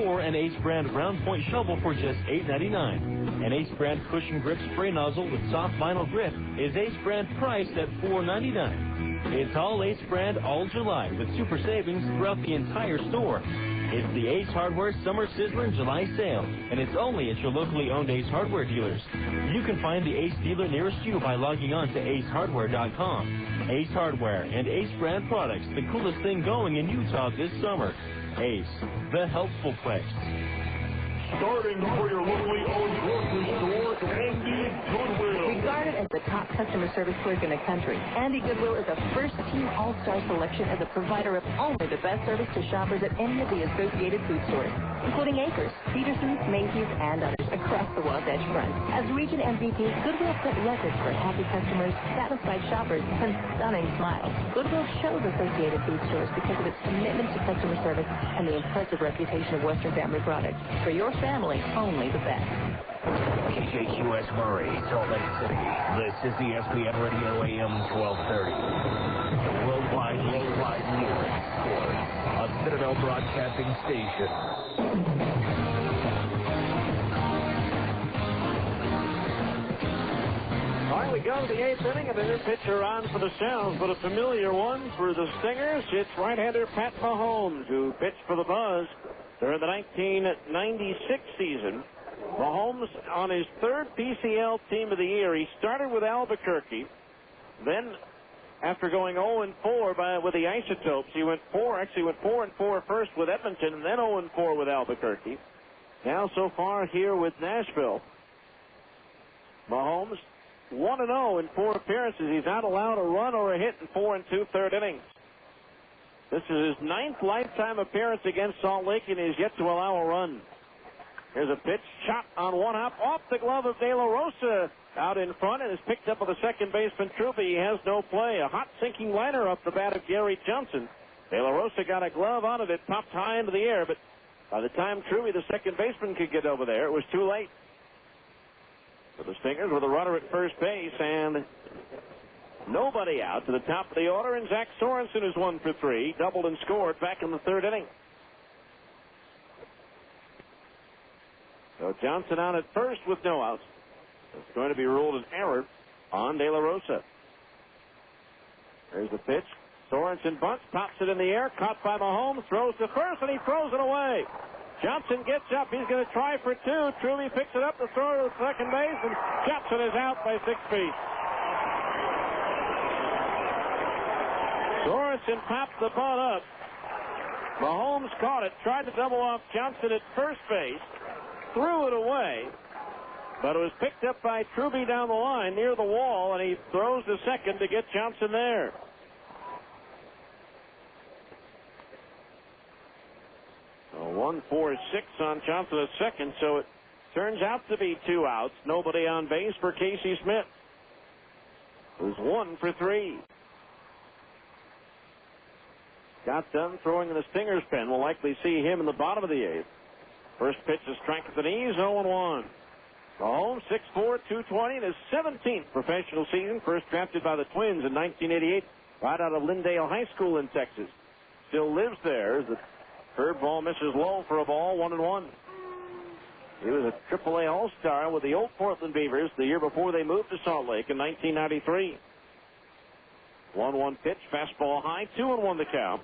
or an Ace brand round point shovel for just $8.99. An Ace brand cushion grip spray nozzle with soft vinyl grip is Ace brand priced at $4.99. It's all Ace brand all July with super savings throughout the entire store. It's the Ace Hardware Summer Sizzler July sale, and it's only at your locally owned Ace Hardware dealers. You can find the Ace dealer nearest you by logging on to acehardware.com. Ace Hardware and Ace brand products, the coolest thing going in Utah this summer. Ace, the helpful place. Starting for your locally owned grocery store, Andy Goodwill. Regarded as the top customer service clerk in the country, Andy Goodwill is a first-team all-star selection as a provider of only the best service to shoppers at any of the associated food stores, including Acres, Peterson's, Macy's, and others across the Wasatch Front. As region MVP, Goodwill set records for happy customers, satisfied shoppers, and stunning smiles. Goodwill chose associated food stores because of its commitment to customer service and the impressive reputation of Western Family Products. For your family, only the best. KJQS Murray, Salt Lake City. This is ESPN Radio AM 1230. The worldwide leader in sports. A Citadel Broadcasting Station. And we go to the eighth inning, and a new pitcher on for the Sounds, but a familiar one for the Stingers. It's right-hander Pat Mahomes, who pitched for the Buzz during the 1996 season. Mahomes on his third PCL Team of the Year. He started with Albuquerque. Then, after going 0-4 with the Isotopes, he went 4-4 first with Edmonton, and then 0-4 with Albuquerque. Now, so far here with Nashville, Mahomes 1-0 in 4 appearances. He's not allowed a run or a hit in 4 2/3 innings. This is his 9th lifetime appearance against Salt Lake, and he's yet to allow a run. Here's a pitch, shot on one hop off the glove of De La Rosa out in front, and is picked up by the second baseman Truby. He has no play. A hot sinking liner up the bat of Gary Johnson. De La Rosa got a glove on it. It popped high into the air, but by the time Truby, the second baseman, could get over there, it was too late. For the Stingers with a runner at first base and nobody out to the top of the order, and Zach Sorensen is 1 for 3, doubled and scored back in the 3rd inning. So Johnson out at first with no outs. It's going to be ruled an error on De La Rosa. There's the pitch. Sorensen bunts, pops it in the air, caught by Mahomes, throws to first, and he throws it away. Johnson gets up. He's going to try for 2. Truby picks it up to throw to second base, and Johnson is out by 6 feet. Sorensen popped the bunt up. Mahomes caught it, tried to double off Johnson at first base, threw it away, but it was picked up by Truby down the line near the wall, and he throws to second to get Johnson there. So 1-4-6 on Johnson at second, so it turns out to be 2 outs. Nobody on base for Casey Smith, who's 1 for 3. Got done throwing in the Stingers' pen. We'll likely see him in the bottom of the 8th. First pitch is strike at the knees, 0-1. Mahomes, 6'4", 220 in his 17th professional season. First drafted by the Twins in 1988, right out of Lindale High School in Texas. Still lives there. The curveball misses low for a ball, 1-1. He was a AAA All-Star with the old Portland Beavers the year before they moved to Salt Lake in 1993. 1-1 pitch, fastball high, 2-1 the count.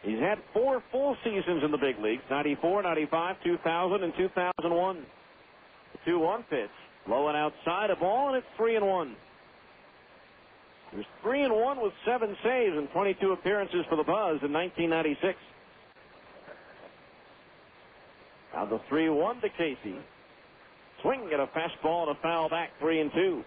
He's had 4 full seasons in the big leagues, 94, 95, 2000, and 2001. The 2-1 pitch, low and outside, a ball, and it's 3-1. He was 3-1 with 7 saves and 22 appearances for the Buzz in 1996. Now the 3-1 to Casey. Swing at a fastball and a foul back, 3-2.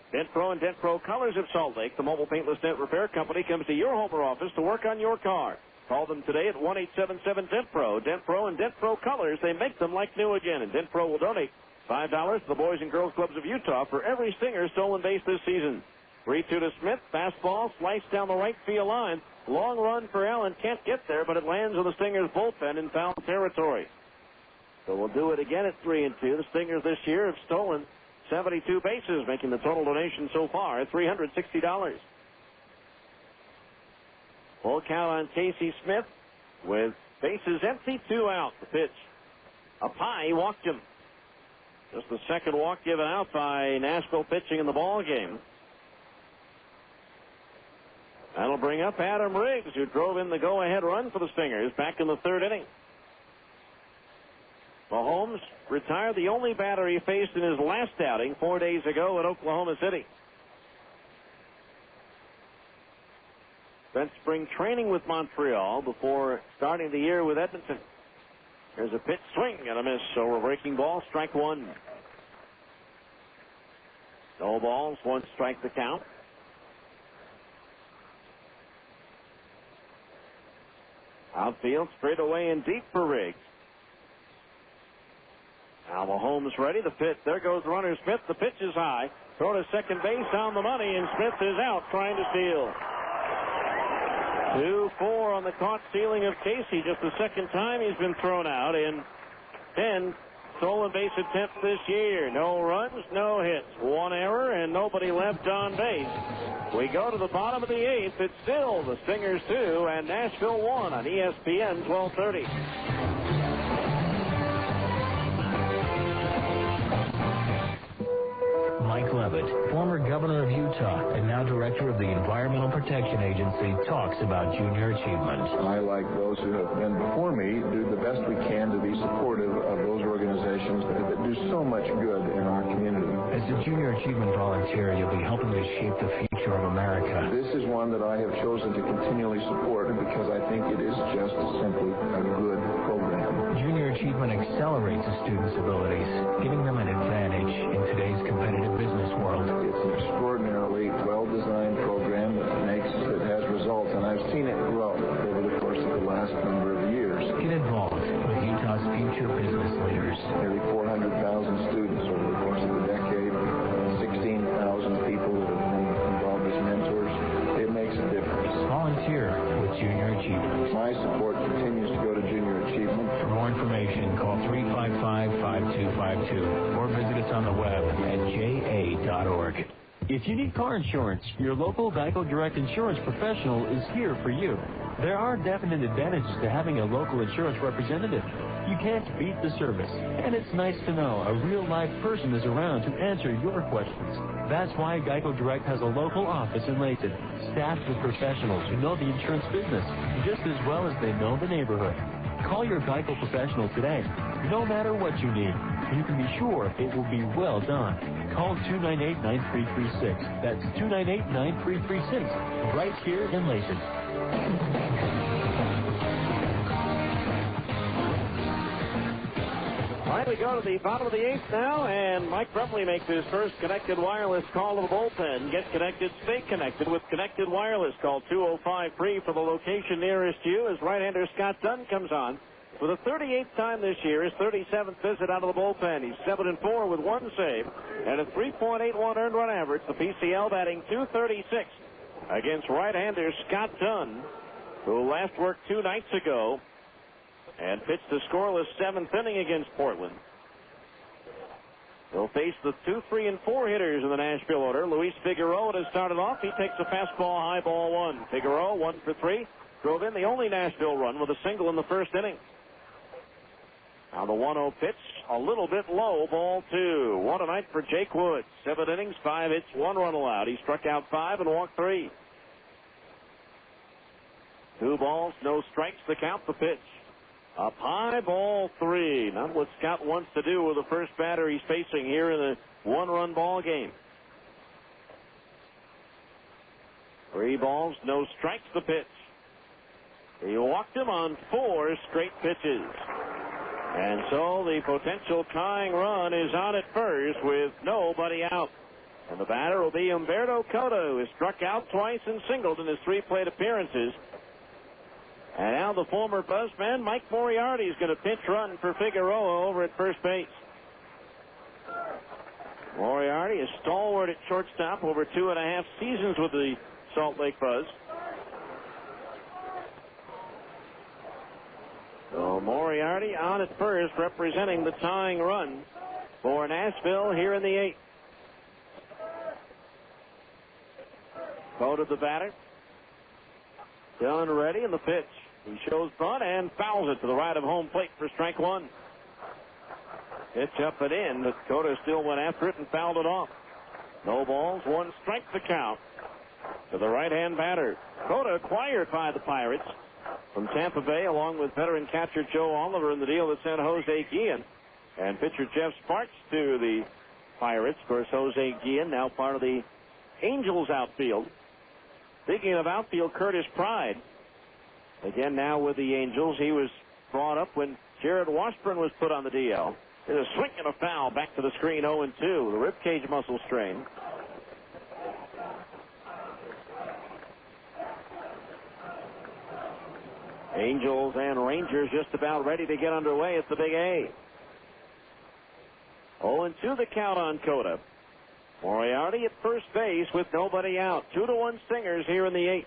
Dent-Pro and Dent-Pro Colors of Salt Lake, the mobile paintless dent repair company, comes to your home or office to work on your car. Call them today at 1-877-DENT-PRO. Dent-Pro and Dent-Pro Colors, they make them like new again. And Dent-Pro will donate $5 to the Boys and Girls Clubs of Utah for every Stinger stolen base this season. 3-2 to Smith, fastball, sliced down the right field line. Long run for Allen, can't get there, but it lands on the Stingers' bullpen in foul territory. So we'll do it again at 3-2. The Stingers this year have stolen 72 bases, making the total donation so far $360. Full count on Casey Smith with bases empty, 2 out. The pitch up high, he walked him. Just the second walk given out by Nashville pitching in the ball game. That'll bring up Adam Riggs, who drove in the go-ahead run for the Stingers back in the 3rd inning. Mahomes retired the only batter he faced in his last outing 4 days ago at Oklahoma City. Spent spring training with Montreal before starting the year with Edmonton. Here's a pitch, swing and a miss over a breaking ball, strike 1. No balls, 1 strike the count. Outfield, straight away and deep for Riggs. Now Mahomes ready. The pitch. There goes the runner Smith. The pitch is high. Throw to second base on the money, and Smith is out trying to steal. 2-4 on the caught stealing of Casey. Just the second time he's been thrown out in 10 stolen base attempts this year. No runs, no hits. 1 error, and nobody left on base. We go to the bottom of the 8th. It's still the Stingers 2 and Nashville 1 on ESPN 1230. Mike Love. Leavitt, former governor of Utah and now director of the Environmental Protection Agency, talks about junior achievement. I, like those who have been before me, do the best we can to be supportive of those organizations that do so much good in our community. As a junior achievement volunteer, you'll be helping to shape the future of America. This is one that I have chosen to continually support because I think it is just simply a good program. Junior achievement accelerates a student's abilities, giving them an advantage in today's competitive business world. It's an extraordinarily well-designed program that has results, and I've seen it grow over the course of the last number of years. Get involved with Utah's future business leaders. Nearly 400,000 students over the course of the decade, 16,000 people that have been involved as mentors. It makes a difference. Volunteer with Junior Achievement. My support continues to go to Junior Achievement. For more information, call 355-5252 or visit us on the web at ja.org. If you need car insurance, your local Geico Direct Insurance professional is here for you. There are definite advantages to having a local insurance representative. You can't beat the service, and it's nice to know a real live person is around to answer your questions. That's why Geico Direct has a local office in Layton, staffed with professionals who know the insurance business just as well as they know the neighborhood. Call your Geico professional today. No matter what you need, you can be sure it will be well done. Call 298-9336. That's 298-9336, right here in Layton. All right, we go to the bottom of the eighth now, and Mike Brumley makes his first connected wireless call to the bullpen. Get connected, stay connected with Connected Wireless. Call 205-FREE for the location nearest you as right-hander Scott Dunn comes on for the 38th time this year, his 37th visit out of the bullpen. He's 7-4 with one save and a 3.81 earned run average. The PCL batting .236 against right-hander Scott Dunn, who last worked 2 nights ago and pitched a scoreless 7th inning against Portland. He'll face the 2, 3, and 4 hitters in the Nashville order. Luis Figueroa has started off. He takes a fastball, high ball 1. Figueroa 1 for 3. Drove in the only Nashville run with a single in the first inning. Now the 1-0 pitch, a little bit low, ball 2. One tonight for Jake Woods. 7 innings, 5 hits, 1 run allowed. He struck out 5 and walked 3. 2 balls, no strikes, the count, the pitch. Up high, ball 3. Not what Scott wants to do with the first batter he's facing here in the 1-run ball game. 3 balls, no strikes, the pitch. He walked him on 4 straight pitches. And so the potential tying run is on at first with nobody out. And the batter will be Humberto Cota, who has struck out twice and singled in his 3 plate appearances. And now the former buzzman, Mike Moriarty, is going to pinch run for Figueroa over at first base. Moriarty is stalwart at shortstop over 2.5 seasons with the Salt Lake Buzz. So Moriarty on at first, representing the tying run for Nashville here in the 8th. Go to the batter. Done ready in the pitch. He shows bunt and fouls it to the right of home plate for strike 1. Pitch up and in, but Cota still went after it and fouled it off. No balls, 1 strike the count to the right-hand batter. Cota acquired by the Pirates from Tampa Bay, along with veteran catcher Joe Oliver in the deal that sent Jose Guillen and pitcher Jeff Sparks to the Pirates. Of course, Jose Guillen now part of the Angels outfield. Speaking of outfield, Curtis Pride, again now with the Angels. He was brought up when Jared Washburn was put on the DL. There's a swing and a foul back to the screen, 0-2. The ribcage muscle strain. Angels and Rangers just about ready to get underway at the Big A. 0-2 the count on Cota. Moriarty at first base with nobody out. 2-1 Stingers here in the 8th.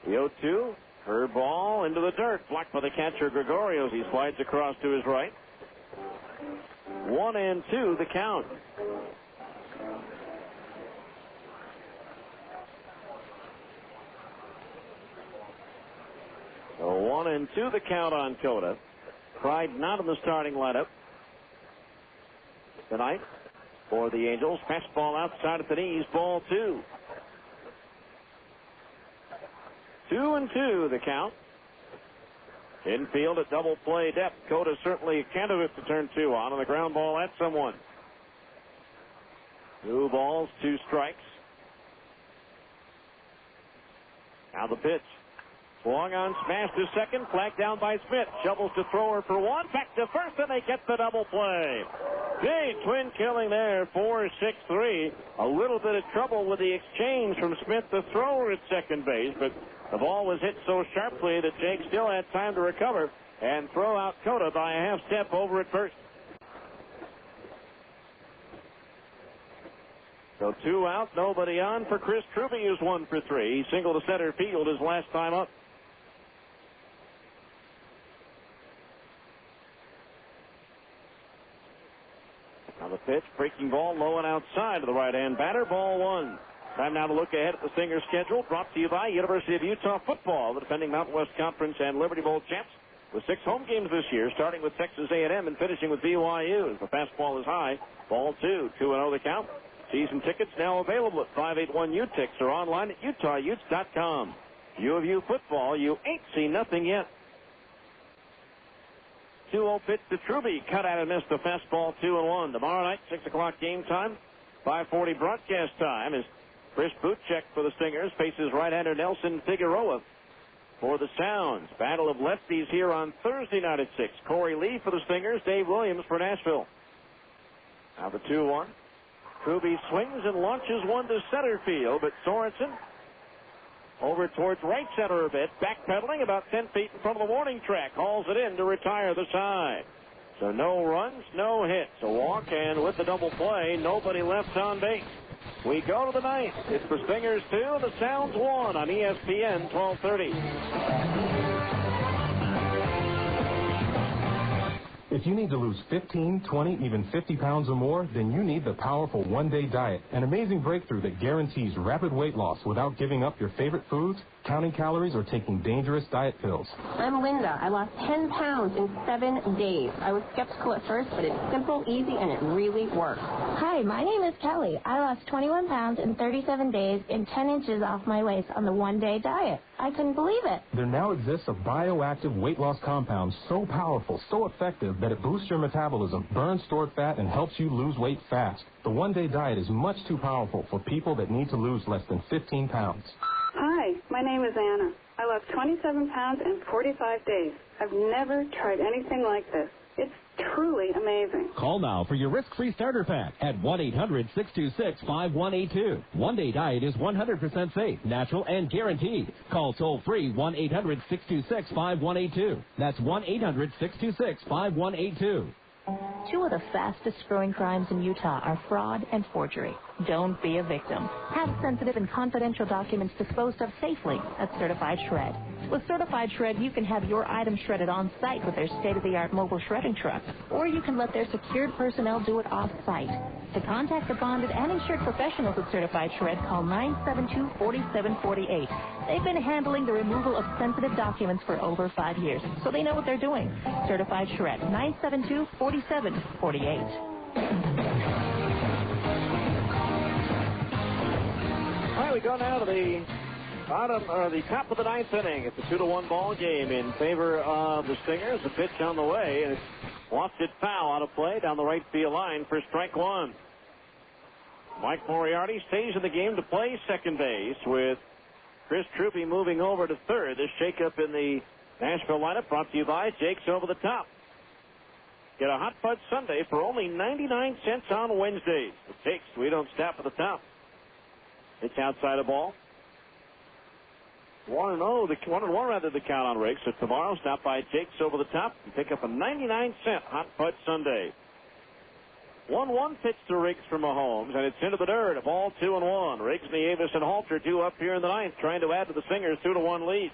The 0-2, curve ball into the dirt, blocked by the catcher Gregorios. He slides across to his right. 1-2 the count. So 1-2 the count on Cota. Pride not in the starting lineup. tonight for the Angels. Fastball outside at the knees, ball 2. 2-2 the count. Infield at double play depth. Coda certainly a candidate to turn 2 on the ground ball at someone. 2 balls, 2 strikes. Now the pitch. Swung on, smashed to second, flagged down by Smith. Shovels to thrower for 1, back to first, and they get the double play. Big twin killing there, 4-6-3. A little bit of trouble with the exchange from Smith, the thrower at second base, but the ball was hit so sharply that Jake still had time to recover and throw out Coda by a half step over at first. So 2 out, nobody on for Chris Truby, who's 1 for 3. He singled to center field his last time up. Now the pitch, breaking ball, low and outside to the right-hand batter, ball 1. Time now to look ahead at the Stingers' schedule, brought to you by University of Utah Football, the defending Mountain West Conference and Liberty Bowl champs, with 6 home games this year, starting with Texas A&M and finishing with BYU. The fastball is high, ball 2, 2-0 the count. Season tickets now available at 581-UTICS or online at UtahUtes.com. U of U football, you ain't seen nothing yet. 2-0 pitch to Truby, cut out and missed the fastball, 2-1. Tomorrow night, 6 o'clock game time, 5:40 broadcast time is Chris Butchek for the Stingers faces right-hander Nelson Figueroa for the Sounds. Battle of lefties here on Thursday night at 6. Corey Lee for the Stingers, Dave Williams for Nashville. Now the 2-1. Truby swings and launches one to center field, but Sorensen over towards right center a bit, backpedaling about 10 feet in front of the warning track, hauls it in to retire the side. So no runs, no hits, a walk, and with the double play, nobody left on base. We go to the 9th. It's the Stingers 2, the Sounds 1 on ESPN 1230. If you need to lose 15, 20, even 50 pounds or more, then you need the powerful one-day diet, an amazing breakthrough that guarantees rapid weight loss without giving up your favorite foods, counting calories, or taking dangerous diet pills. I'm Linda. I lost 10 pounds in 7 days. I was skeptical at first, but it's simple, easy, and it really works. Hi, my name is Kelly. I lost 21 pounds in 37 days and 10 inches off my waist on the one-day diet. I couldn't believe it. There now exists a bioactive weight loss compound so powerful, so effective, that it boosts your metabolism, burns stored fat, and helps you lose weight fast. The one-day diet is much too powerful for people that need to lose less than 15 pounds. Hi, my name is Anna. I lost 27 pounds in 45 days. I've never tried anything like this. It's truly amazing. Call now for your risk-free starter pack at 1-800-626-5182. One-day diet is 100% safe, natural, and guaranteed. Call toll-free 1-800-626-5182. That's 1-800-626-5182. 2 of the fastest growing crimes in Utah are fraud and forgery. Don't be a victim. Have sensitive and confidential documents disposed of safely at Certified Shred. With Certified Shred, you can have your items shredded on site with their state-of-the-art mobile shredding truck, or you can let their secured personnel do it off-site. To contact the bonded and insured professionals at Certified Shred, call 972-4748. They've been handling the removal of sensitive documents for over 5 years, so they know what they're doing. Certified Shred, 972-4748. All right, we go now to the top of the 9th inning. It's a 2-1 ball game in favor of the Stingers. The pitch on the way, and it's wafted foul out of play down the right field line for strike 1. Mike Moriarty stays in the game to play second base with Chris Truby moving over to third. This shakeup in the Nashville lineup brought to you by Jake's Over the Top. Get a hot fudge sundae for only 99 cents on Wednesdays. With Jake's, we don't stop at the top. It's outside the ball. 1-0, the 1-1 rather the count on Riggs. So tomorrow, stop by Jake's Over the Top and pick up a 99-cent hot fudge sundae. 1-1 pitch to Riggs for Mahomes, and it's into the dirt. A ball 2-1. Riggs, Nieves, and Halter due up here in the 9th, trying to add to the Stingers' 2-1 lead.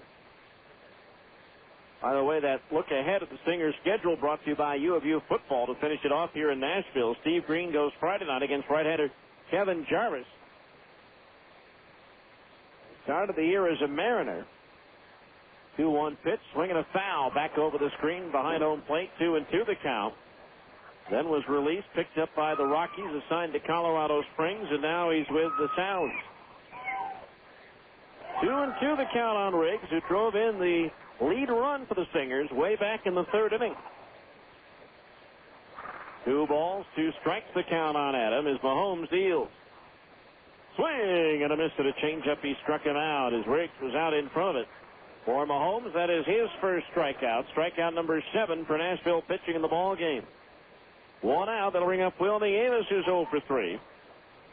By the way, that look ahead at the Stingers' schedule brought to you by U of U football to finish it off here in Nashville. Steve Green goes Friday night against right-hander Kevin Jarvis. Started the year as a Mariner. 2-1 pitch, swinging a foul back over the screen behind home plate. 2-2 the count. then was released, picked up by the Rockies, assigned to Colorado Springs, and now he's with the Sounds. 2-2 the count on Riggs, who drove in the lead run for the Stingers way back in the third inning. 2 balls, 2 strikes the count on Adam as Mahomes deals. Swing and a miss at a changeup. He struck him out as Riggs was out in front of it. For Mahomes, that is his first strikeout. Strikeout number 7 for Nashville pitching in the ball game. 1 out. That'll bring up Willie Avis, who's 0 for 3.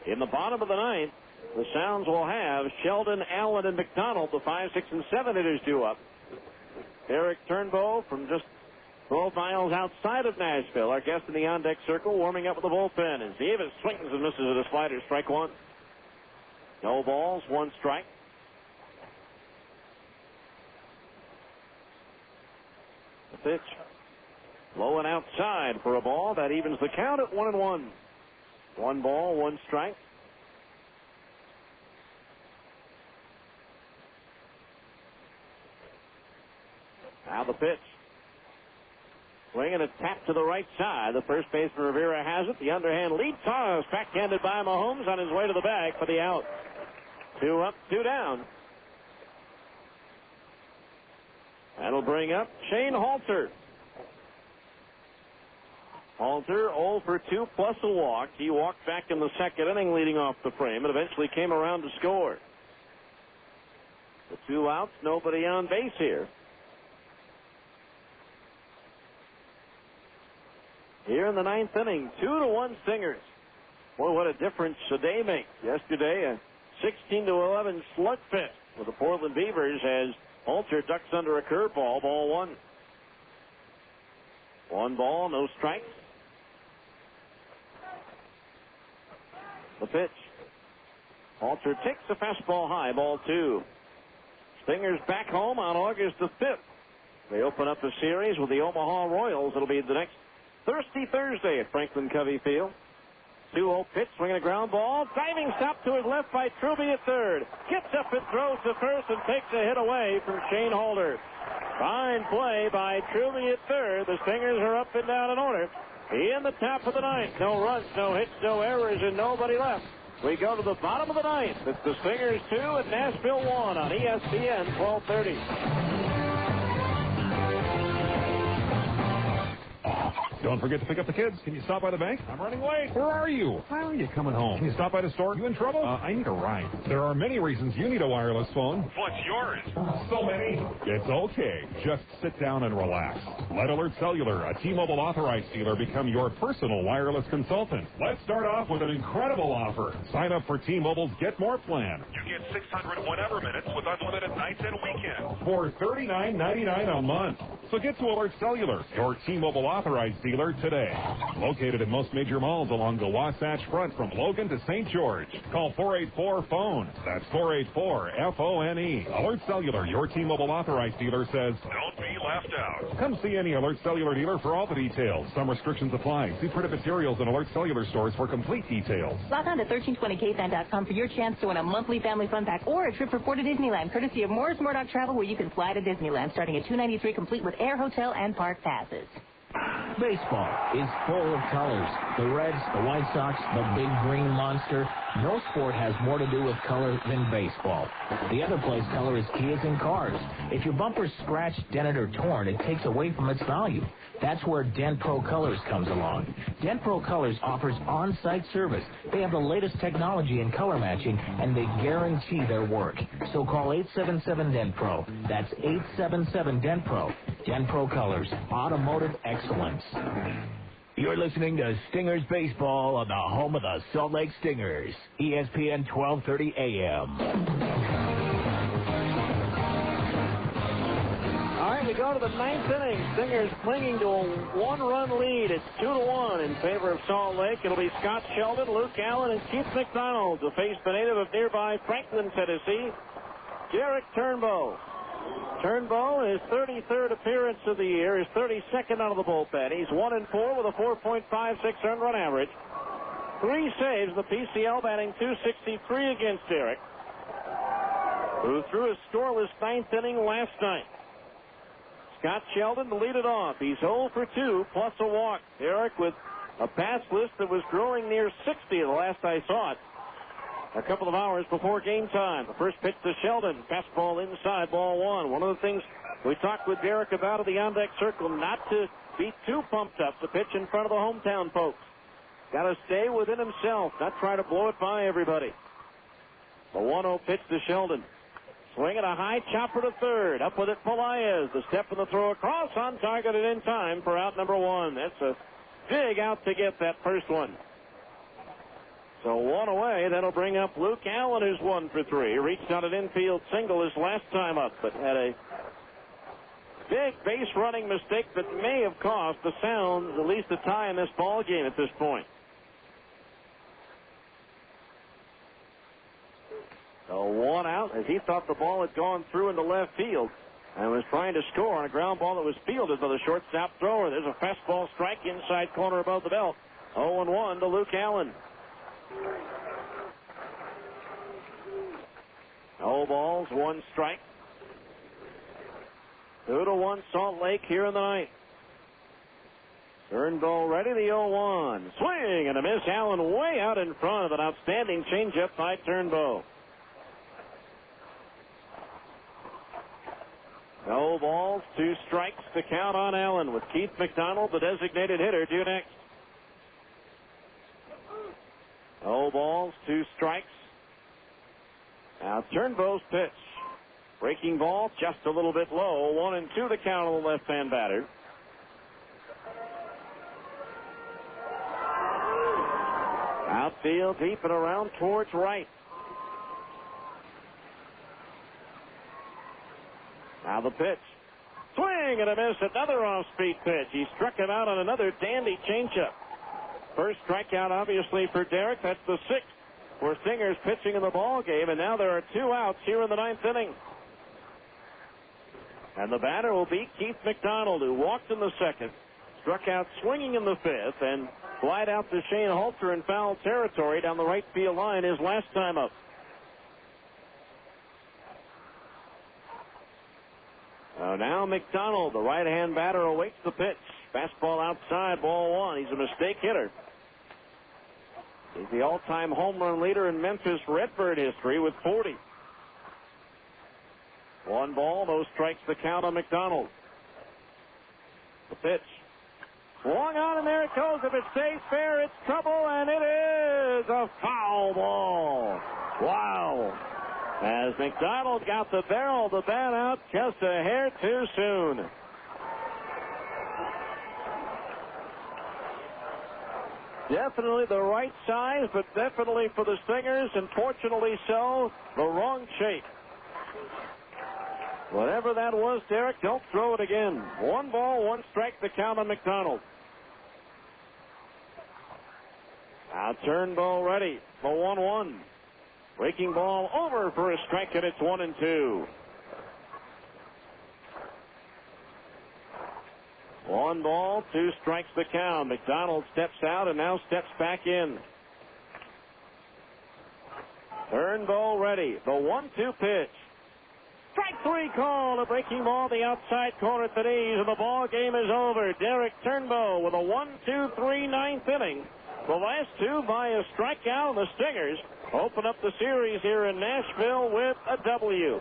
In the bottom of the ninth, the Sounds will have Sheldon, Allen, and McDonald, the 5, 6, and 7 hitters due up. Eric Turnbow from just 12 miles outside of Nashville, our guest in the on-deck circle, warming up with the bullpen. As Avis swings and misses at a slider, strike 1. No balls, 1 strike. The pitch low and outside for a ball. That evens the count at 1-1. 1 ball, 1 strike. Now the pitch. Swing and a tap to the right side. The first baseman Rivera has it. The underhand lead toss backhanded by Mahomes on his way to the bag for the out. 2 up, 2 down. That'll bring up Shane Halter. Halter 0 for 2 plus a walk. He walked back in the second inning leading off the frame and eventually came around to score. The 2 outs, nobody on base here. Here in the 9th inning, 2-1 Stingers. Boy, what a difference a day makes. Yesterday, a 16-11 slugfest with the Portland Beavers as Halter ducks under a curveball, ball 1. 1 ball, no strikes. The pitch. Halter takes a fastball high, ball 2. Stingers back home on August the 5th. They open up the series with the Omaha Royals. It'll be the next Thirsty Thursday at Franklin Covey Field. 2-0 pitch, swinging a ground ball. Diving stop to his left by Truby at third. Gets up and throws to first and takes a hit away from Shane Halter. Fine play by Truby at third. The Stingers are up and down in order. In the top of the 9th. No runs, no hits, no errors, and nobody left. We go to the bottom of the 9th. It's the Stingers 2 and Nashville 1 on ESPN 1230. Don't forget to pick up the kids. Can you stop by the bank? I'm running late. Where are you? Why are you coming home? Can you stop by the store? You in trouble? I need a ride. There are many reasons you need a wireless phone. What's yours? So many. It's okay. Just sit down and relax. Let Alert Cellular, a T-Mobile authorized dealer, become your personal wireless consultant. Let's start off with an incredible offer. Sign up for T-Mobile's Get More plan. You get 600 whatever minutes with unlimited nights and weekends. For $39.99 a month. So get to Alert Cellular, your T-Mobile authorized dealer today. Located in most major malls along the Wasatch Front from Logan to St. George. Call 484-PHONE. That's 484-FONE. Alert Cellular, your T-Mobile authorized dealer, says, don't be left out. Come see any Alert Cellular dealer for all the details. Some restrictions apply. See printed materials in Alert Cellular stores for complete details. Log on to 1320kfan.com for your chance to win a monthly family fun pack or a trip for 4 to Disneyland, courtesy of Morris Murdoch Travel, where you can fly to Disneyland starting at $293 complete with air, hotel, and park passes. Baseball is full of colors. The Reds, the White Sox, the big green monster. No sport has more to do with color than baseball. The other place color is key is in cars. If your bumper's scratched, dented, or torn, it takes away from its value. That's where Dent Pro Colors comes along. Dent Pro Colors offers on-site service. They have the latest technology in color matching, and they guarantee their work. So call 877-DENT-PRO. That's 877-DENT-PRO. Dent Pro Colors, automotive excellence. You're listening to Stingers Baseball on the home of the Salt Lake Stingers, ESPN 1230 AM. All right, we go to the 9th inning. Stingers clinging to a 1-run lead. It's 2-1 in favor of Salt Lake. It'll be Scott Sheldon, Luke Allen, and Keith McDonald to face the native of nearby Franklin, Tennessee, Derek Turnbow. Turnbow, his 33rd appearance of the year, his 32nd out of the bullpen. He's 1-4 with a 4.56 earned run average. 3 saves, the PCL batting .263 against Derek, who threw a scoreless 9th inning last night. Scott Sheldon to lead it off. He's 0 for 2 plus a walk. Derek with A pass list that was growing near 60 the last I saw it. A couple of hours before game time. The first pitch to Sheldon. Fastball inside, ball one. One of the things we talked with Derek about at the on-deck circle, not to be too pumped up to pitch in front of the hometown folks. Got to stay within himself, not try to blow it by everybody. The 1-0 pitch to Sheldon. Swinging a high chopper to third. Up with it, Pelaez. The step and the throw across on target and in time for out number one. That's a big out to get that first one. So one away. That'll bring up Luke Allen, who's 1 for 3. Reached out an infield single his last time up, but had a big base running mistake that may have cost the Sounds at least a tie in this ball game at this point. So one out as he thought the ball had gone through into left field and was trying to score on a ground ball that was fielded by the shortstop thrower. There's a fastball strike inside corner above the belt. 0-1 to Luke Allen. No balls, 1 strike. 2-1 Salt Lake here in the ninth. Turnbull ready, the 0-1. Swing and a miss. Allen way out in front of an outstanding changeup by Turnbull. No balls, 2 strikes to count on Allen, with Keith McDonald, the designated hitter, due next. No balls, 2 strikes. Now Turnbull's pitch. Breaking ball just a little bit low. 1-2 the count on the left-hand batter. Outfield deep and around towards right. Now the pitch. Swing and a miss. Another off-speed pitch. He struck him out on another dandy changeup. First strikeout, obviously, for Derek. That's the 6th for Stingers pitching in the ball game, and now there are 2 outs here in the 9th inning. And the batter will be Keith McDonald, who walked in the 2nd, struck out swinging in the 5th, and flied out to Shane Halter in foul territory down the right field line his last time up. Now McDonald, the right-hand batter, awaits the pitch. Fastball outside, ball 1. He's a mistake hitter. He's the all-time home run leader in Memphis Redbird history with 40. 1 ball, no strikes to count on McDonald. The pitch. Swung on, and there it goes. If it stays fair, it's trouble, and it is a foul ball. Wow. As McDonald got the barrel of the bat out just a hair too soon. Definitely the right size, but definitely for the Stingers, and fortunately so, the wrong shape. Whatever that was, Derek, don't throw it again. 1 ball, 1 strike to count on McDonald. Now Turnbull ready for 1-1. Breaking ball over for a strike, and it's 1-2. 1 ball, 2 strikes to count. McDonald steps out and now steps back in. Turnbull ready. The 1-2 pitch. Strike 3 call. A breaking ball the outside corner to knees, and the ball game is over. Derek Turnbull with a 1-2-3 9th inning. The last 2 by a strikeout, and the Stingers open up the series here in Nashville with a W.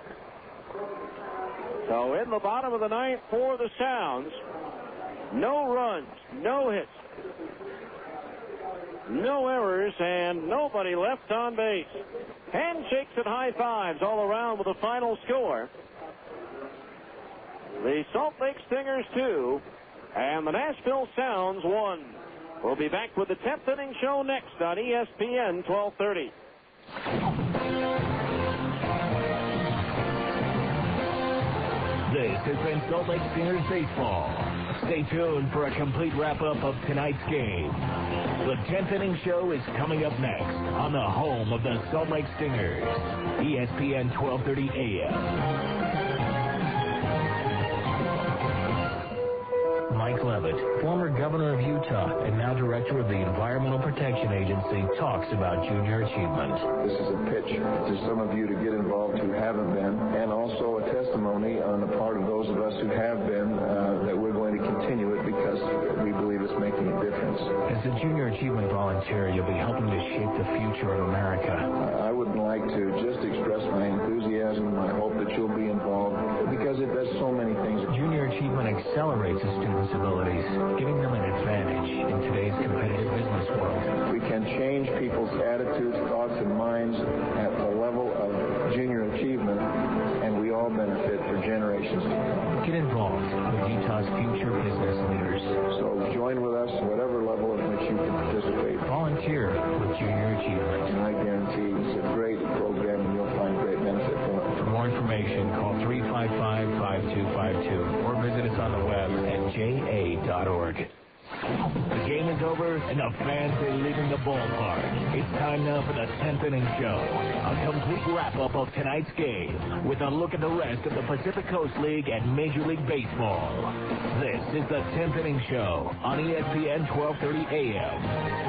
So in the bottom of the 9th for the Sounds, no runs, no hits, no errors, and nobody left on base. Handshakes and high fives all around with the final score. The Salt Lake Stingers 2 and the Nashville Sounds 1. We'll be back with the 10th inning show next on ESPN 1230. This has been Salt Lake Stingers baseball. Stay tuned for a complete wrap-up of tonight's game. The 10th inning show is coming up next on the home of the Salt Lake Stingers, ESPN 1230 AM. Mike Levitt, former governor of Utah and now director of the Environmental Protection Agency, talks about junior achievement. This is a pitch to some of you to get involved who haven't been, and also a testimony on the part of those of us who have been that we're going to continue it because we believe it's making a difference. difference. As a junior achievement volunteer, you'll be helping to shape the future of America. I would like to just express my enthusiasm, my hope that you'll be involved, because it does so many things. Junior achievement accelerates a student's abilities, giving them an advantage in today's competitive business world. We can change people's attitudes, thoughts, and minds at the level of junior achievement, and we all benefit for generations to come. Get involved with Utah's future business leaders. So join with us, whatever level at which you can participate. Volunteer with Junior Achievement. And I guarantee it's a great program, and you'll find great benefit from it. For more information, call 355-5252 or visit us on the web at ja.org. The game is over, and the fans are leaving the ballpark. It's time now for the 10th inning show. A complete wrap-up of tonight's game with a look at the rest of the Pacific Coast League and Major League Baseball. This is the 10th inning show on ESPN 1230 AM.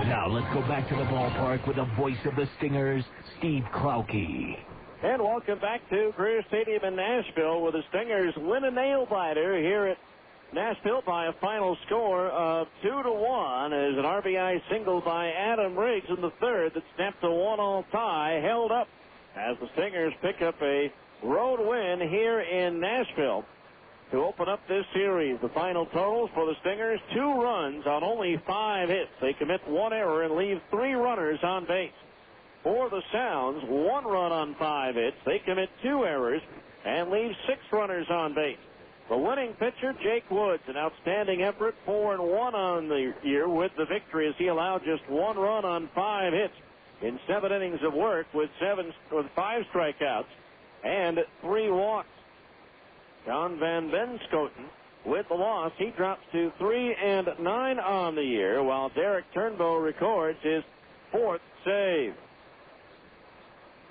Now let's go back to the ballpark with the voice of the Stingers, Steve Klauke. And welcome back to Greer Stadium in Nashville, where the Stingers win a nail-biter here at Nashville by a final score of 2-1 as an RBI single by Adam Riggs in the third that snapped a 1-all tie, held up as the Stingers pick up a road win here in Nashville to open up this series. The final totals for the Stingers, 2 runs on only 5 hits. They commit 1 error and leave 3 runners on base. For the Sounds, 1 run on 5 hits. They commit 2 errors and leave 6 runners on base. The winning pitcher, Jake Woods, an outstanding effort, 4-1 on the year with the victory as he allowed just 1 run on 5 hits in 7 innings of work with 5 strikeouts and 3 walks. John Van Benschoten with the loss. He drops to 3-9 on the year, while Derek Turnbow records his 4th save.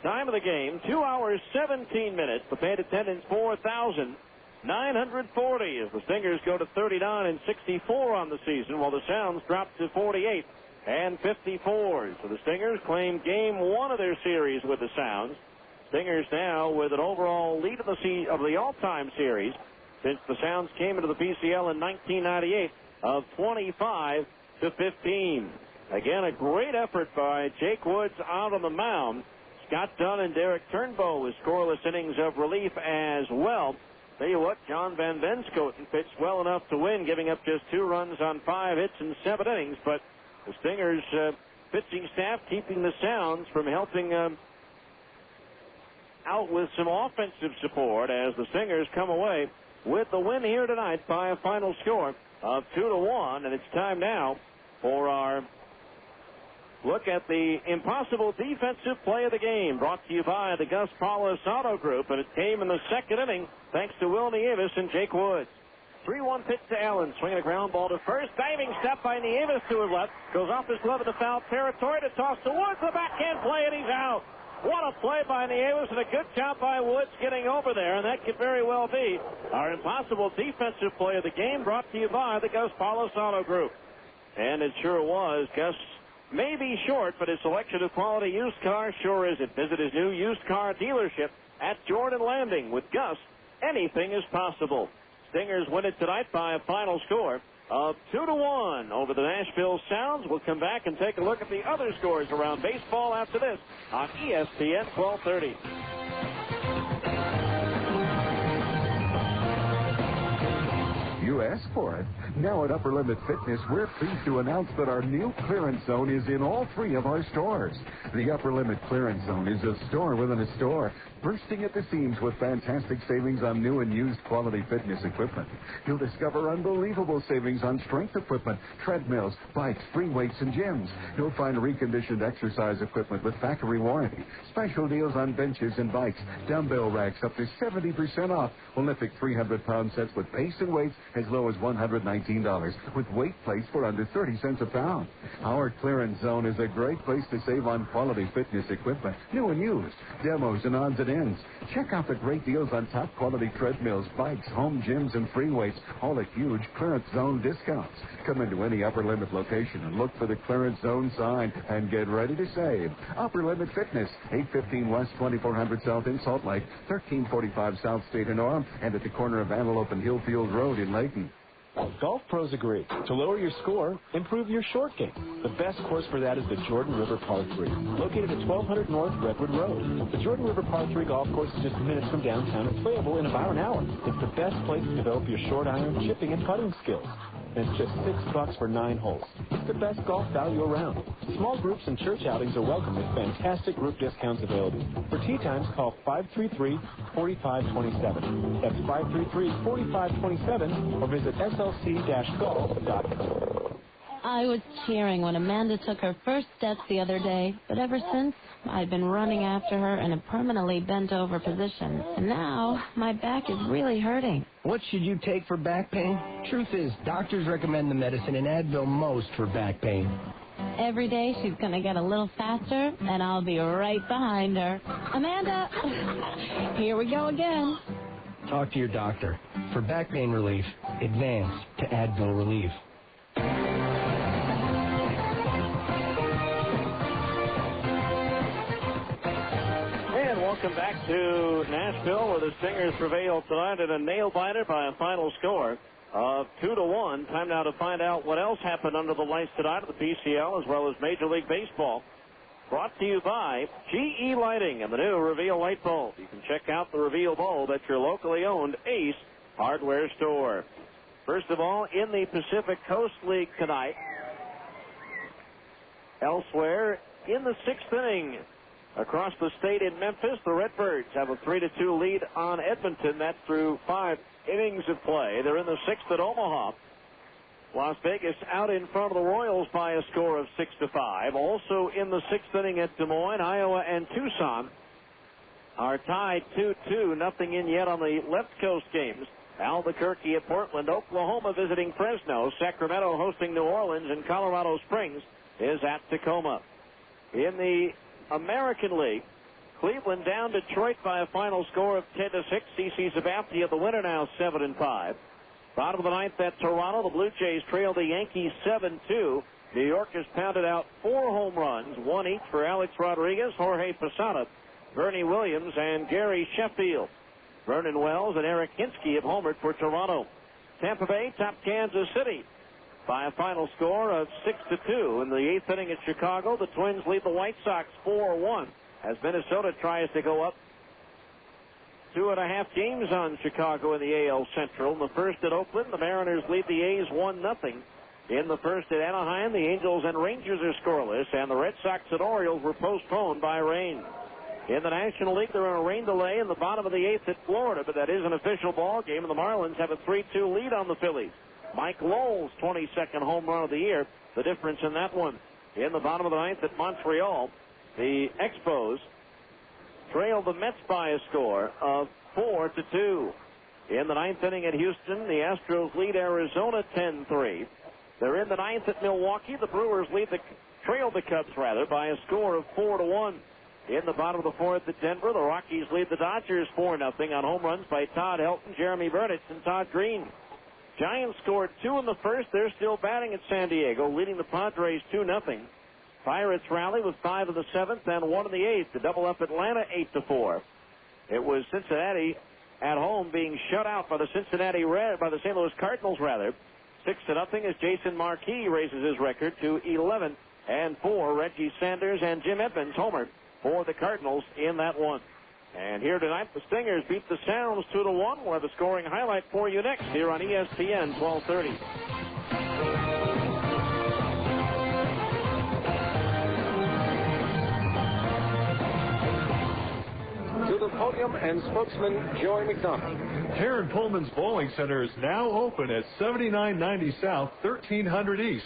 Time of the game, 2 hours, 17 minutes. The paid attendance, 4,940 as the Stingers go to 39-64 on the season, while the Sounds drop to 48-54. So the Stingers claim game 1 of their series with the Sounds. Stingers now with an overall lead of the all-time series since the Sounds came into the PCL in 1998 of 25-15. Again, a great effort by Jake Woods out on the mound. Scott Dunn and Derek Turnbow with scoreless innings of relief as well. Tell you what, John Van Benschoten pitched well enough to win, giving up just 2 runs on 5 hits in 7 innings. But the Stingers pitching staff keeping the Sounds from helping out with some offensive support as the Stingers come away with the win here tonight by a final score of 2-1. And it's time now for our look at the impossible defensive play of the game, brought to you by the Gus Paulus Auto Group, and it came in the 2nd inning thanks to Will Nieves and Jake Woods. 3-1 pitch to Allen, swinging a ground ball to first, diving step by Nieves to his left, goes off his glove into foul territory to toss to Woods, the backhand play, and he's out. What a play by Nieves, and a good job by Woods getting over there, and that could very well be our impossible defensive play of the game, brought to you by the Gus Paulus Auto Group. And it sure was. Gus may be short, but his selection of quality used cars sure isn't. Visit his new used car dealership at Jordan Landing. With Gus, anything is possible. Stingers win it tonight by a final score of 2-1 over the Nashville Sounds. We'll come back and take a look at the other scores around baseball after this on ESPN 1230. You asked for it. Now at Upper Limit Fitness, we're pleased to announce that our new clearance zone is in all 3 of our stores. The Upper Limit Clearance Zone is a store within a store, bursting at the seams with fantastic savings on new and used quality fitness equipment. You'll discover unbelievable savings on strength equipment, treadmills, bikes, free weights, and gyms. You'll find reconditioned exercise equipment with factory warranty, special deals on benches and bikes, dumbbell racks up to 70% off, Olympic 300-pound sets with base and weights as low as $119, with weight plates for under 30 cents a pound. Our clearance zone is a great place to save on quality fitness equipment, new and used, demos and odds and ends. Check out the great deals on top quality treadmills, bikes, home gyms, and free weights, all at huge clearance zone discounts. Come into any Upper Limit location and look for the clearance zone sign and get ready to save. Upper Limit Fitness, 815 West 2400 South in Salt Lake, 1345 South State in Orem, and at the corner of Antelope and Hillfield Road in Layton. Golf pros agree. To lower your score, improve your short game. The best course for that is the Jordan River Par 3, located at 1200 North Redwood Road. The Jordan River Par 3 golf course is just minutes from downtown and playable in about an hour. It's the best place to develop your short iron, chipping, and putting skills. And it's just $6 for 9 holes. It's the best golf value around. Small groups and church outings are welcome with fantastic group discounts available. For tee times, call 533-4527. That's 533-4527 or visit slc-golf.com. I was cheering when Amanda took her first steps the other day, but ever since, I've been running after her in a permanently bent-over position. And now, my back is really hurting. What should you take for back pain? Truth is, doctors recommend the medicine in Advil most for back pain. Every day, she's going to get a little faster, and I'll be right behind her. Amanda, here we go again. Talk to your doctor. For back pain relief, advance to Advil Relief. Welcome back to Nashville, where the Stingers prevailed tonight in a nail-biter by a final score of 2-1. Time now to find out what else happened under the lights tonight at the PCL, as well as Major League Baseball. Brought to you by GE Lighting and the new Reveal light bulb. You can check out the Reveal bulb at your locally owned Ace hardware store. First of all, in the Pacific Coast League tonight, elsewhere in the 6th inning, across the state in Memphis, the Redbirds have a 3-2 lead on Edmonton. That's through 5 innings of play. They're in the 6th at Omaha. Las Vegas out in front of the Royals by a score of 6-5. Also in the 6th inning at Des Moines, Iowa and Tucson are tied 2-2. Nothing in yet on the left coast games. Albuquerque at Portland, Oklahoma visiting Fresno, Sacramento hosting New Orleans, and Colorado Springs is at Tacoma. In the American League, Cleveland down Detroit by a final score of 10-6. CC Sabathia, the winner, now 7-5. Bottom of the ninth at Toronto, the Blue Jays trail the Yankees 7-2. New York has pounded out 4 home runs, 1 each for Alex Rodriguez, Jorge Posada, Bernie Williams, and Gary Sheffield. Vernon Wells and Eric Hinsky have homered for Toronto. Tampa Bay topped Kansas City by a final score of 6-2. In the 8th inning at Chicago, the Twins lead the White Sox 4-1 as Minnesota tries to go up 2.5 games on Chicago in the AL Central. In the first at Oakland, the Mariners lead the A's 1-0. In the first at Anaheim, the Angels and Rangers are scoreless, and the Red Sox and Orioles were postponed by rain. In the National League, they're on a rain delay in the bottom of the 8th at Florida, but that is an official ball game, and the Marlins have a 3-2 lead on the Phillies. Mike Lowell's 22nd home run of the year, the difference in that one. In the bottom of the 9th at Montreal, the Expos trail the Mets by a score of 4-2. In the 9th inning at Houston, the Astros lead Arizona 10-3. They're in the 9th at Milwaukee. The Brewers trail the Cubs by a score of 4-1. In the bottom of the 4th at Denver, the Rockies lead the Dodgers 4-0 on home runs by Todd Helton, Jeremy Burnitz, and Todd Green. Giants scored 2 in the first. They're still batting at San Diego, leading the Padres 2-0. Pirates rally with 5 in the 7th and 1 in the 8th to double up Atlanta 8-4. It was Cincinnati at home being shut out by the St. Louis Cardinals 6-0 as Jason Marquis raises his record to 11-4. Reggie Sanders and Jim Edmonds homered for the Cardinals in that one. And here tonight, the Stingers beat the Sounds 2-1. We'll have a scoring highlight for you next here on ESPN 1230. To the podium and spokesman Joey McDonough. Karen Pullman's Bowling Center is now open at 7990 South, 1300 East.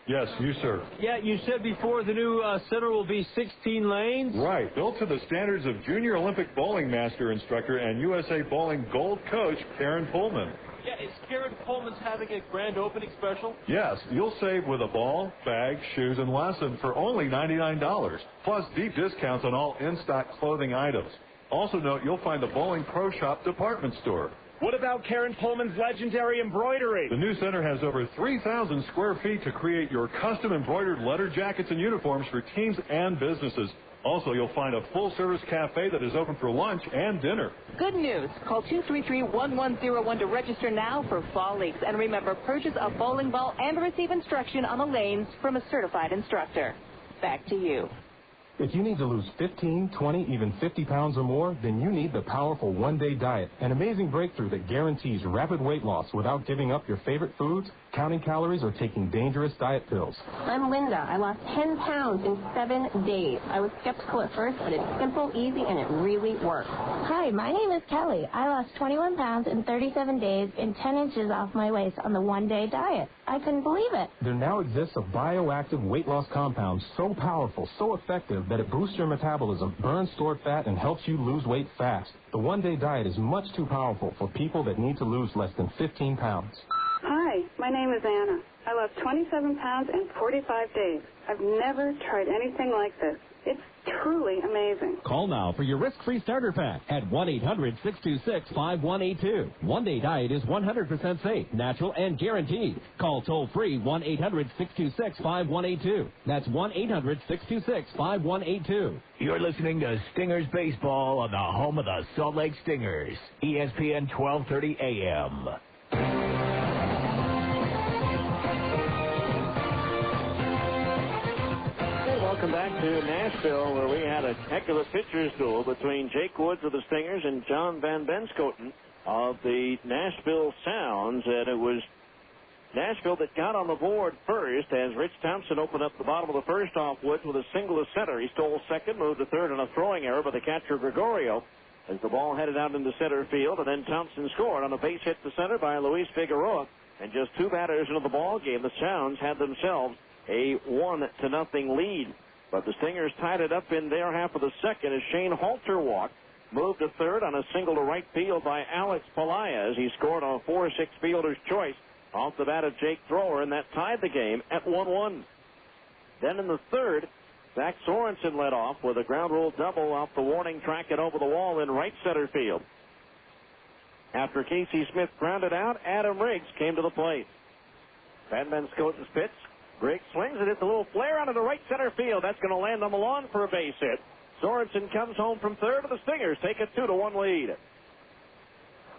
Yes, you, sir. Yeah, you said before the new center will be 16 lanes? Right. Built to the standards of Junior Olympic Bowling Master Instructor and USA Bowling Gold Coach Karen Pullman. Yeah, is Karen Pullman's having a grand opening special? Yes, you'll save with a ball, bag, shoes, and lesson for only $99. Plus deep discounts on all in-stock clothing items. Also note you'll find the Bowling Pro Shop department store. What about Karen Pullman's legendary embroidery? The new center has over 3,000 square feet to create your custom embroidered letter jackets and uniforms for teams and businesses. Also, you'll find a full-service cafe that is open for lunch and dinner. Good news. Call 233-1101 to register now for Fall Leagues. And remember, purchase a bowling ball and receive instruction on the lanes from a certified instructor. Back to you. If you need to lose 15, 20, even 50 pounds or more, then you need the powerful one-day diet, an amazing breakthrough that guarantees rapid weight loss without giving up your favorite foods, counting calories, or taking dangerous diet pills. I'm Linda. I lost 10 pounds in 7 days. I was skeptical at first, but it's simple, easy, and it really works. Hi, my name is Kelly. I lost 21 pounds in 37 days and 10 inches off my waist on the one-day diet. I couldn't believe it. There now exists a bioactive weight loss compound so powerful, so effective, that it boosts your metabolism, burns stored fat, and helps you lose weight fast. The one-day diet is much too powerful for people that need to lose less than 15 pounds. Hi, my name is Anna. I lost 27 pounds in 45 days. I've never tried anything like this. It's truly amazing. Call now for your risk-free starter pack at 1-800-626-5182. One-day diet is 100% safe, natural, and guaranteed. Call toll-free 1-800-626-5182. That's 1-800-626-5182. You're listening to Stingers Baseball on the home of the Salt Lake Stingers, ESPN 1230 AM. Welcome back to Nashville, where we had a heck of a pitcher's duel between Jake Woods of the Stingers and John Van Benskoten of the Nashville Sounds. And it was Nashville that got on the board first as Rich Thompson opened up the bottom of the first off Woods with a single to center. He stole second, moved to third on a throwing error by the catcher Gregorio as the ball headed out into center field. And then Thompson scored on a base hit to center by Luis Figueroa. And just two batters into the ball game, the Sounds had themselves a 1-0 lead. But the Stingers tied it up in their half of the second as Shane Halter walked, moved to third on a single to right field by Alex Pelaez. He scored on a 4-6 fielder's choice off the bat of Jake Thrower, and that tied the game at 1-1. Then in the third, Zach Sorensen led off with a ground rule double off the warning track and over the wall in right center field. After Casey Smith grounded out, Adam Riggs came to the plate. Van Benskoten's pitch. Griggs swings it. It's a little flare out into right center field. That's going to land on the lawn for a base hit. Sorensen comes home from third, and the Stingers take a 2-1 lead.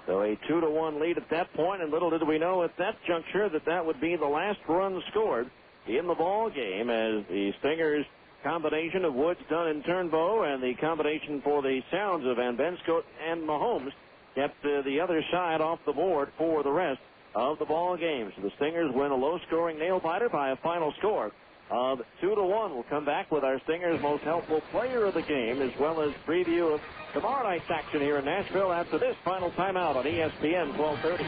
So a 2-1 lead at that point, and little did we know at that juncture that that would be the last run scored in the ball game, as the Stingers combination of Woods, Dunn, and Turnbow, and the combination for the Sounds of Van Benskoten and Mahomes kept the other side off the board for the rest of the ball game. So the Stingers win a low-scoring nail-biter by a final score of 2-1. We'll come back with our Stingers' most helpful player of the game, as well as preview of tomorrow night's action here in Nashville after this final timeout on ESPN 1230.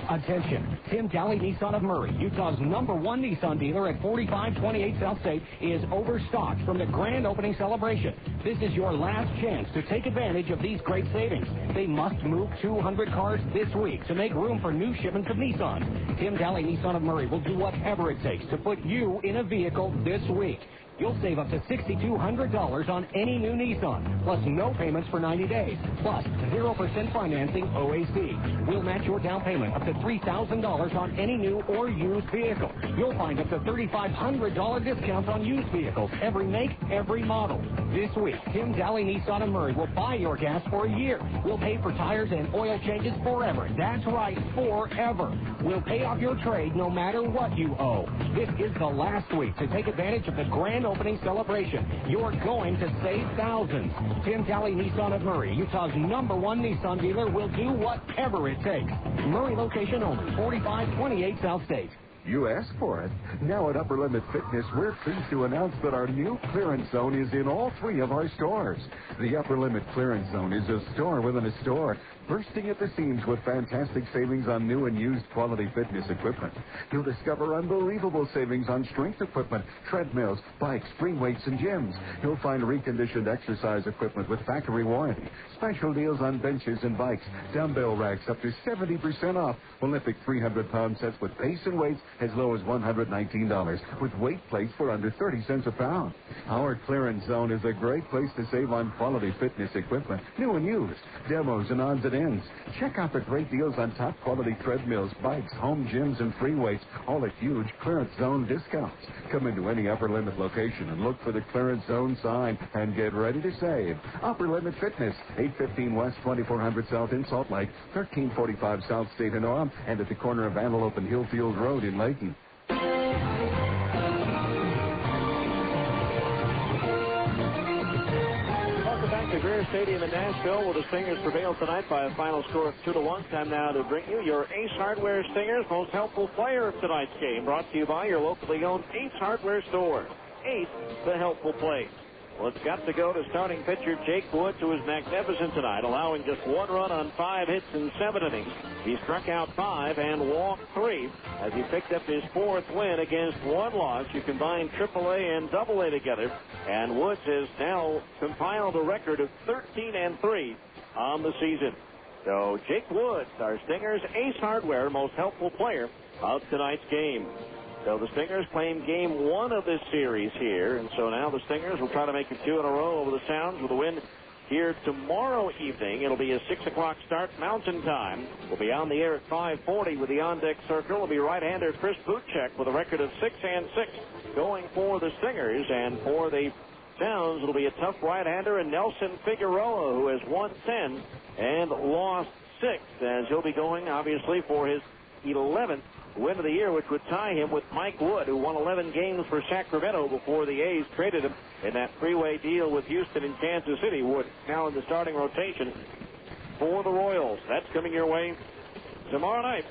Attention, Tim Daly Nissan of Murray, Utah's #1 Nissan dealer at 4528 South State, is overstocked from the grand opening celebration. This is your last chance to take advantage of these great savings. They must move 200 cars this week to make room for new shipments of Nissan. Tim Daly Nissan of Murray will do whatever it takes to put you in a vehicle this week. You'll save up to $6,200 on any new Nissan, plus no payments for 90 days, plus 0% financing OAC. We'll match your down payment up to $3,000 on any new or used vehicle. You'll find up to $3,500 discounts on used vehicles, every make, every model. This week, Tim Daly Nissan of Murray will buy your gas for a year. We'll pay for tires and oil changes forever. That's right, forever. We'll pay off your trade no matter what you owe. This is the last week to take advantage of the grand opening celebration. You're going to save thousands. Tim Daly Nissan of Murray, Utah's #1 Nissan dealer, will do whatever it takes. Murray location only, 4528 South State. You asked for it. Now at Upper Limit Fitness, we're pleased to announce that our new clearance zone is in all 3 of our stores. The Upper Limit Clearance Zone is a store within a store, bursting at the seams with fantastic savings on new and used quality fitness equipment. You'll discover unbelievable savings on strength equipment, treadmills, bikes, free weights, and gyms. You'll find reconditioned exercise equipment with factory warranty, special deals on benches and bikes, dumbbell racks up to 70% off, Olympic 300-pound sets with base and weights, as low as $119, with weight plates for under 30 cents a pound. Our clearance zone is a great place to save on quality fitness equipment, new and used, demos and odds and ends. Check out the great deals on top quality treadmills, bikes, home gyms, and free weights, all at huge clearance zone discounts. Come into any Upper Limit location and look for the clearance zone sign and get ready to save. Upper Limit Fitness, 815 West 2400 South in Salt Lake, 1345 South State in Orem, and at the corner of Antelope and Hillfield Road in Layton. Welcome back to Greer Stadium in Nashville, where the Stingers prevailed tonight by a final score of 2-1. Time now to bring you your Ace Hardware Stingers most helpful player of tonight's game, brought to you by your locally owned Ace Hardware store. Ace, the helpful place. Well, it's got to go to starting pitcher Jake Woods, who was magnificent tonight, allowing just 1 run on 5 hits in 7 innings. He struck out 5 and walked 3 as he picked up his 4th win against 1 loss. You combine AAA and AA together, and Woods has now compiled a record of 13-3 on the season. So Jake Woods, our Stingers Ace Hardware most helpful player of tonight's game. So the Stingers claim game 1 of this series here, and so now the Stingers will try to make it 2 in a row over the Sounds with a win here tomorrow evening. It'll be a 6 o'clock start Mountain Time. We'll be on the air at 5:40 with the on-deck circle. It'll be right-hander Chris Buchek with a record of 6-6 going for the Stingers, and for the Sounds, it'll be a tough right-hander and Nelson Figueroa, who has won 10 and lost 6, as he'll be going, obviously, for his 11th win of the year, which would tie him with Mike Wood, who won 11 games for Sacramento before the A's traded him in that three-way deal with Houston and Kansas City. Wood now in the starting rotation for the Royals. That's coming your way tomorrow night.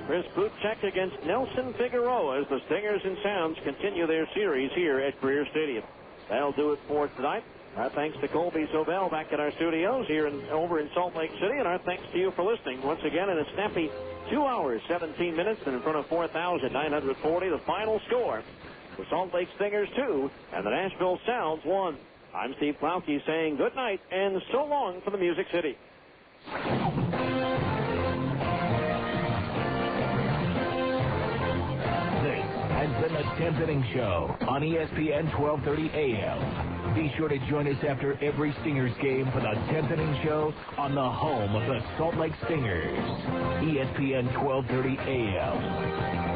Chris Buchek against Nelson Figueroa as the Stingers and Sounds continue their series here at Greer Stadium. That'll do it for tonight. Our thanks to Colby Sobel back at our studios here over in Salt Lake City, and our thanks to you for listening. Once again, in a snappy 2 hours, 17 minutes, and in front of 4,940, the final score. The Salt Lake Stingers 2 and the Nashville Sounds 1. I'm Steve Klauke saying good night and so long from the Music City. This has been the 10th Inning Show on ESPN 1230 AM. Be sure to join us after every Stingers game for the 10th Inning Show on the home of the Salt Lake Stingers, ESPN 1230 AM.